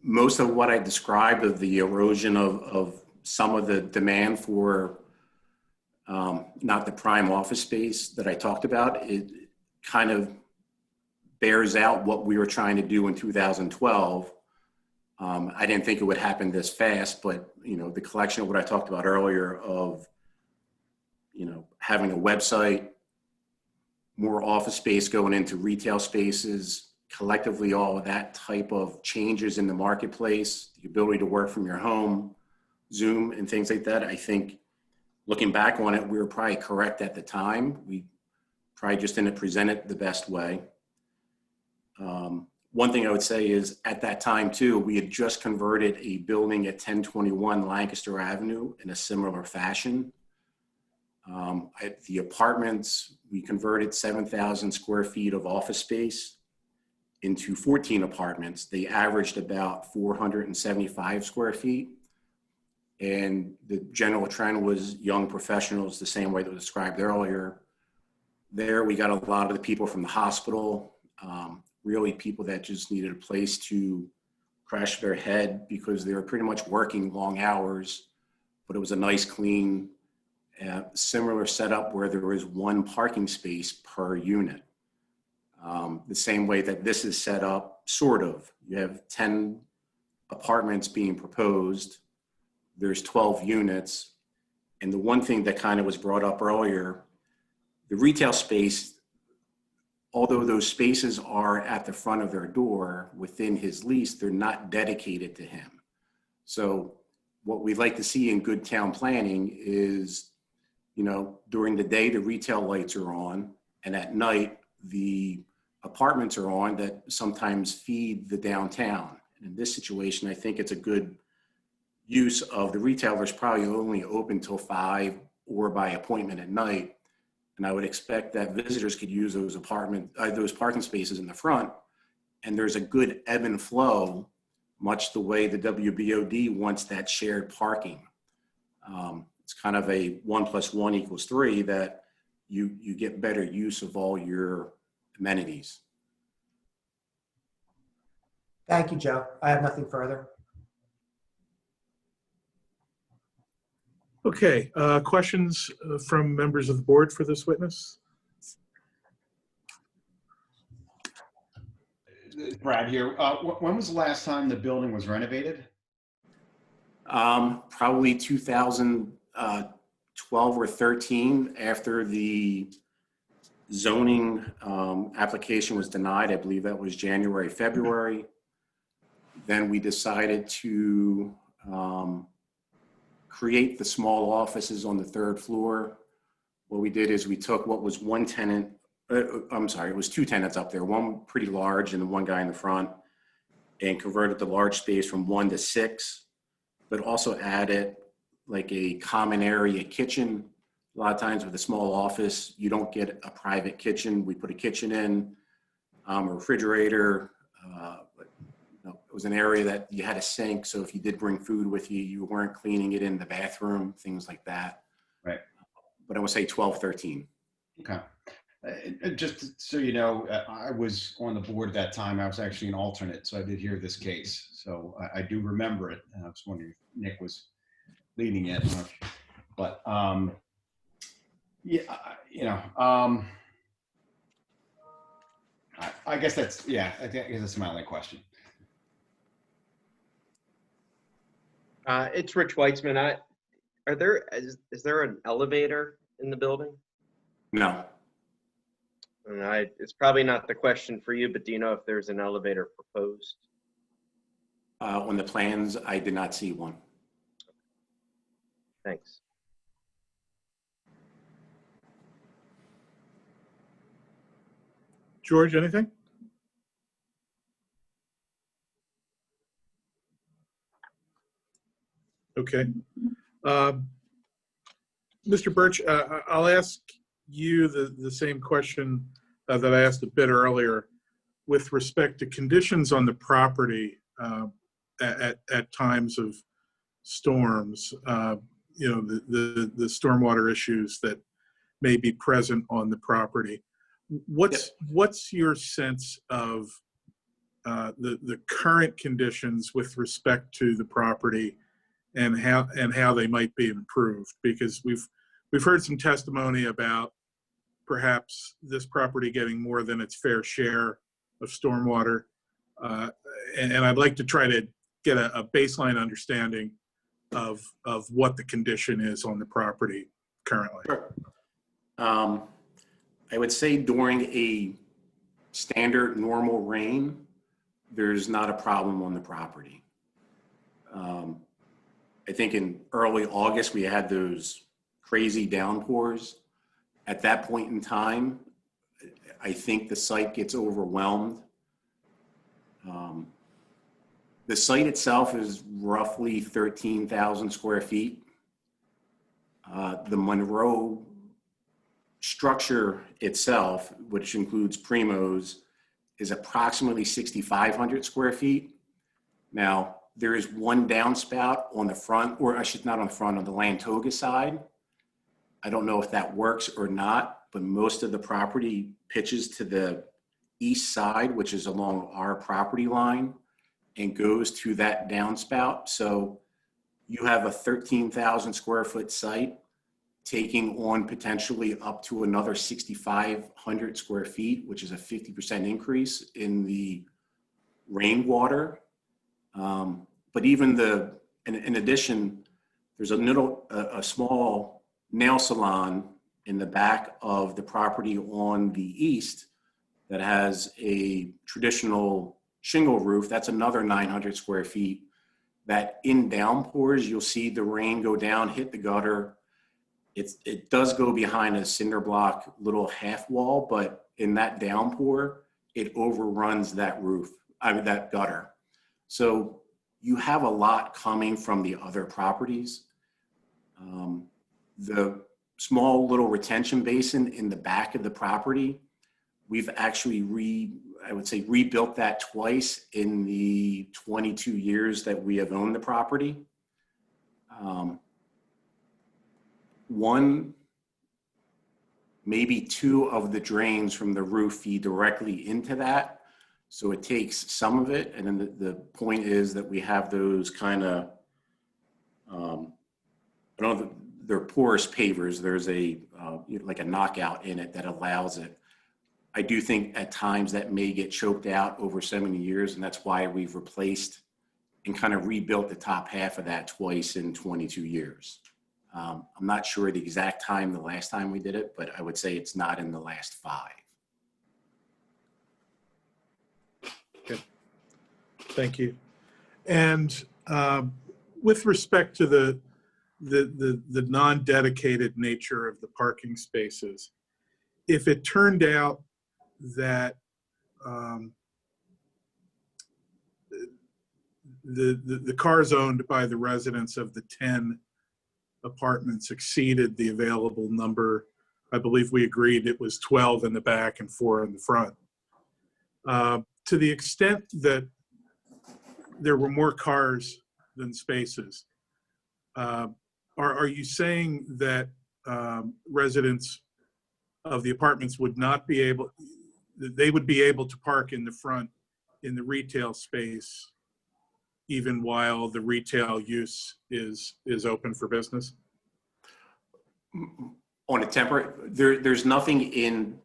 most of what I described of the erosion of some of the demand for not the prime office space that I talked about, it kind of bears out what we were trying to do in 2012. I didn't think it would happen this fast, but the collection of what I talked about earlier of having a website, more office space going into retail spaces, collectively all of that type of changes in the marketplace, the ability to work from your home, Zoom and things like that. I think looking back on it, we were probably correct at the time. We probably just didn't present it the best way. One thing I would say is at that time too, we had just converted a building at 1021 Lancaster Avenue in a similar fashion. At the apartments, we converted 7,000 square feet of office space into 14 apartments. They averaged about 475 square feet. And the general trend was young professionals, the same way that was described earlier. There, we got a lot of the people from the hospital, really people that just needed a place to crash their head because they were pretty much working long hours, but it was a nice, clean, similar setup where there was one parking space per unit. The same way that this is set up, sort of. You have 10 apartments being proposed. There's 12 units. And the one thing that kind of was brought up earlier, the retail space, although those spaces are at the front of their door within his lease, they're not dedicated to him. So what we'd like to see in good town planning is, during the day, the retail lights are on, and at night, the apartments are on that sometimes feed the downtown. And in this situation, I think it's a good use of the retailers probably only open till 5 or by appointment at night. And I would expect that visitors could use those parking spaces in the front. And there's a good ebb and flow, much the way the WBOD wants that shared parking. It's kind of a 1 + 1 = 3, that you get better use of all your amenities. Thank you, Joe. I have nothing further. Okay, questions from members of the board for this witness? Brad here. When was the last time the building was renovated? Probably 2012 or 13, after the zoning application was denied. I believe that was January, February. Then we decided to create the small offices on the 3rd floor. What we did is we took what was one tenant, I'm sorry, it was 2 tenants up there, one pretty large and then one guy in the front, and converted the large space from 1 to 6, but also added like a common area kitchen. A lot of times with a small office, you don't get a private kitchen. We put a kitchen in, a refrigerator. It was an area that you had a sink, so if you did bring food with you, you weren't cleaning it in the bathroom, things like that. Right. But I would say 12, 13. Okay. Just so you know, I was on the board at that time. I was actually an alternate, so I did hear this case. So I do remember it. And I was wondering if Nick was leading it. But yeah, I guess that's, yeah, I guess that's my only question. It's Rich Weitzman. Is there an elevator in the building? No. And it's probably not the question for you, but do you know if there's an elevator proposed? On the plans, I did not see one. Thanks. George, anything? Okay. Mr. Birch, I'll ask you the same question that I asked a bit earlier with respect to conditions on the property at times of storms, the stormwater issues that may be present on the property. What's your sense of the current conditions with respect to the property and how they might be improved? Because we've heard some testimony about perhaps this property getting more than its fair share of stormwater, and I'd like to try to get a baseline understanding of what the condition is on the property currently. Sure. I would say during a standard normal rain, there's not a problem on the property. I think in early August, we had those crazy downpours. At that point in time, I think the site gets overwhelmed. The site itself is roughly 13,000 square feet. The Monroe structure itself, which includes Primos, is approximately 6,500 square feet. Now, there is one downspout on the front, or I should not on the front, on the Lantoga side. I don't know if that works or not, but most of the property pitches to the east side, which is along our property line, and goes to that downspout. So you have a 13,000 square foot site taking on potentially up to another 6,500 square feet, which is a 50% increase in the rainwater. But even in addition, there's a small nail salon in the back of the property on the east that has a traditional shingle roof. That's another 900 square feet. That in downpours, you'll see the rain go down, hit the gutter. It does go behind a cinder block little half wall, but in that downpour, it overruns that roof, that gutter. So you have a lot coming from the other properties. The small little retention basin in the back of the property, we've actually rebuilt that twice in the 22 years that we have owned the property. One maybe 2 of the drains from the roof feed directly into that. So it takes some of it. And then the point is that we have those kind of, I don't know, they're porous pavers. There's a, like a knockout in it that allows it. I do think at times that may get choked out over so many years, and that's why we've replaced and kind of rebuilt the top half of that twice in 22 years. I'm not sure the exact time the last time we did it, but I would say it's not in the last 5. Good. Thank you. And with respect to the non-dedicated nature of the parking spaces, if it turned out that the cars owned by the residents of the 10 apartments exceeded the available number, I believe we agreed it was 12 in the back and 4 in the front. To the extent that there were more cars than spaces, are you saying that residents of the apartments would not be able, they would be able to park in the front in the retail space even while the retail use is open for business? On a temporary, there's nothing in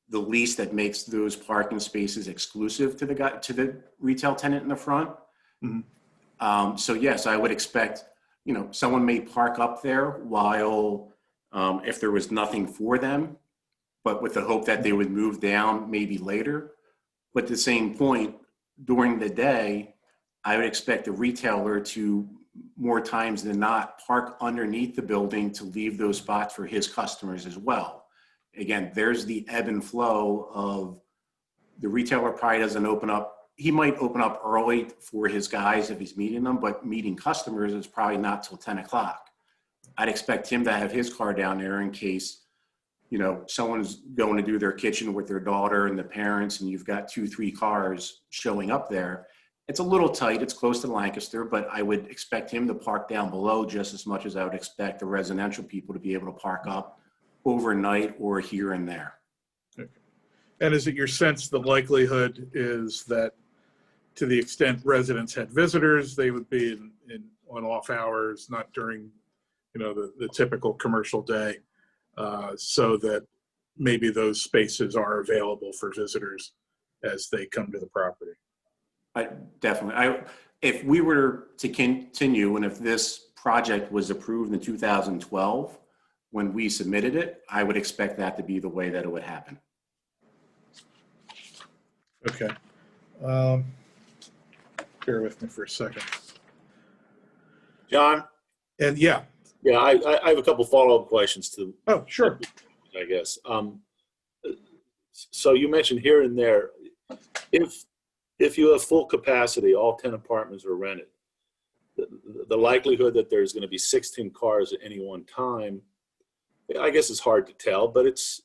the lease that makes those parking spaces exclusive to the retail tenant in the front. Mm-hmm. So yes, I would expect, someone may park up there while, if there was nothing for them, but with the hope that they would move down maybe later. But at the same point, during the day, I would expect the retailer to, more times than not, park underneath the building to leave those spots for his customers as well. Again, there's the ebb and flow of the retailer probably doesn't open up. He might open up early for his guys if he's meeting them, but meeting customers is probably not till 10 o'clock. I'd expect him to have his car down there in case, someone's going to do their kitchen with their daughter and the parents, and you've got 2-3 cars showing up there. It's a little tight. It's close to Lancaster, but I would expect him to park down below just as much as I would expect the residential people to be able to park up overnight or here and there. Okay. And is it your sense the likelihood is that to the extent residents had visitors, they would be on off hours, not during, the typical commercial day, so that maybe those spaces are available for visitors as they come to the property? Definitely. If we were to continue, and if this project was approved in 2012, when we submitted it, I would expect that to be the way that it would happen. Okay. Bear with me for a second. John? And yeah. Yeah, I have a couple follow-up questions to. Oh, sure. I guess. So you mentioned here and there, if you have full capacity, all 10 apartments are rented, the likelihood that there's going to be 16 cars at any one time, I guess it's hard to tell, but it's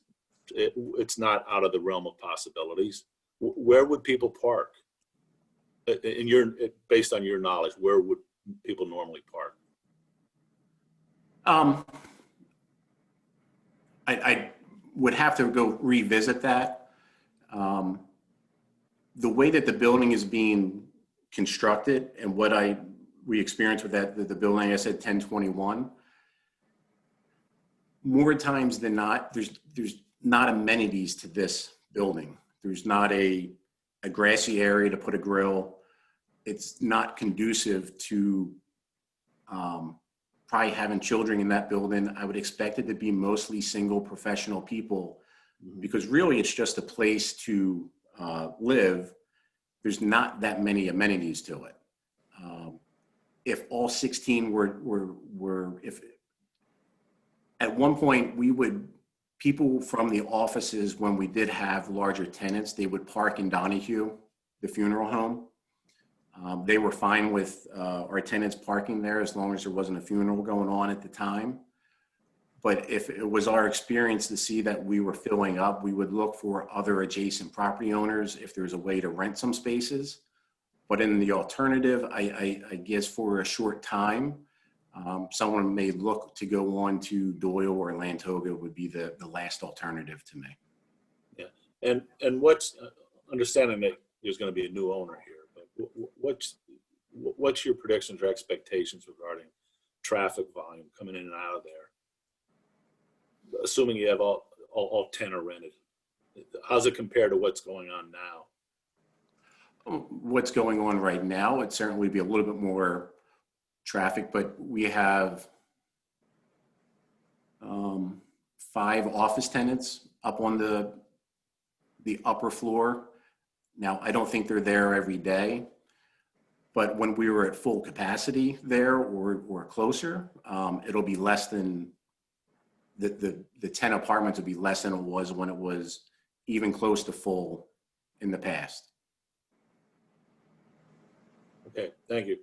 not out of the realm of possibilities. Where would people park? Based on your knowledge, where would people normally park? I would have to go revisit that. The way that the building is being constructed and what we experienced with the building, I said 1021, more times than not, there's not amenities to this building. There's not a grassy area to put a grill. It's not conducive to probably having children in that building. I would expect it to be mostly single professional people, because really it's just a place to live. There's not that many amenities to it. If all 16 were if at one point people from the offices, when we did have larger tenants, they would park in Donahue, the funeral home. They were fine with our tenants parking there as long as there wasn't a funeral going on at the time. But if it was our experience to see that we were filling up, we would look for other adjacent property owners if there's a way to rent some spaces. But in the alternative, I guess for a short time, Someone may look to go on to Doyle or Lantoga would be the last alternative to me. Yeah. And what's understanding that there's going to be a new owner here, but what's your predictions or expectations regarding traffic volume coming in and out of there? Assuming you have all 10 are rented. How's it compare to what's going on now? What's going on right now, it certainly be a little bit more traffic, but we have 5 office tenants up on the upper floor. Now, I don't think they're there every day, but when we were at full capacity there or closer, it'll be less than the 10 apartments would be less than it was when it was even close to full in the past. Okay, thank you.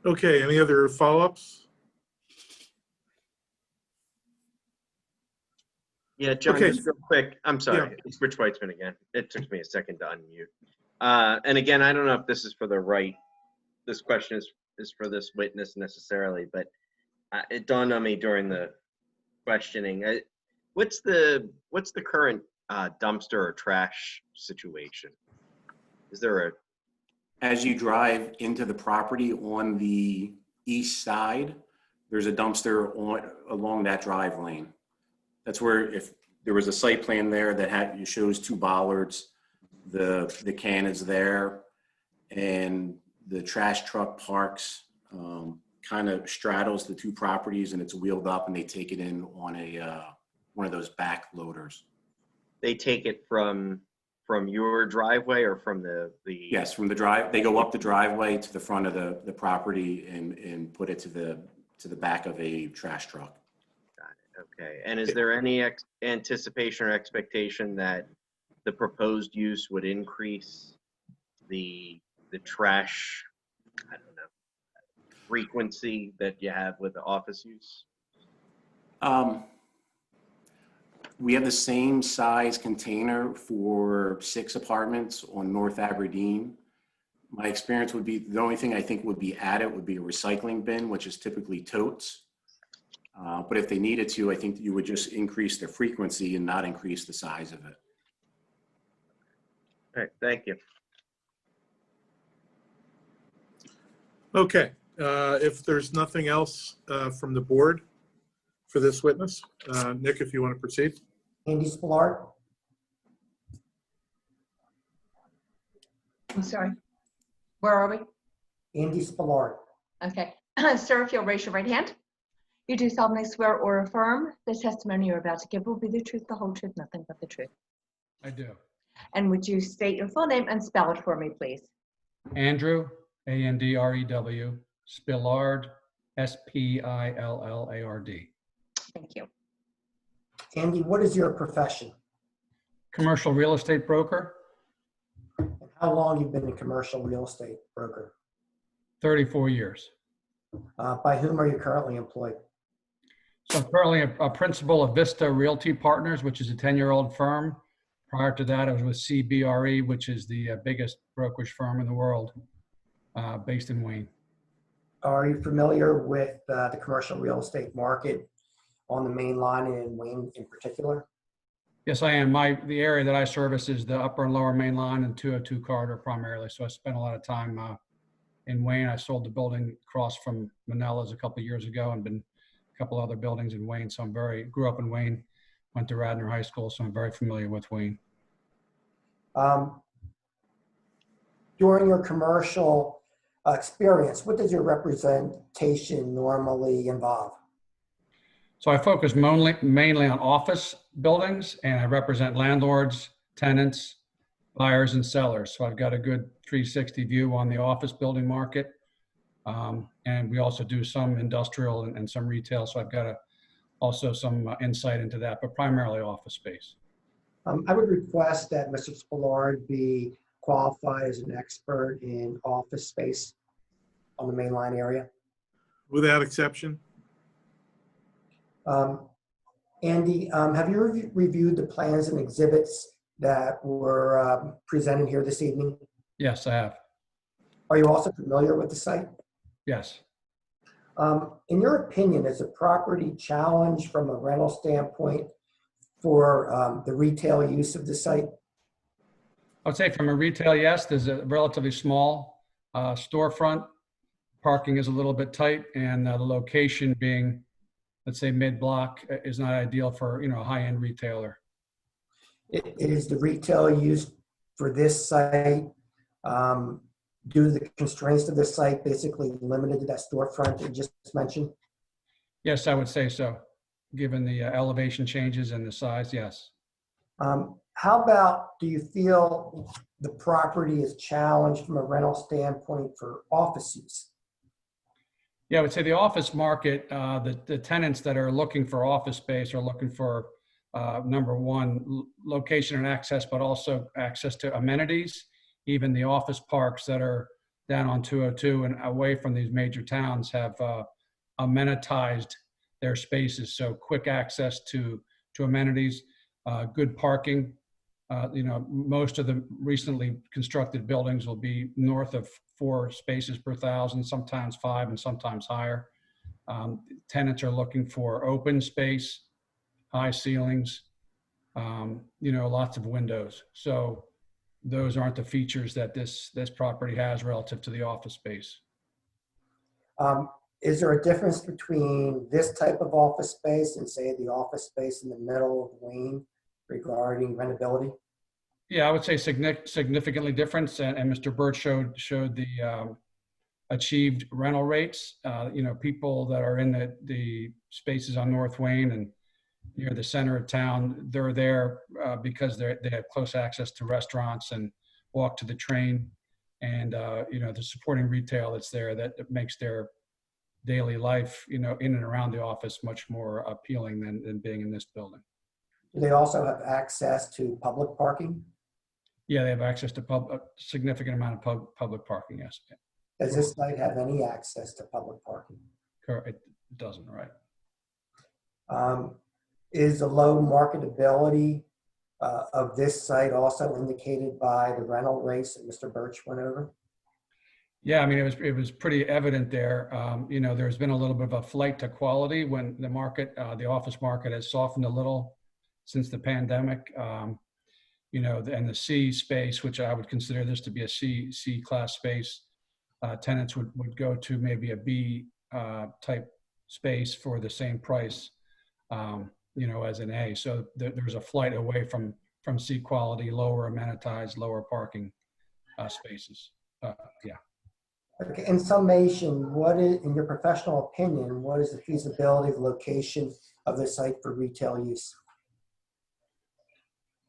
Okay, any other follow-ups? Yeah, John, Okay. just real quick. I'm sorry. Yeah. It's Rich Weitzman again. It took me a second to unmute. And again, I don't know if this is for the right, this question is for this witness necessarily, but it dawned on me during the questioning. What's the current dumpster or trash situation? Is there a... As you drive into the property on the east side, there's a dumpster along that drive lane. That's where, if there was a site plan there that shows 2 bollards, the can is there, and the trash truck parks kind of straddles the 2 properties, and it's wheeled up, and they take it in on one of those back loaders. They take it from your driveway or from the... Yes, from the drive. They go up the driveway to the front of the property and put it to the back of a trash truck. Got it. Okay. And is there any anticipation or expectation that the proposed use would increase the trash, I don't know, frequency that you have with the office use? We have the same size container for 6 apartments on North Aberdeen. My experience would be, the only thing I think would be added would be a recycling bin, which is typically totes. But if they needed to, I think you would just increase the frequency and not increase the size of it. All right, thank you. Okay, if there's nothing else from the board for this witness, Nick, if you want to proceed. Andy Spillard. I'm sorry. Where are we? Andy Spillard. Okay. Sir, if you'll raise your right hand. You do solemnly swear or affirm the testimony you're about to give will be the truth, the whole truth, nothing but the truth. I do. And would you state your full name and spell it for me, please? Andrew, A-N-D-R-E-W, Spillard, S-P-I-L-L-A-R-D. Thank you. Andy, what is your profession? Commercial real estate broker, And how long you've been a commercial real estate broker? 34 years. By whom are you currently employed? So I'm currently a principal of Vista Realty Partners, which is a 10-year-old firm. Prior to that, I was with CBRE, which is the biggest brokerage firm in the world, based in Wayne. Are you familiar with the commercial real estate market on the main line and in Wayne in particular? Yes, I am. The area that I service is the upper and lower main line and 202 corridor primarily. So I spent a lot of time in Wayne. I sold the building across from Manella's a couple of years ago and been a couple other buildings in Wayne. So grew up in Wayne, went to Radnor High School, so I'm very familiar with Wayne. During your commercial experience, what does your representation normally involve? So I focus mainly on office buildings, and I represent landlords, tenants, buyers, and sellers. So I've got a good 360 view on the office building market. And we also do some industrial and some retail. So I've got also some insight into that, but primarily office space. I would request that Mr. Spillard be qualified as an expert in office space on the main line area. Without exception. Andy, have you reviewed the plans and exhibits that were presented here this evening? Yes, I have. Are you also familiar with the site? Yes. In your opinion, is the property challenged from a rental standpoint for the retail use of the site? I would say from a retail, yes, there's a relatively small storefront. Parking is a little bit tight, and the location being, let's say, mid-block is not ideal for, a high-end retailer. Is the retail use for this site, due to the constraints of this site, basically limited to that storefront that you just mentioned? Yes, I would say so. Given the elevation changes and the size, yes. How about, do you feel the property is challenged from a rental standpoint for office use? Yeah, I would say the office market, the tenants that are looking for office space are looking for, number one, location and access, but also access to amenities. Even the office parks that are down on 202 and away from these major towns have amenitized their spaces. So quick access to amenities, good parking. Most of the recently constructed buildings will be north of 4 spaces per 1,000, sometimes 5 and sometimes higher. Tenants are looking for open space, high ceilings, lots of windows. So those aren't the features that this property has relative to the office space. Is there a difference between this type of office space and, say, the office space in the middle of Wayne regarding rentability? Yeah, I would say significantly different. And Mr. Burt showed the achieved rental rates. People that are in the spaces on North Wayne and near the center of town, they're there because they have close access to restaurants and walk to the train, and the supporting retail that's there that makes their daily life, in and around the office much more appealing than being in this building. Do they also have access to public parking? Yeah, they have access to a significant amount of public parking, yes. Does this site have any access to public parking? It doesn't, right. Is the low marketability of this site also indicated by the rental rates that Mr. Birch went over? Yeah, I mean, it was pretty evident there. There's been a little bit of a flight to quality when the market, the office market has softened a little since the pandemic. And the C space, which I would consider this to be a C class space, tenants would go to maybe a B type space for the same price, as an A. So there's a flight away from C quality, lower amenitized, lower parking spaces. Yeah. Okay, in summation, what is, in your professional opinion, what is the feasibility of location of the site for retail use?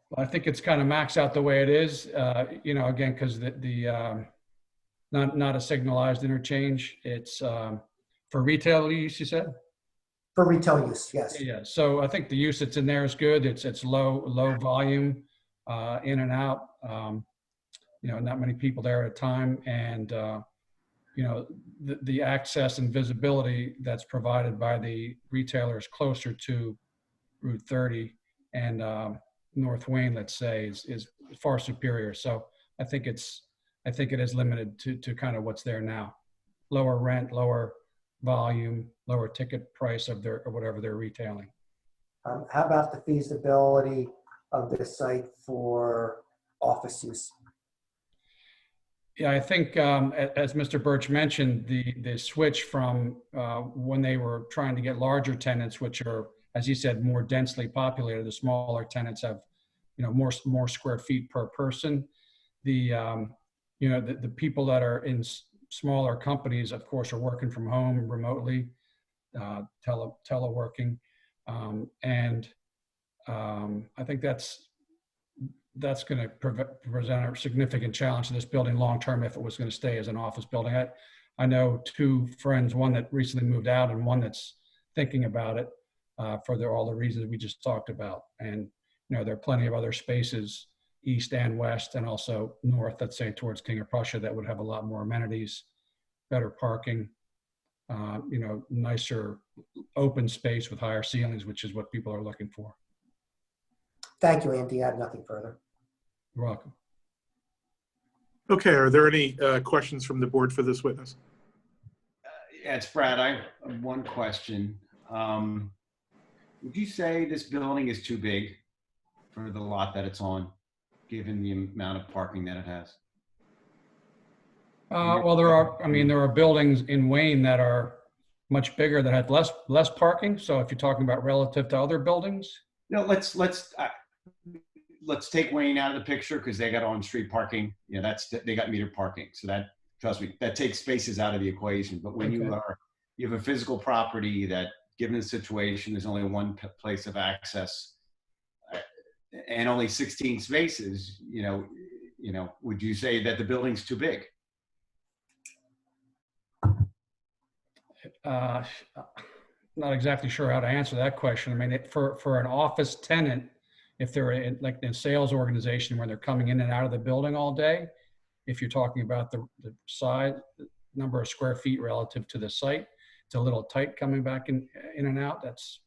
Well, I think it's kind of maxed out the way it is, again, because not a signalized interchange. It's for retail use, you said? For retail use, yes. Yeah, so I think the use that's in there is good. It's low volume, in and out, not many people there at a time. And, the access and visibility that's provided by the retailers closer to Route 30 and North Wayne, let's say, is far superior. So I think it is limited to kind of what's there now. Lower rent, lower volume, lower ticket price of whatever they're retailing. How about the feasibility of this site for office use? Yeah, I think as Mr. Birch mentioned, the switch from when they were trying to get larger tenants, which are, as he said, more densely populated. The smaller tenants have, more square feet per person. The people that are in smaller companies, of course, are working from home remotely, teleworking, and I think that's going to present a significant challenge to this building long term if it was going to stay as an office building. I know 2 friends, one that recently moved out and one that's thinking about it for all the reasons we just talked about. And there are plenty of other spaces east and west and also north, let's say towards King of Prussia, that would have a lot more amenities, better parking, nicer open space with higher ceilings, which is what people are looking for. Thank you, Andy. I have nothing further. You're welcome. Okay, are there any questions from the board for this witness? Yeah, it's Brad. I have one question. Would you say this building is too big for the lot that it's on, given the amount of parking that it has? Well, there are buildings in Wayne that are much bigger that had less parking. So if you're talking about relative to other buildings, No, let's take Wayne out of the picture because they got on-street parking. You know, they got metered parking. So that, trust me, that takes spaces out of the equation. But when you have a physical property that, given the situation, there's only one place of access and only 16 spaces, you know, would you say that the building's too big? Not exactly sure how to answer that question. I mean, for an office tenant, if they're in a sales organization where they're coming in and out of the building all day, if you're talking about the size, the number of square feet relative to the site, it's a little tight coming back in and out. That's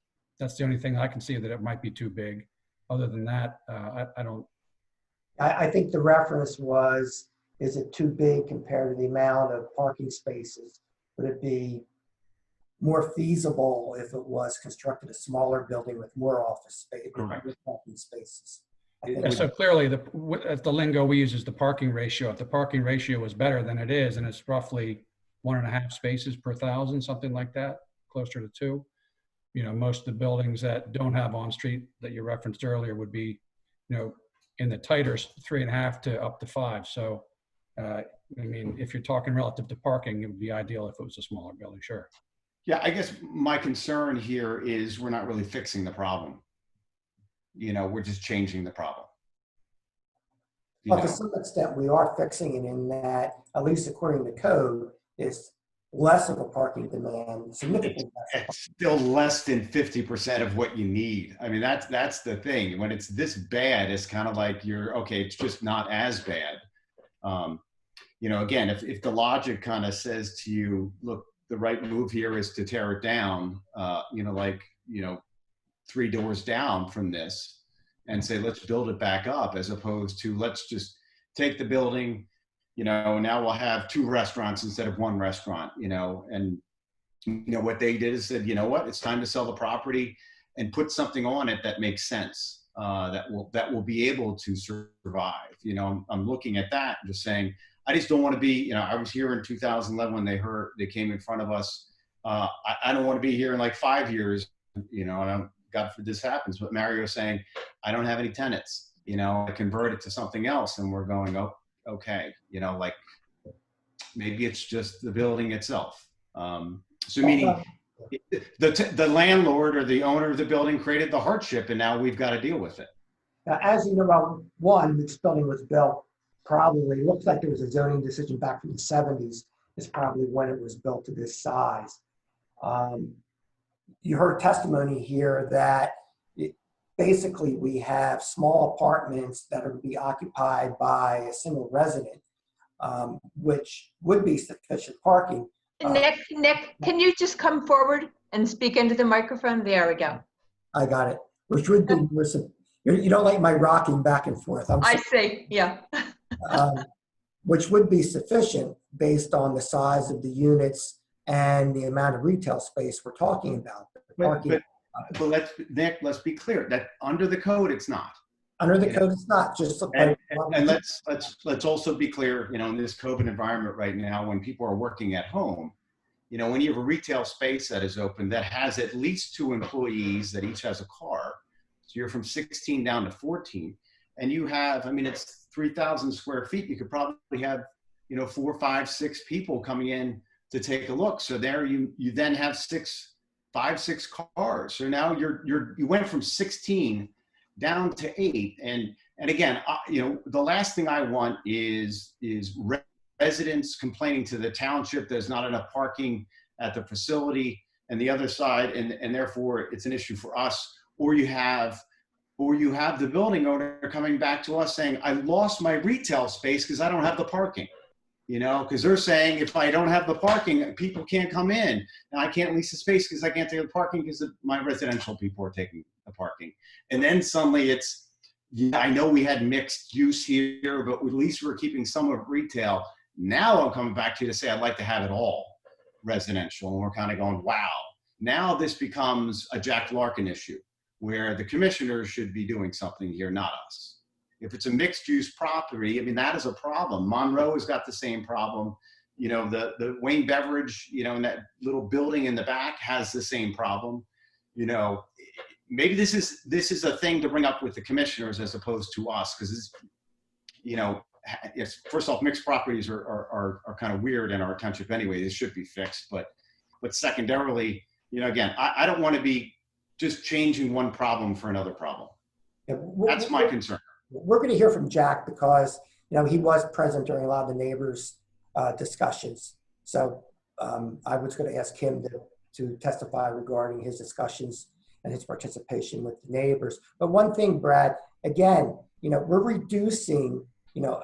the only thing I can see that it might be too big. Other than that, I don't. I think the reference was, is it too big compared to the amount of parking spaces? Would it be more feasible if it was constructed a smaller building with more office space, with parking spaces? So clearly, the lingo we use is the parking ratio. If the parking ratio is better than it is, and it's roughly 1.5 spaces per 1,000, something like that, closer to 2. You know, most of the buildings that don't have on-street that you referenced earlier would be, you know, in the tighter 3.5 to up to 5. So, I mean, if you're talking relative to parking, it would be ideal if it was a smaller building, sure. Yeah, I guess my concern here is we're not really fixing the problem. You know, we're just changing the problem. But to some extent, we are fixing it in that, at least according to code, it's less of a parking demand, significantly less. It's still less than 50% of what you need. I mean, that's the thing. When it's this bad, it's kind of like okay, it's just not as bad. You know, again, if the logic kind of says to you, look, the right move here is to tear it down, you know, like, you know, 3 doors down from this and say, let's build it back up, as opposed to let's just take the building, you know, now we'll have 2 restaurants instead of 1 restaurant, you know, and, you know, what they did is said, you know what, it's time to sell the property and put something on it that makes sense, that will be able to survive. You know, I'm looking at that and just saying, I just don't want to be, you know, I was here in 2011 when they came in front of us. I don't want to be here in like 5 years, you know, and God forbid this happens, but Mario's saying, I don't have any tenants, you know, I convert it to something else. And we're going, oh, okay. You know, like maybe it's just the building itself. So meaning the landlord or the owner of the building created the hardship and now we've got to deal with it. Now, as you know, one, this building was built probably, looks like there was a zoning decision back from the 70s, is probably when it was built to this size. You heard testimony here that basically we have small apartments that are to be occupied by a single resident, which would be sufficient parking. Nick, can you just come forward and speak into the microphone? There we go. I got it. Which would be, you don't like my rocking back and forth. I see, yeah. Which would be sufficient based on the size of the units and the amount of retail space we're talking about. But let's be clear that under the code, it's not. Under the code, it's not. Just and let's also be clear, you know, in this COVID environment right now, when people are working at home, you know, when you have a retail space that is open that has at least 2 employees that each has a car, so you're from 16 down to 14, and you have, I mean, it's 3,000 square feet. You could probably have, you know, 4, 5, 6 people coming in to take a look. So there you then have 5, 6 cars. So now you went from 16 down to 8. And again, you know, the last thing I want is residents complaining to the township there's not enough parking at the facility and the other side, and therefore it's an issue for us. Or you have the building owner coming back to us saying, I lost my retail space because I don't have the parking. You know, because they're saying if I don't have the parking, people can't come in. And I can't lease the space because I can't take the parking because my residential people are taking the parking. And then suddenly it's, yeah, I know we had mixed use here, but at least we're keeping some of retail. Now I'm coming back to you to say I'd like to have it all residential. And we're kind of going, wow. Now this becomes a Jack Larkin issue where the commissioners should be doing something here, not us. If it's a mixed use property, I mean, that is a problem. Monroe has got the same problem. You know, the Wayne Beverage, you know, in that little building in the back has the same problem. You know, maybe this is a thing to bring up with the commissioners as opposed to us, because it's, you know, yes, first off, mixed properties are kind of weird in our township anyway. They should be fixed, but secondarily, you know, again, I don't want to be just changing one problem for another problem. Yeah, That's my concern. We're going to hear from Jack because, you know, he was present during a lot of the neighbors' discussions. So I was going to ask him to testify regarding his discussions and his participation with the neighbors. But one thing, Brad, again, you know, we're reducing, you know,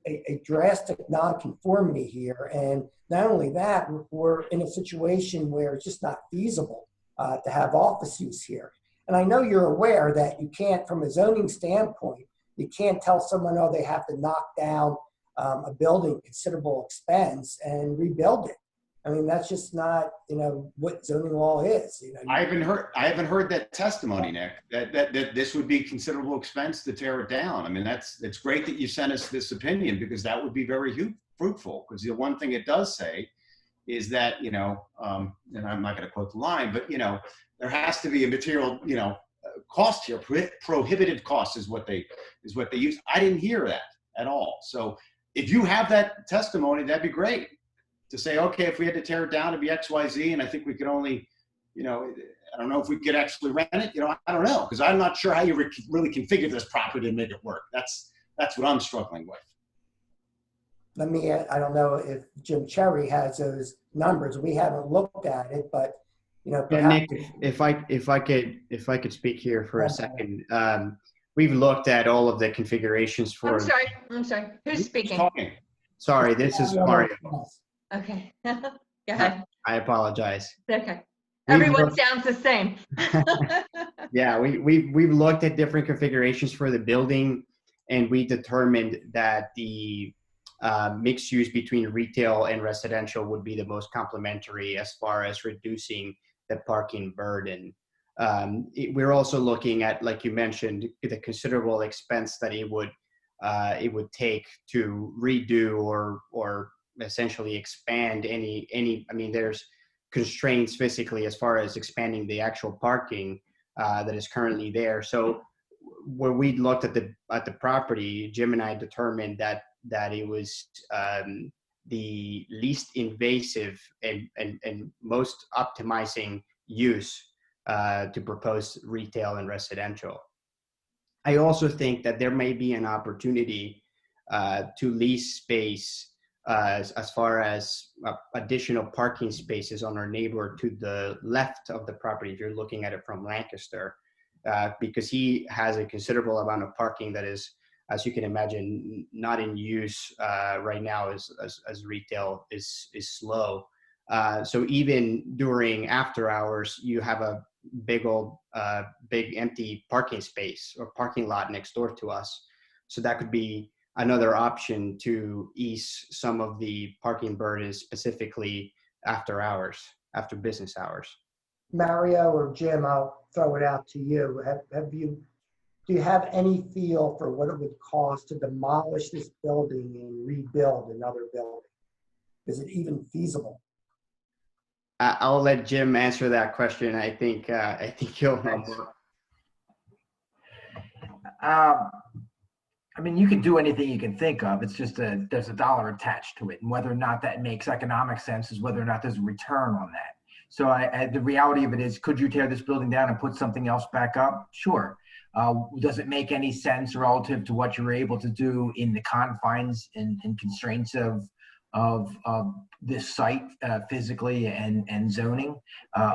a drastic nonconformity here. And not only that, we're in a situation where it's just not feasible to have office use here. And I know you're aware that you can't, from a zoning standpoint, you can't tell someone, oh, they have to knock down a building, considerable expense, and rebuild it. I mean, that's just not, you know, what zoning law is. You know, I haven't heard that testimony, Nick, that this would be considerable expense to tear it down. I mean, it's great that you sent us this opinion, because that would be very fruitful. Because the one thing it does say is that, you know, and I'm not going to quote the line, but, you know, there has to be a material, you know, cost here. Prohibitive cost is what they use. I didn't hear that at all. So if you have that testimony, that'd be great. To say, okay, if we had to tear it down, it'd be X, Y, Z, and I think we could only, you know, I don't know if we could actually rent it. You know, I don't know, because I'm not sure how you really configure this property to make it work. That's what I'm struggling with. I don't know if Jim Cherry has those numbers. We haven't looked at it, but, you know, perhaps. Yeah, Nick, if I could speak here for a second. We've looked at all of the configurations for. I'm sorry. Who's speaking? Sorry, this is Mario. Okay. Go ahead. I apologize. Okay. Everyone sounds the same. Yeah, we've looked at different configurations for the building, and we determined that the mixed use between retail and residential would be the most complementary as far as reducing the parking burden. We're also looking at, like you mentioned, the considerable expense that it would take to redo or essentially expand any. I mean, there's constraints physically as far as expanding the actual parking that is currently there. So when we looked at the property, Jim and I determined that it was the least invasive and most optimizing use to propose retail and residential. I also think that there may be an opportunity to lease space as far as additional parking spaces on our neighbor to the left of the property, if you're looking at it from Lancaster, because he has a considerable amount of parking that is, as you can imagine, not in use right now as retail is slow. So even during after hours, you have a big empty parking space or parking lot next door to us. So that could be another option to ease some of the parking burdens, specifically after hours, after business hours. Mario or Jim, I'll throw it out to you. Do you have any feel for what it would cost to demolish this building and rebuild another building? Is it even feasible? I'll let Jim answer that question. I think he'll know more. I mean, you can do anything you can think of. It's just there's a dollar attached to it, and whether or not that makes economic sense is whether or not there's a return on that. So the reality of it is, could you tear this building down and put something else back up? Sure. Does it make any sense relative to what you're able to do in the confines and constraints of this site physically and zoning?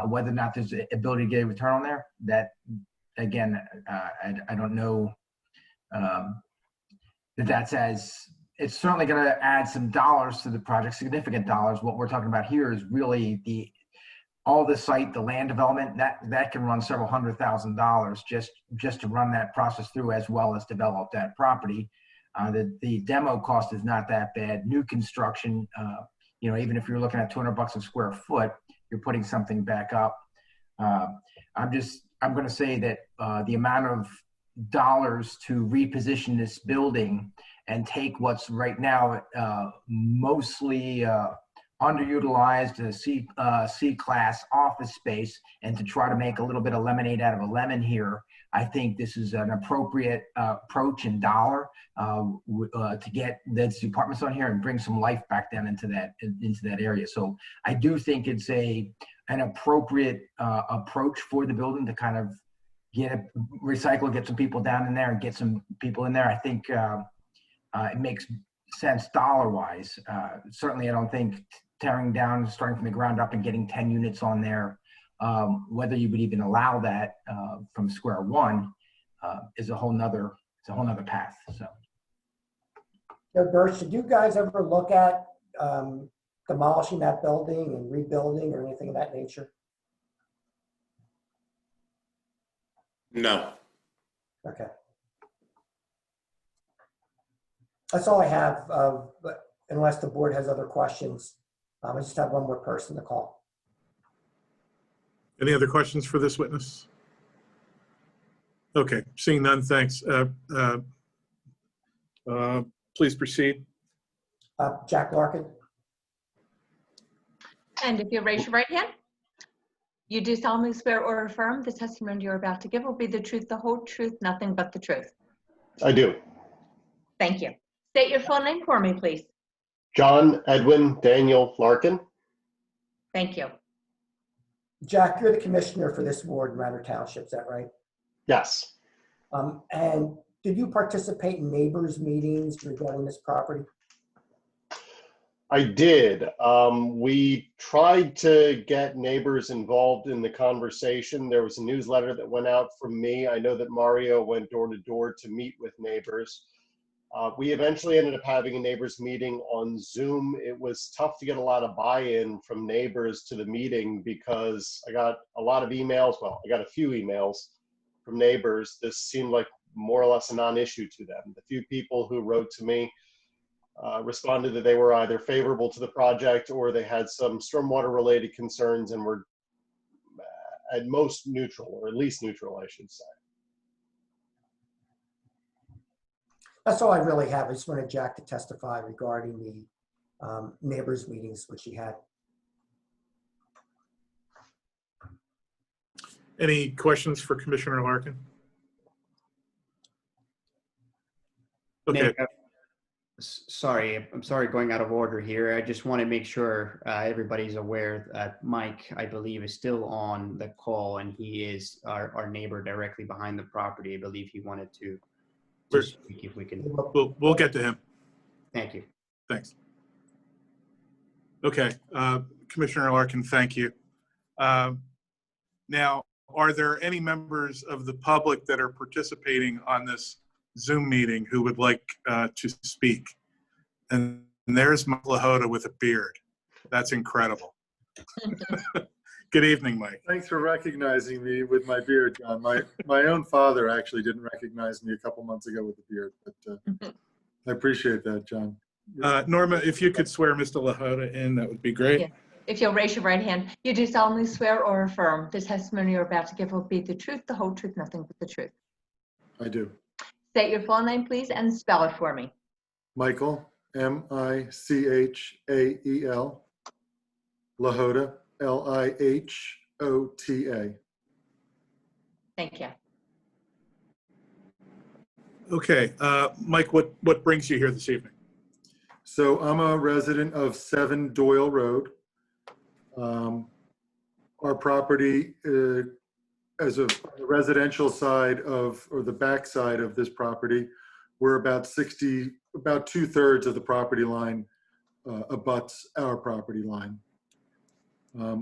Whether or not there's the ability to get a return on there, that again, I don't know. That says it's certainly going to add some dollars to the project, significant dollars. What we're talking about here is really all the site, the land development, that can run several $100,000 just to run that process through, as well as develop that property. The demo cost is not that bad. New construction, even if you're looking at $200 a square foot, you're putting something back up. I'm going to say that the amount of dollars to reposition this building and take what's right now mostly underutilized C-class office space, and to try to make a little bit of lemonade out of a lemon here, I think this is an appropriate approach in dollar to get those apartments on here and bring some life back down into that area. So I do think it's an appropriate approach for the building to kind of recycle, get some people down in there and get some people in there. I think it makes sense dollar-wise. Certainly, I don't think tearing down, starting from the ground up and getting 10 units on there, whether you would even allow that from square one, is a whole nother path. So, Birch, did you guys ever look at demolishing that building and rebuilding or anything of that nature? No. Okay. That's all I have, but unless the board has other questions, I just have one more person to call. Any other questions for this witness? Okay, seeing none, thanks. Please proceed. Jack Larkin. And if you raise your right hand, you do solemnly swear or affirm the testimony you're about to give will be the truth, the whole truth, nothing but the truth. I do. Thank you. State your full name for me, please. John Edwin Daniel Larkin. Thank you. Jack, you're the commissioner for this ward in Radnor Township, is that right? Yes. And did you participate in neighbors' meetings regarding this property? I did. We tried to get neighbors involved in the conversation. There was a newsletter that went out from me. I know that Mario went door to door to meet with neighbors. We eventually ended up having a neighbors meeting on Zoom. It was tough to get a lot of buy-in from neighbors to the meeting because I got a lot of emails. Well, I got a few emails from neighbors. This seemed like more or less a non-issue to them. The few people who wrote to me responded that they were either favorable to the project or they had some stormwater related concerns and were at most neutral, or at least neutral, I should say. That's all I really have. I just wanted Jack to testify regarding the neighbors' meetings which he had. Any questions for Commissioner Larkin? Okay. Nick, I'm sorry going out of order here. I just want to make sure everybody's aware that Mike, I believe, is still on the call, and he is our neighbor directly behind the property. I believe he wanted to speak if we can. We'll get to him. Thank you. Thanks. Okay, Commissioner Larkin, thank you. Now, are there any members of the public that are participating on this Zoom meeting who would like to speak? And there's Mike Lahota with a beard. That's incredible. Good evening, Mike. Thanks for recognizing me with my beard, John. My own father actually didn't recognize me a couple months ago with the beard, but I appreciate that, John. Norma, if you could swear Mr. Lahota in, that would be great. Yeah. If you'll raise your right hand, you do solemnly swear or affirm the testimony you're about to give will be the truth, the whole truth, nothing but the truth. I do. State your full name, please, and spell it for me. Michael, M-I-C-H-A-E-L, Lahota, L-I-H-O-T-A. Thank you. Okay, Mike, what brings you here this evening? So I'm a resident of 7 Doyle Road. Our property as a residential side of, or the back side of this property, we're about 2/3 of the property line abuts our property line.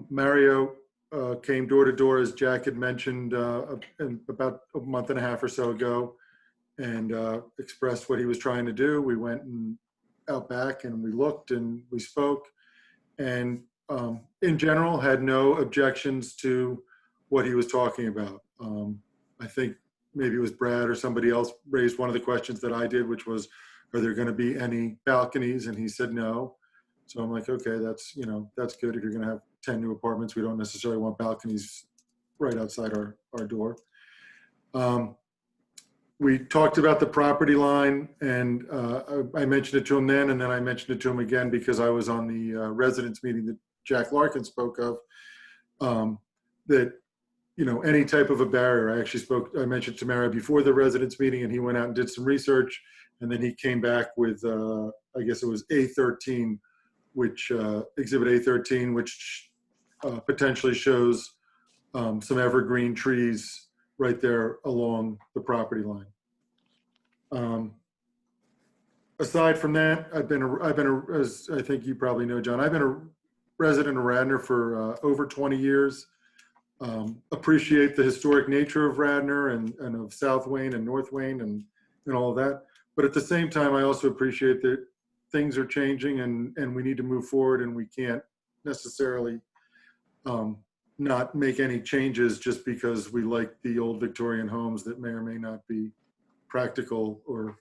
Mario came door to door, as Jack had mentioned, about a month and a half or so ago, and expressed what he was trying to do. We went out back and we looked and we spoke, and in general, had no objections to what he was talking about. I think maybe it was Brad or somebody else raised one of the questions that I did, which was, are there going to be any balconies? And he said no. So I'm like, okay, that's, you know, that's good. If you're going to have 10 new apartments, we don't necessarily want balconies right outside our door. We talked about the property line, and I mentioned it to him then, and then I mentioned it to him again because I was on the residents meeting that Jack Larkin spoke of, that, you know, any type of a barrier. I mentioned to Mara before the residents meeting, and he went out and did some research, and then he came back with, I guess it was A13, which exhibit A13, which potentially shows some evergreen trees right there along the property line. Aside from that, as I think you probably know, John, I've been a resident of Radnor for over 20 years. Appreciate the historic nature of Radnor and of South Wayne and North Wayne and all of that. But at the same time, I also appreciate that things are changing and we need to move forward, and we can't necessarily not make any changes just because we like the old Victorian homes that may or may not be practical, or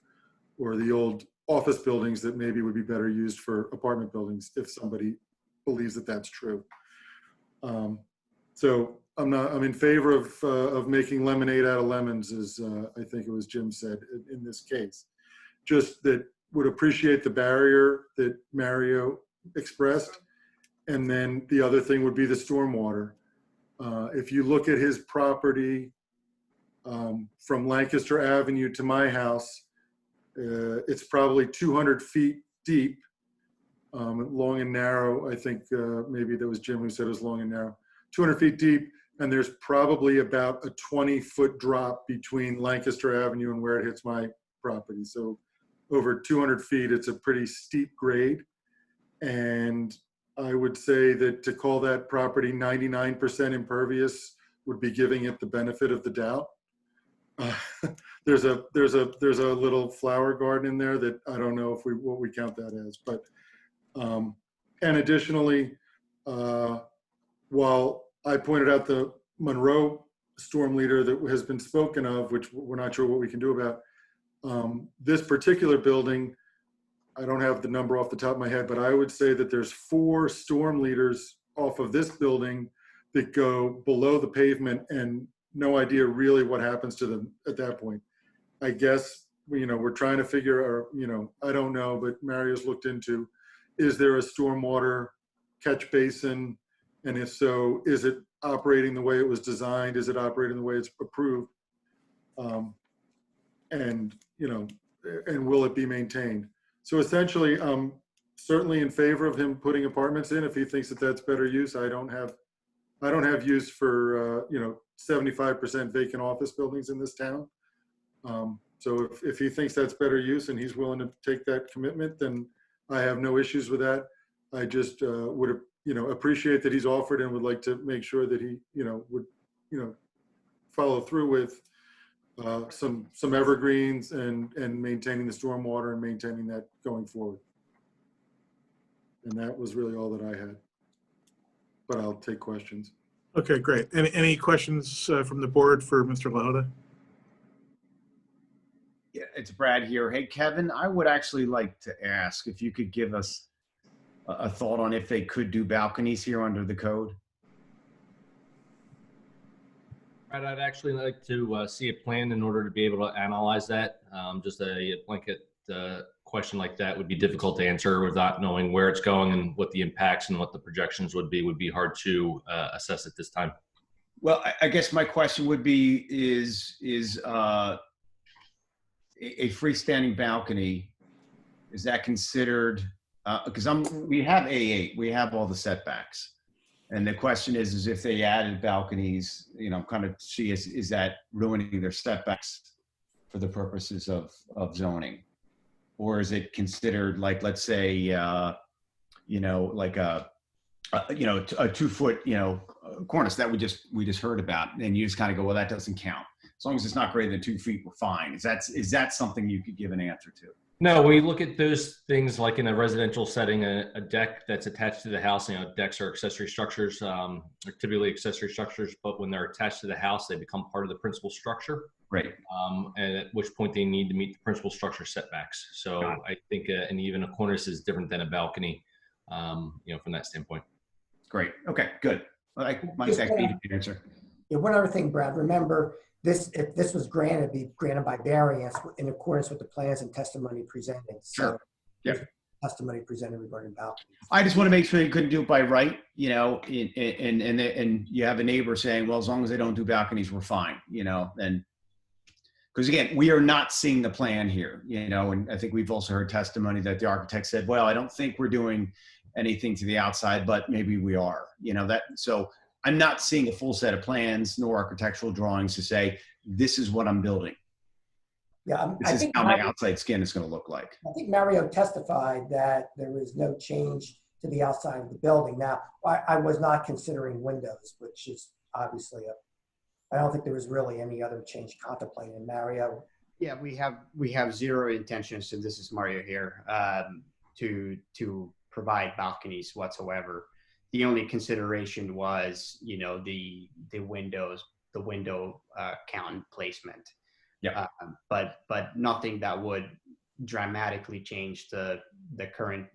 the old office buildings that maybe would be better used for apartment buildings if somebody believes that that's true. So I'm in favor of making lemonade out of lemons, as I think it was Jim said in this case. Just that would appreciate the barrier that Mario expressed. And then the other thing would be the stormwater. If you look at his property from Lancaster Avenue to my house, it's probably 200 feet deep, long and narrow. I think maybe that was Jim who said it was long and narrow. 200 feet deep, and there's probably about a 20-foot drop between Lancaster Avenue and where it hits my property. So over 200 feet, it's a pretty steep grade. And I would say that to call that property 99% impervious would be giving it the benefit of the doubt. There's a little flower garden in there that I don't know if what we count that as, but and additionally, while I pointed out the Monroe storm leader that has been spoken of, which we're not sure what we can do about, this particular building, I don't have the number off the top of my head, but I would say that there's 4 storm leaders off of this building that go below the pavement, and no idea really what happens to them at that point. I guess, you know, we're trying to figure, or, you know, I don't know, but Mario's looked into, is there a stormwater catch basin? And if so, is it operating the way it was designed? Is it operating the way it's approved? And, you know, and will it be maintained? So essentially, I'm certainly in favor of him putting apartments in if he thinks that that's better use. I don't have use for, you know, 75% vacant office buildings in this town. So if he thinks that's better use and he's willing to take that commitment, then I have no issues with that. I just would, you know, appreciate that he's offered and would like to make sure that he, you know, would, you know, follow through with some evergreens and maintaining the stormwater and maintaining that going forward. And that was really all that I had, but I'll take questions. Okay, great. Any questions from the board for Mr. Lahota? Yeah, it's Brad here. Hey, Kevin, I would actually like to ask if you could give us a thought on if they could do balconies here under the code. Brad, I'd actually like to see a plan in order to be able to analyze that. Just a blanket question like that would be difficult to answer without knowing where it's going and what the impacts and what the projections would be hard to assess at this time. Well, I guess my question would be, is a freestanding balcony, is that considered, because we have A8, we have all the setbacks. And the question is if they added balconies, you know, kind of see, is that ruining their setbacks for the purposes of zoning? Or is it considered like, let's say, you know, like a 2-foot, you know, cornice that we just heard about, and you just kind of go, well, that doesn't count. As long as it's not greater than 2 feet, we're fine. Is that something you could give an answer to? No, we look at those things like in a residential setting, a deck that's attached to the house. Decks are accessory structures, are typically accessory structures, but when they're attached to the house, they become part of the principal structure. Right. And at which point they need to meet the principal structure setbacks. So I think, and even a cornice is different than a balcony, from that standpoint. Great. Okay, good. Well, Mike, that gave you the answer. Yeah, one other thing, Brad, remember this, if this was granted, it'd be granted by variance in accordance with the plans and testimony presented. Sure. Yeah. Testimony presented regarding balcony. I just want to make sure you couldn't do it by right, and you have a neighbor saying, well, as long as they don't do balconies, we're fine, and because again, we are not seeing the plan here, and I think we've also heard testimony that the architect said, well, I don't think we're doing anything to the outside, but maybe we are, so I'm not seeing a full set of plans nor architectural drawings to say, this is what I'm building. Yeah, This is how my outside skin is going to look like. I think Mario testified that there was no change to the outside of the building. Now, I was not considering windows, which is obviously I don't think there was really any other change contemplated. Mario? Yeah, we have zero intentions, and this is Mario here, to provide balconies whatsoever. The only consideration was, the windows, the window count and placement. Yeah. But nothing that would dramatically change the current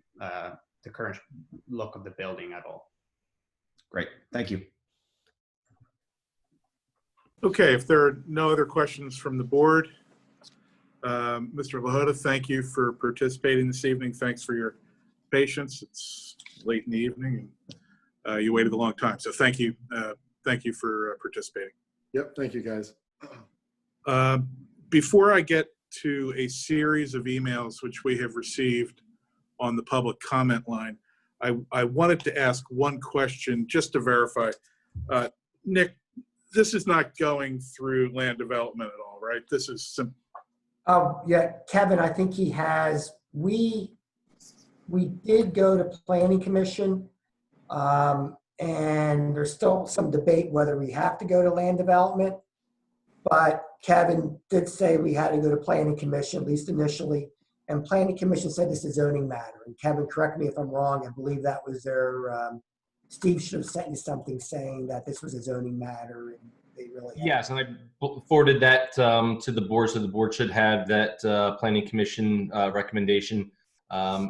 look of the building at all. Great. Thank you. Okay, if there are no other questions from the board, Mr. Lahota, thank you for participating this evening. Thanks for your patience. It's late in the evening and you waited a long time. So thank you. Thank you for participating. Yep, thank you guys. Before I get to a series of emails which we have received on the public comment line, I wanted to ask one question just to verify. Nick, this is not going through land development at all, right? This is simple. Oh, yeah, Kevin, I think he has. We did go to Planning Commission, and there's still some debate whether we have to go to land development. But Kevin did say we had to go to Planning Commission, at least initially. And Planning Commission said this is a zoning matter. And Kevin, correct me if I'm wrong, I believe that was their, Steve should have sent you something saying that this was a zoning matter. And they really Yes, and I forwarded that to the board, so the board should have that Planning Commission recommendation.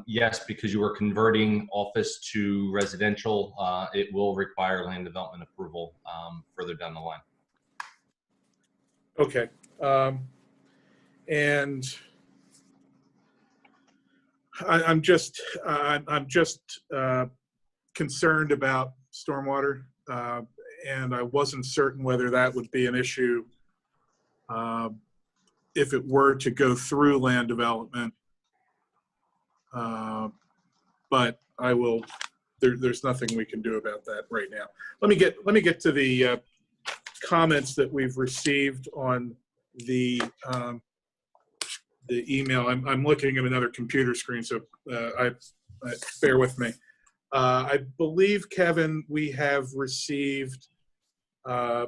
Yes, because you are converting office to residential, it will require land development approval further down the line. Okay. And I'm just concerned about stormwater, and I wasn't certain whether that would be an issue if it were to go through land development. But I will. There's nothing we can do about that right now. Let me get to the comments that we've received on the email. I'm looking at another computer screen, so bear with me. I believe, Kevin, we have received 3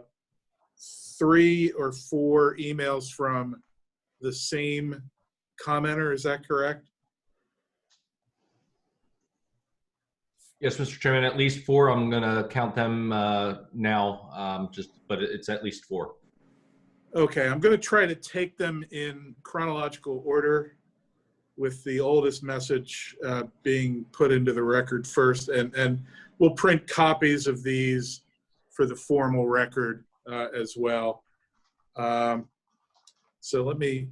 or 4 emails from the same commenter. Is that correct? Yes, Mr. Chairman, at least 4. I'm going to count them now, but it's at least 4. Okay, I'm going to try to take them in chronological order, with the oldest message being put into the record first, and we'll print copies of these for the formal record as well. So let me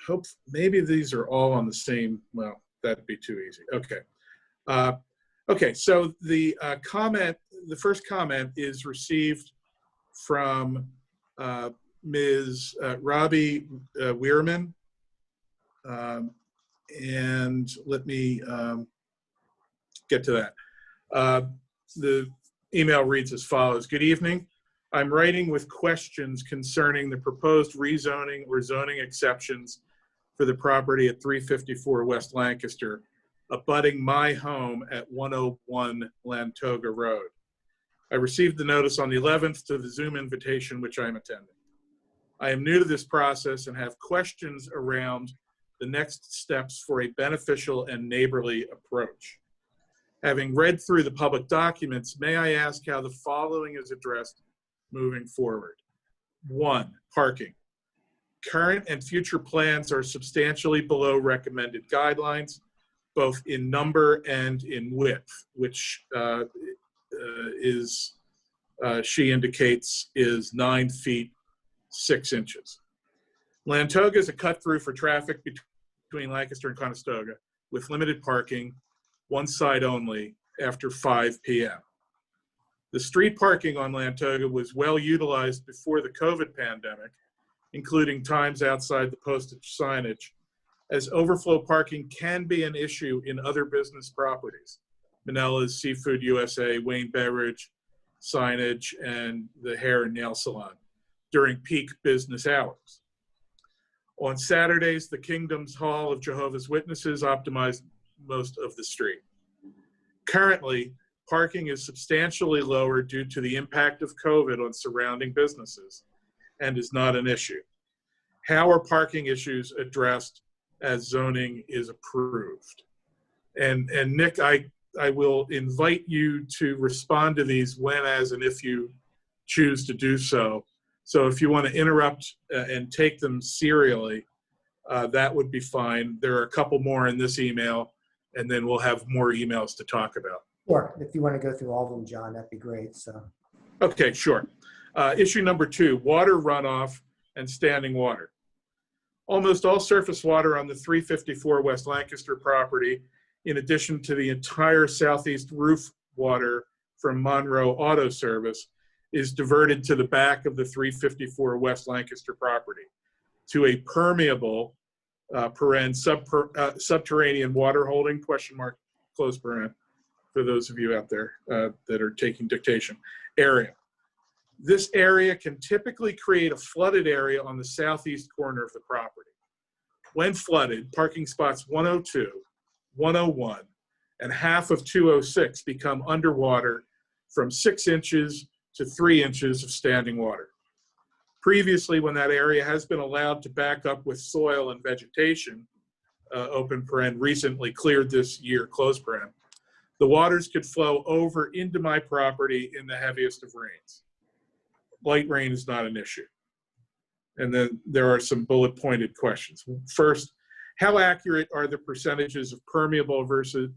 hope, maybe these are all on the same, well, that'd be too easy. Okay. Okay, so the first comment is received from Ms. Robbie Weirman. And let me get to that. The email reads as follows. Good evening. I'm writing with questions concerning the proposed rezoning or zoning exceptions for the property at 354 West Lancaster, abutting my home at 101 Lantoga Road. I received the notice on the 11th to the Zoom invitation, which I'm attending. I am new to this process and have questions around the next steps for a beneficial and neighborly approach. Having read through the public documents, may I ask how the following is addressed moving forward? 1, parking. Current and future plans are substantially below recommended guidelines, both in number and in width, which she indicates is 9 feet 6 inches. Lantoga is a cut through for traffic between Lancaster and Conestoga with limited parking, one side only, after 5 p.m. The street parking on Lantoga was well utilized before the COVID pandemic, including times outside the postage signage, as overflow parking can be an issue in other business properties. Manella's, Seafood USA, Wayne Beverage, signage, and the hair and nail salon during peak business hours. On Saturdays, the Kingdom's Hall of Jehovah's Witnesses optimized most of the street. Currently, parking is substantially lower due to the impact of COVID on surrounding businesses and is not an issue. How are parking issues addressed as zoning is approved? And Nick, I will invite you to respond to these when, as, and if you choose to do so. So if you want to interrupt and take them serially, that would be fine. There are a couple more in this email, and then we'll have more emails to talk about. Sure, if you want to go through all of them, John, that'd be great, so. Okay, sure. Issue number 2, water runoff and standing water. Almost all surface water on the 354 West Lancaster property, in addition to the entire southeast roof water from Monroe Auto Service, is diverted to the back of the 354 West Lancaster property to a permeable subterranean water holding, question mark, close paren, for those of you out there that are taking dictation, area. This area can typically create a flooded area on the southeast corner of the property. When flooded, parking spots 102, 101, and half of 206 become underwater from 6 inches to 3 inches of standing water. Previously, when that area has been allowed to back up with soil and vegetation, open paren, recently cleared this year, close paren, the waters could flow over into my property in the heaviest of rains. Light rain is not an issue. And then there are some bullet pointed questions. First, how accurate are the percentages of permeable versus,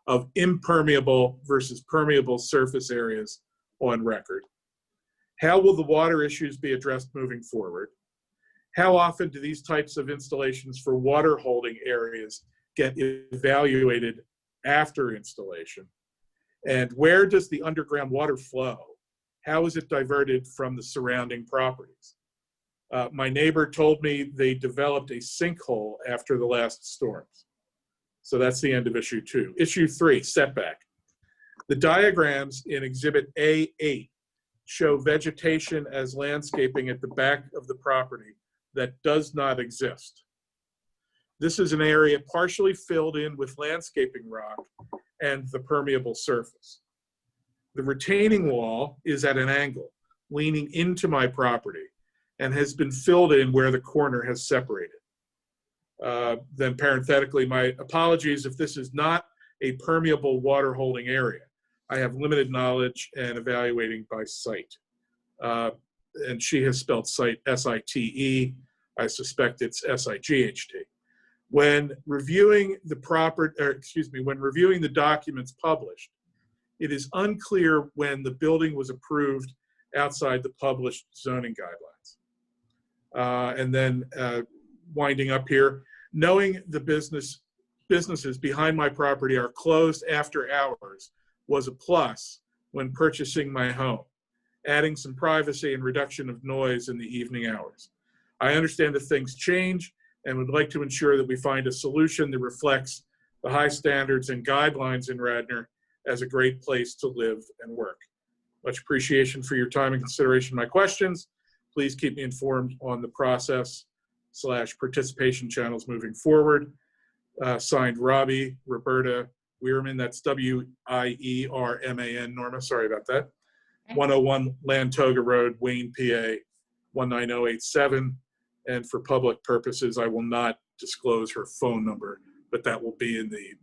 of impermeable versus permeable surface areas on record? How will the water issues be addressed moving forward? How often do these types of installations for water holding areas get evaluated after installation? And where does the underground water flow? How is it diverted from the surrounding properties? My neighbor told me they developed a sinkhole after the last storms. So that's the end of issue 2. Issue 3, setback. The diagrams in Exhibit A8 show vegetation as landscaping at the back of the property that does not exist. This is an area partially filled in with landscaping rock and the permeable surface. The retaining wall is at an angle, leaning into my property, and has been filled in where the corner has separated. Then parenthetically, my apologies if this is not a permeable water holding area. I have limited knowledge and evaluating by site. And she has spelled site S-I-T-E. I suspect it's S-I-G-H-T. When reviewing the when reviewing the documents published, it is unclear when the building was approved outside the published zoning guidelines. And then winding up here, knowing the businesses behind my property are closed after hours was a plus when purchasing my home, adding some privacy and reduction of noise in the evening hours. I understand that things change and would like to ensure that we find a solution that reflects the high standards and guidelines in Radnor as a great place to live and work. Much appreciation for your time and consideration of my questions. Please keep me informed on the process/participation channels moving forward. Signed, Robbie Roberta Weirman, that's W-I-E-R-M-A-N, Norma, sorry about that. 101 Lantoga Road, Wayne, PA, 19087. And for public purposes, I will not disclose her phone number, but that will be in the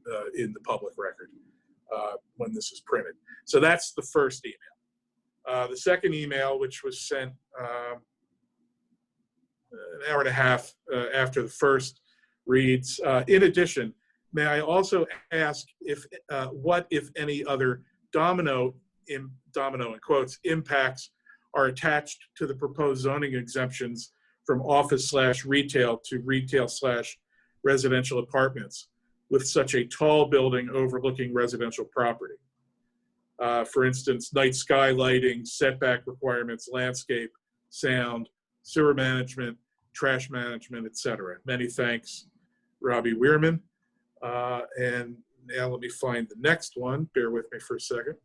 public record when this is printed. So that's the first email. The second email, which was sent an hour and a half after the first, reads, in addition, may I also ask if what, if any, other domino in quotes impacts are attached to the proposed zoning exemptions from office/retail to retail/residential apartments with such a tall building overlooking residential property. For instance, night sky lighting, setback requirements, landscape, sound, sewer management, trash management, etc. Many thanks, Robbie Weirman. And now let me find the next one. Bear with me for a second.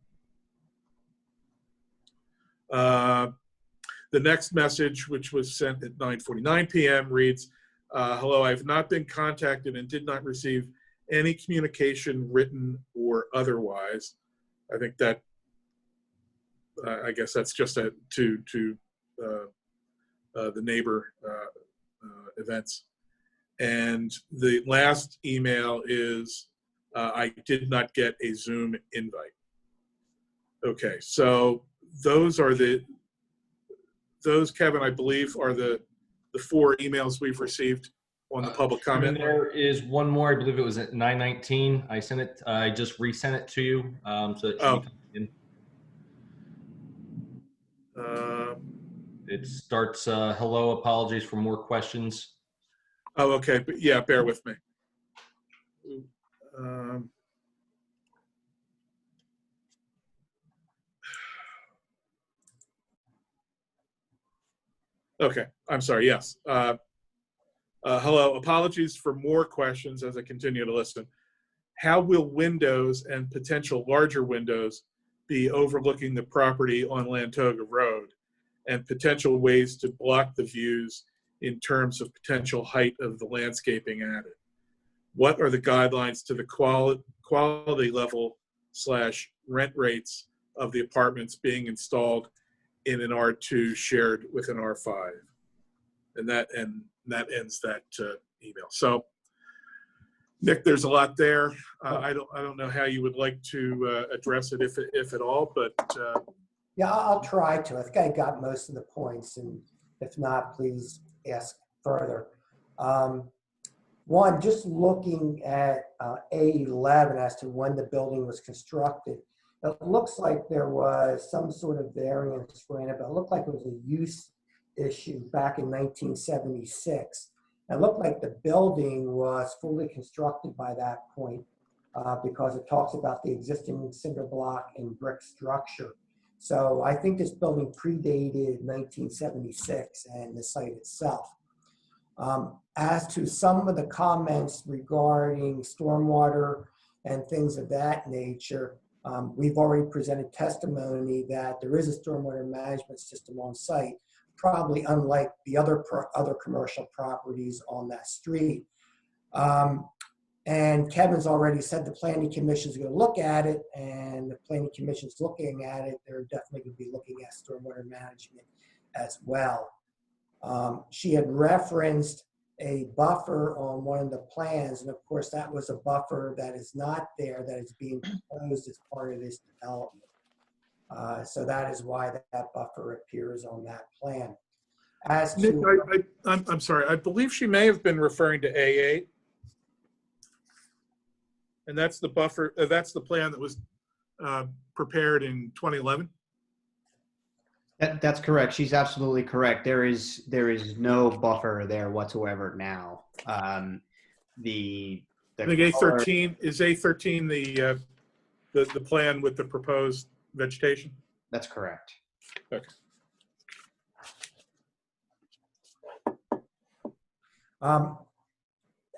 The next message, which was sent at 9:49 p.m., reads, hello, I have not been contacted and did not receive any communication, written or otherwise. I think that, I guess that's just to the neighbor events. And the last email is, I did not get a Zoom invite. Okay, so those, Kevin, I believe, are the 4 emails we've received on the public comment. And there is one more, I believe it was at 9:19. I sent it, I just resent it to you. So it should be coming in. It starts, hello, apologies for more questions. Oh, okay, but yeah, bear with me. Okay, I'm sorry, yes. Hello, apologies for more questions as I continue to listen. How will windows and potential larger windows be overlooking the property on Lantoga Road, and potential ways to block the views in terms of potential height of the landscaping added? What are the guidelines to the quality level / rent rates of the apartments being installed in an R2 shared with an R5? And that ends that email. So, Nick, there's a lot there. I don't know how you would like to address it, if at all, but yeah, I'll try to. I think I got most of the points, and if not, please ask further. One, just looking at A11 as to when the building was constructed, it looks like there was some sort of variance granted, but it looked like it was a use issue back in 1976. It looked like the building was fully constructed by that point because it talks about the existing cinder block and brick structure. So I think this building predated 1976 and the site itself. As to some of the comments regarding stormwater and things of that nature, we've already presented testimony that there is a stormwater management system on site, probably unlike the other commercial properties on that street. And Kevin's already said the planning commission is going to look at it, and the planning commission is looking at it. They're definitely going to be looking at stormwater management as well. She had referenced a buffer on one of the plans, and of course that was a buffer that is not there, that is being proposed as part of this development. So that is why that buffer appears on that plan. As to, Nick, I'm sorry, I believe she may have been referring to A8. And that's the buffer, that's the plan that was prepared in 2011? That's correct. She's absolutely correct. There is no buffer there whatsoever now. I think A13, is A13 the plan with the proposed vegetation? That's correct. Okay.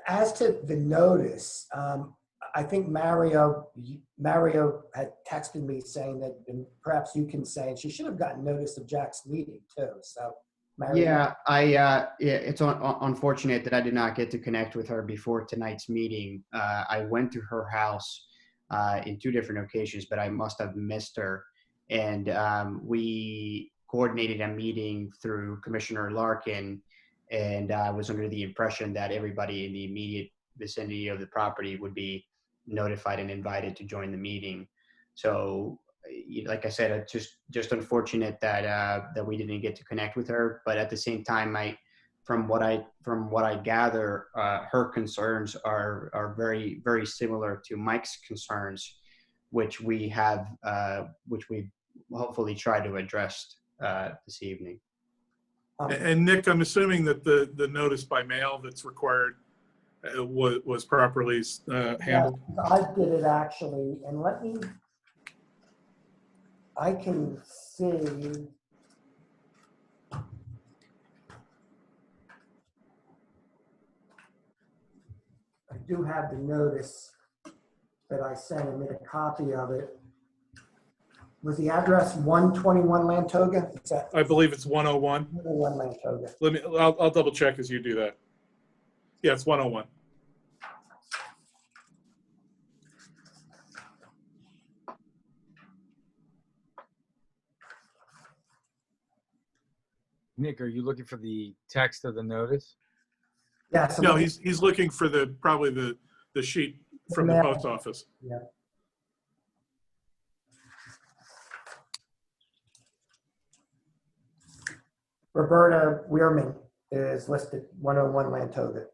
As to the notice, I think Mario had texted me saying that, and perhaps you can say, and she should have gotten notice of Jack's meeting too. So, Mario. Yeah, it's unfortunate that I did not get to connect with her before tonight's meeting. I went to her house in 2 different occasions, but I must have missed her. And we coordinated a meeting through Commissioner Larkin And I was under the impression that everybody in the immediate vicinity of the property would be notified and invited to join the meeting. So, like I said, it's just unfortunate that we didn't get to connect with her. But at the same time, from what I gather, her concerns are very, very similar to Mike's concerns, which we hopefully try to address this evening. And Nick, I'm assuming that the notice by mail that's required was properly handled? Yeah, I did it actually, and I can see. I do have the notice that I sent and made a copy of it. Was the address 121 Lantoga? I believe it's 101. 101 Lantoga. I'll double check as you do that. Yeah, it's 101. Nick, are you looking for the text of the notice? Yes. No, he's looking for probably the sheet from the post office. Yeah. Roberta Weirman is listed 101 Lantoga.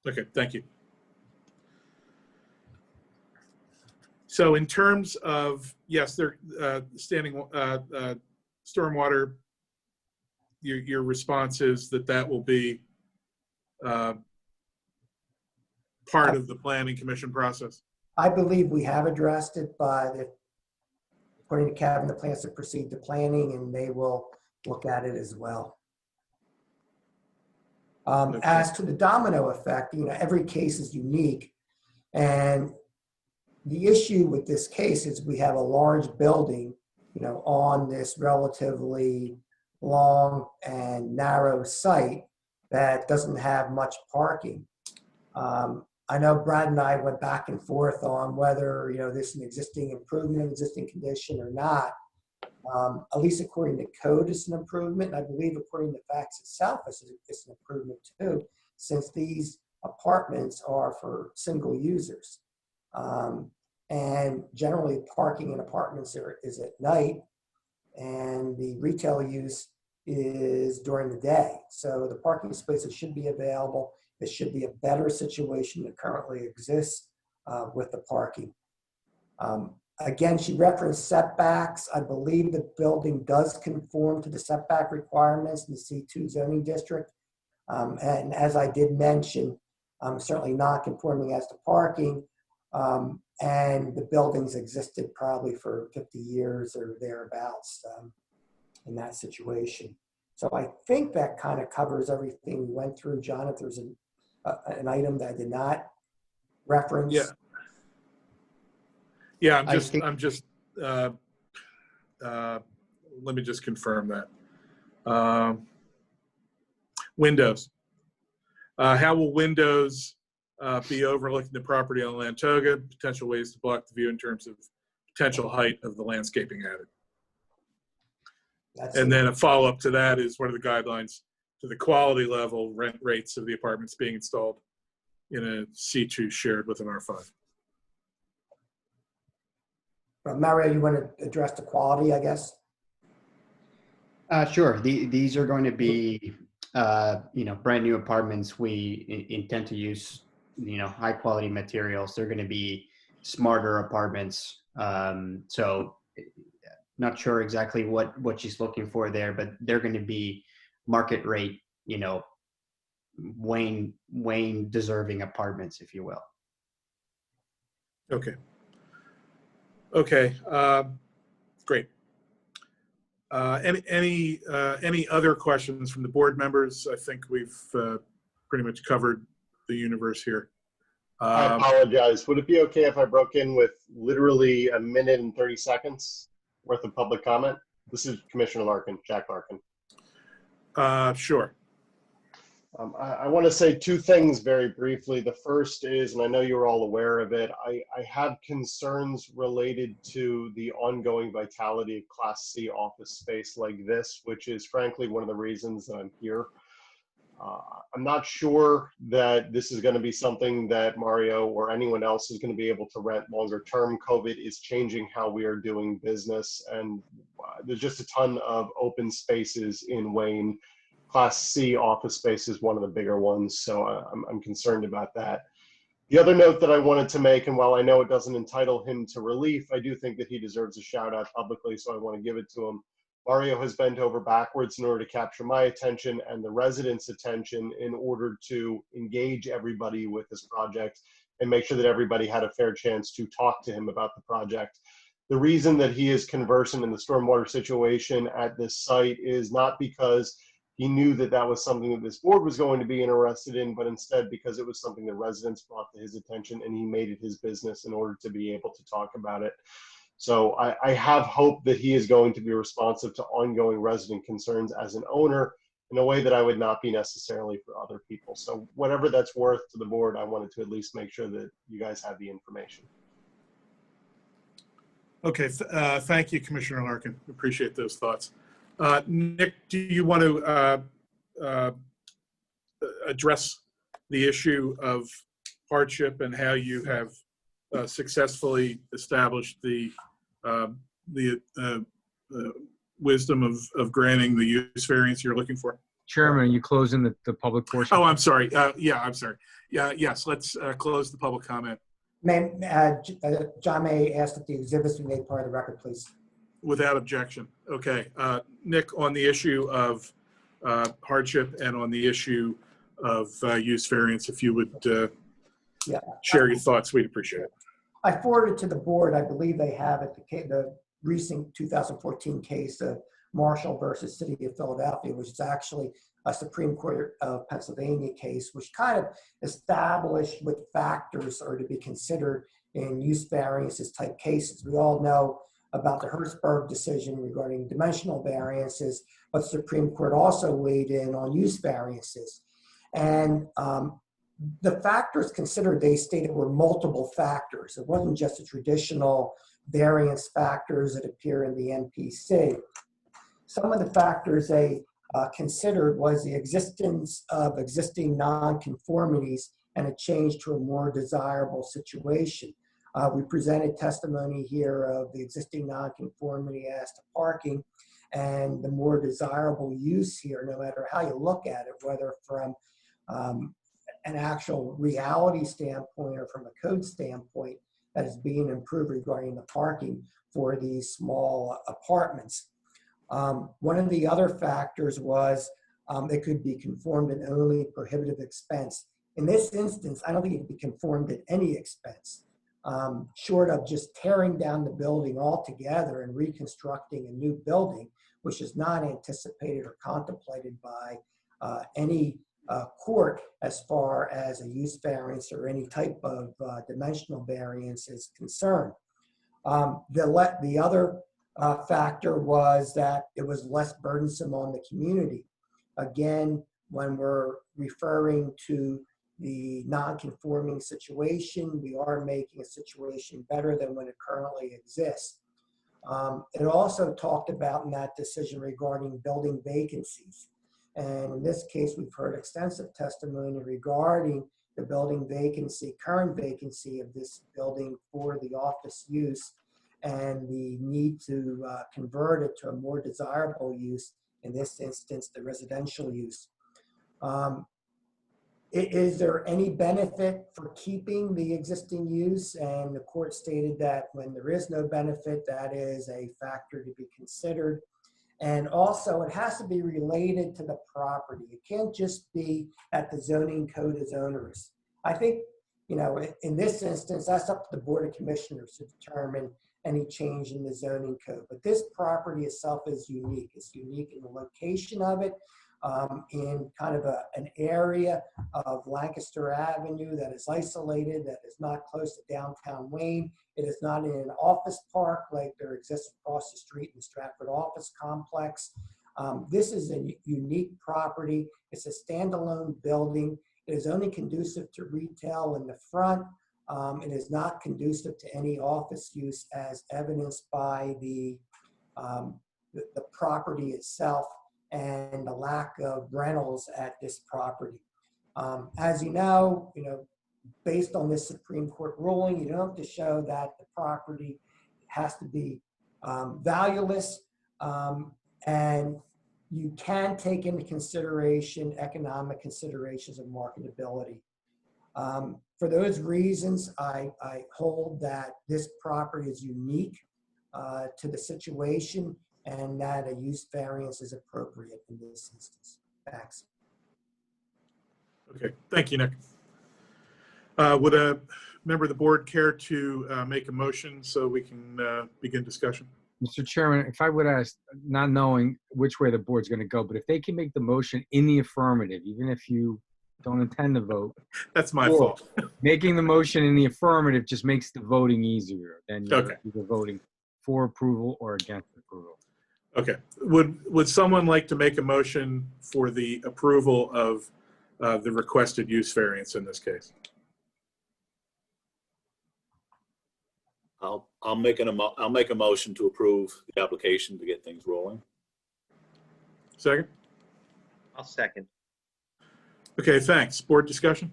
Okay, thank you. So in terms of, yes, they're standing stormwater, your response is that will be part of the planning commission process? I believe we have addressed it, but according to Kevin, the plans to proceed to planning, and they will look at it as well. As to the domino effect, every case is unique, and the issue with this case is we have a large building, on this relatively long and narrow site that doesn't have much parking. I know Brad and I went back and forth on whether, this is an existing improvement, existing condition or not. At least according to code, it's an improvement. And I believe according to facts itself, it's an improvement too, since these apartments are for single users. And generally parking in apartments is at night, and the retail use is during the day. So the parking spaces should be available. It should be a better situation that currently exists with the parking. Again, she referenced setbacks. I believe the building does conform to the setback requirements in the C2 zoning district. And as I did mention, certainly not conforming as to parking. And the buildings existed probably for 50 years or thereabouts in that situation. So I think that kind of covers everything we went through. John, if there's an item that I did not reference. Yeah. Yeah, let me just confirm that. Windows. How will windows be overlooking the property on Lantoga? Potential ways to block the view in terms of potential height of the landscaping added. And then a follow-up to that is what are the guidelines to the quality level rent rates of the apartments being installed in a C2 shared with an R5? Mario, you want to address the quality, I guess? Sure. These are going to be, brand new apartments. We intend to use, high quality materials. They're going to be smarter apartments. So not sure exactly what she's looking for there, but they're going to be market rate, Wayne deserving apartments, if you will. Okay. Okay, great. Any other questions from the board members? I think we've pretty much covered the universe here. I apologize. Would it be okay if I broke in with literally a minute and 30 seconds worth of public comment? This is Commissioner Larkin, Jack Larkin. Sure. I want to say two things very briefly. The first is, and I know you're all aware of it, I have concerns related to the ongoing vitality of Class C office space like this, which is frankly one of the reasons that I'm here. I'm not sure that this is going to be something that Mario or anyone else is going to be able to rent longer term. COVID is changing how we are doing business, and there's just a ton of open spaces in Wayne. Class C office space is one of the bigger ones, so I'm concerned about that. The other note that I wanted to make, and while I know it doesn't entitle him to relief, I do think that he deserves a shout out publicly, so I want to give it to him. Mario has bent over backwards in order to capture my attention and the residents' attention in order to engage everybody with this project and make sure that everybody had a fair chance to talk to him about the project. The reason that he is conversant in the stormwater situation at this site is not because he knew that that was something that this board was going to be interested in, but instead because it was something the residents brought to his attention and he made it his business in order to be able to talk about it. So I have hope that he is going to be responsive to ongoing resident concerns as an owner in a way that I would not be necessarily for other people. So whatever that's worth to the board, I wanted to at least make sure that you guys have the information. Okay, thank you, Commissioner Larkin. Appreciate those thoughts. Nick, do you want to address the issue of hardship and how you have successfully established the wisdom of granting the use variance you're looking for? Chairman, are you closing the public portion? Oh, I'm sorry. Yeah, I'm sorry. Yeah, yes, let's close the public comment. John May asked that the exhibits be made part of the record, please. Without objection. Okay. Nick, on the issue of hardship and on the issue of use variance, if you would share your thoughts, we'd appreciate it. I forwarded to the board, I believe they have it, the recent 2014 case of Marshall versus City of Philadelphia, which is actually a Supreme Court of Pennsylvania case, which kind of established what factors are to be considered in use variances type cases. We all know about the Hertzberg decision regarding dimensional variances, but the Supreme Court also weighed in on use variances. And the factors considered, they stated, were multiple factors. It wasn't just the traditional variance factors that appear in the NPC. Some of the factors they considered was the existence of existing nonconformities and a change to a more desirable situation. We presented testimony here of the existing nonconformity as to parking and the more desirable use here, no matter how you look at it, whether from an actual reality standpoint or from a code standpoint, that is being improved regarding the parking for these small apartments. One of the other factors was it could be conformed at only prohibitive expense. In this instance, I don't think it could be conformed at any expense, short of just tearing down the building altogether and reconstructing a new building, which is not anticipated or contemplated by any court as far as a use variance or any type of dimensional variance is concerned. The other factor was that it was less burdensome on the community. Again, when we're referring to the non-conforming situation, we are making a situation better than when it currently exists. It also talked about in that decision regarding building vacancies. And in this case, we've heard extensive testimony regarding the building vacancy, current vacancy of this building for the office use and the need to convert it to a more desirable use, in this instance, the residential use. Is there any benefit for keeping the existing use? And the court stated that when there is no benefit, that is a factor to be considered. And also, it has to be related to the property. It can't just be that the zoning code is onerous. I think, you know, in this instance, that's up to the Board of Commissioners to determine any change in the zoning code. But this property itself is unique. It's unique in the location of it, in kind of an area of Lancaster Avenue that is isolated, that is not close to downtown Wayne. It is not in an office park like there exists across the street in the Stratford office complex. This is a unique property. It's a standalone building. It is only conducive to retail in the front. It is not conducive to any office use as evidenced by the property itself and the lack of rentals at this property. As you know, based on this Supreme Court ruling, you don't have to show that the property has to be valueless, and you can take into consideration economic considerations of marketability. For those reasons, I hold that this property is unique to the situation and that a use variance is appropriate in this instance. Thanks. Okay, thank you, Nick. Would a member of the board care to make a motion so we can begin discussion? Mr. Chairman, if I would ask, not knowing which way the board's going to go, but if they can make the motion in the affirmative, even if you don't intend to vote. That's my or fault. Making the motion in the affirmative just makes the voting easier. Then you're Okay. either voting for approval or against approval. Okay. Would someone like to make a motion for the approval of the requested use variance in this case? I'll make a motion to approve the application to get things rolling. Second? I'll second. Okay, thanks. Board discussion?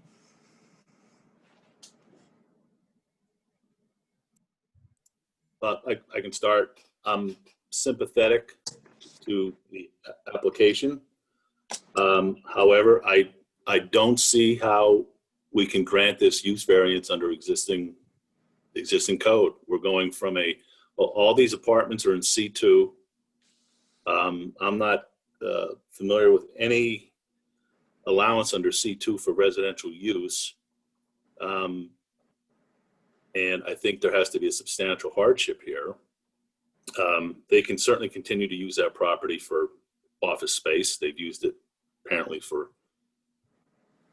I can start. I'm sympathetic to the application. However, I don't see how we can grant this use variance under existing code. We're going from all these apartments are in C2. I'm not familiar with any allowance under C2 for residential use. And I think there has to be a substantial hardship here. They can certainly continue to use that property for office space. They've used it apparently for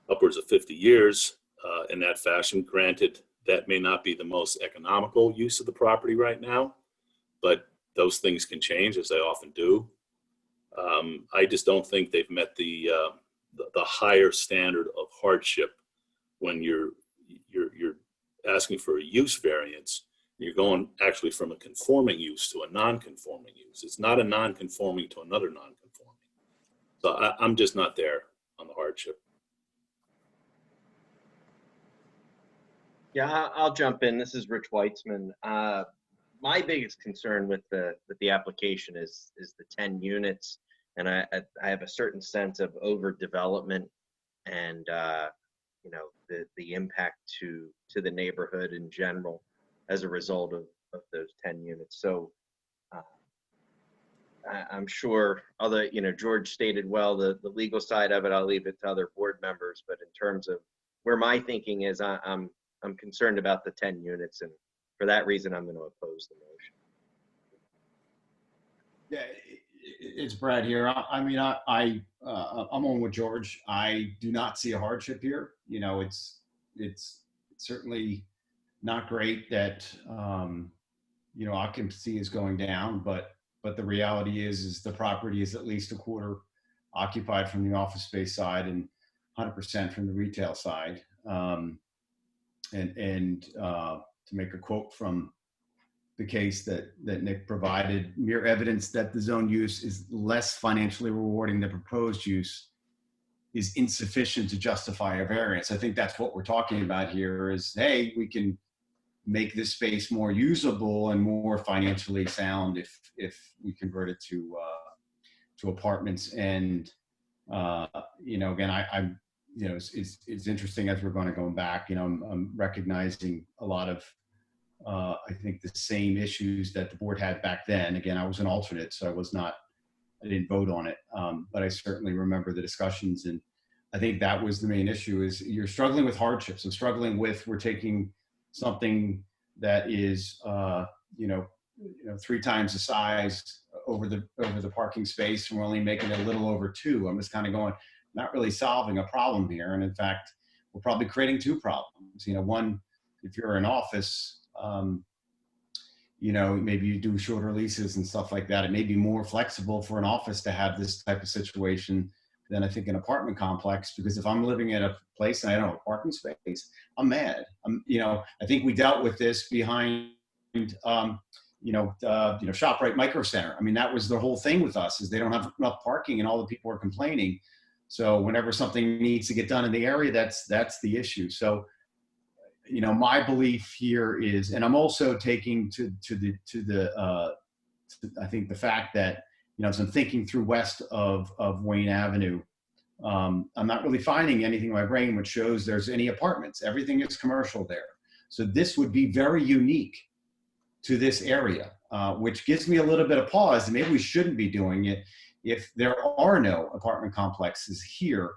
upwards of 50 years in that fashion. Granted, that may not be the most economical use of the property right now, but those things can change, as they often do. I just don't think they've met the higher standard of hardship when you're asking for a use variance. You're going actually from a conforming use to a non-conforming use. It's not a non-conforming to another non-conforming. So I'm just not there on the hardship. Yeah, I'll jump in. This is Rich Weitzman. My biggest concern with the application is the 10 units, and I have a certain sense of overdevelopment and the impact to the neighborhood in general as a result of those 10 units. So I'm sure George stated well the legal side of it. I'll leave it to other board members, but in terms of where my thinking is, I'm concerned about the 10 units, and for that reason, I'm going to oppose the motion. Yeah, it's Brad here. I mean, I'm on with George. I do not see a hardship here. It's certainly not great that occupancy is going down, but the reality is the property is at least a quarter occupied from the office space side and 100% from the retail side. To make a quote from the case that Nick provided, mere evidence that the zone use is less financially rewarding than proposed use is insufficient to justify a variance. I think that's what we're talking about here is, hey, we can make this space more usable and more financially sound if we convert it to apartments. And again, I'm it's interesting as we're going back. I'm recognizing a lot of I think the same issues that the board had back then. Again, I was an alternate, so I didn't vote on it, but I certainly remember the discussions, and I think that was the main issue: is you're struggling with hardships. I'm struggling with we're taking something that is 3 times the size over the parking space, and we're only making it a little over 2. I'm just kind of going, not really solving a problem here, and in fact, we're probably creating 2 problems. One, if you're an office, maybe you do shorter leases and stuff like that. It may be more flexible for an office to have this type of situation than I think an apartment complex, because if I'm living at a place and I don't have a parking space, I'm mad. I think we dealt with this behind ShopRite Micro Center. I mean, that was the whole thing with us, is they don't have enough parking and all the people are complaining. So whenever something needs to get done in the area, that's the issue. So, my belief here is, and I'm also taking I think the fact that, as I'm thinking through west of Wayne Avenue, I'm not really finding anything in my brain which shows there's any apartments. Everything is commercial there. So this would be very unique to this area, which gives me a little bit of pause. And maybe we shouldn't be doing it if there are no apartment complexes here.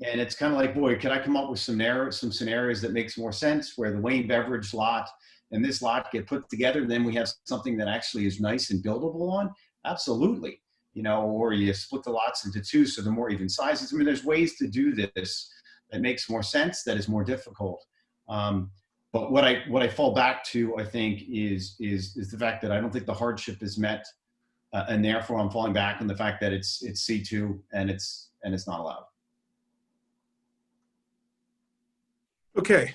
And it's kind of like, boy, could I come up with some scenarios that makes more sense, where the Wayne Beverage lot and this lot get put together, and then we have something that actually is nice and buildable on? Absolutely. Or you split the lots into two so they're more even sizes. I mean, there's ways to do this that makes more sense, that is more difficult. But what I fall back to, I think, is the fact that I don't think the hardship is met, and therefore I'm falling back on the fact that it's C2 and it's not allowed. Okay,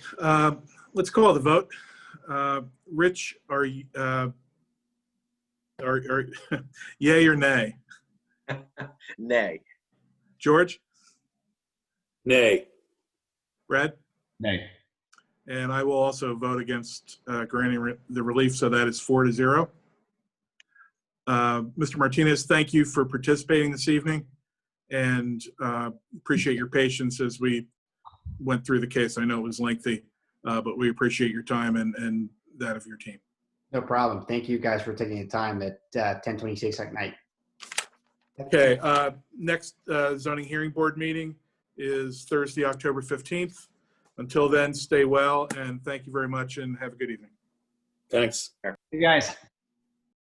let's call the vote. Rich, are yay or nay? Nay. George? Nay. Brad? Nay. And I will also vote against granting the relief, so that is 4-0. Mr. Martinez, thank you for participating this evening, and appreciate your patience as we went through the case. I know it was lengthy, but we appreciate your time and that of your team. No problem. Thank you guys for taking the time at 10:26 at night. Okay, next zoning hearing board meeting is Thursday, October 15th. Until then, stay well, and thank you very much, and have a good evening. Thanks. You guys.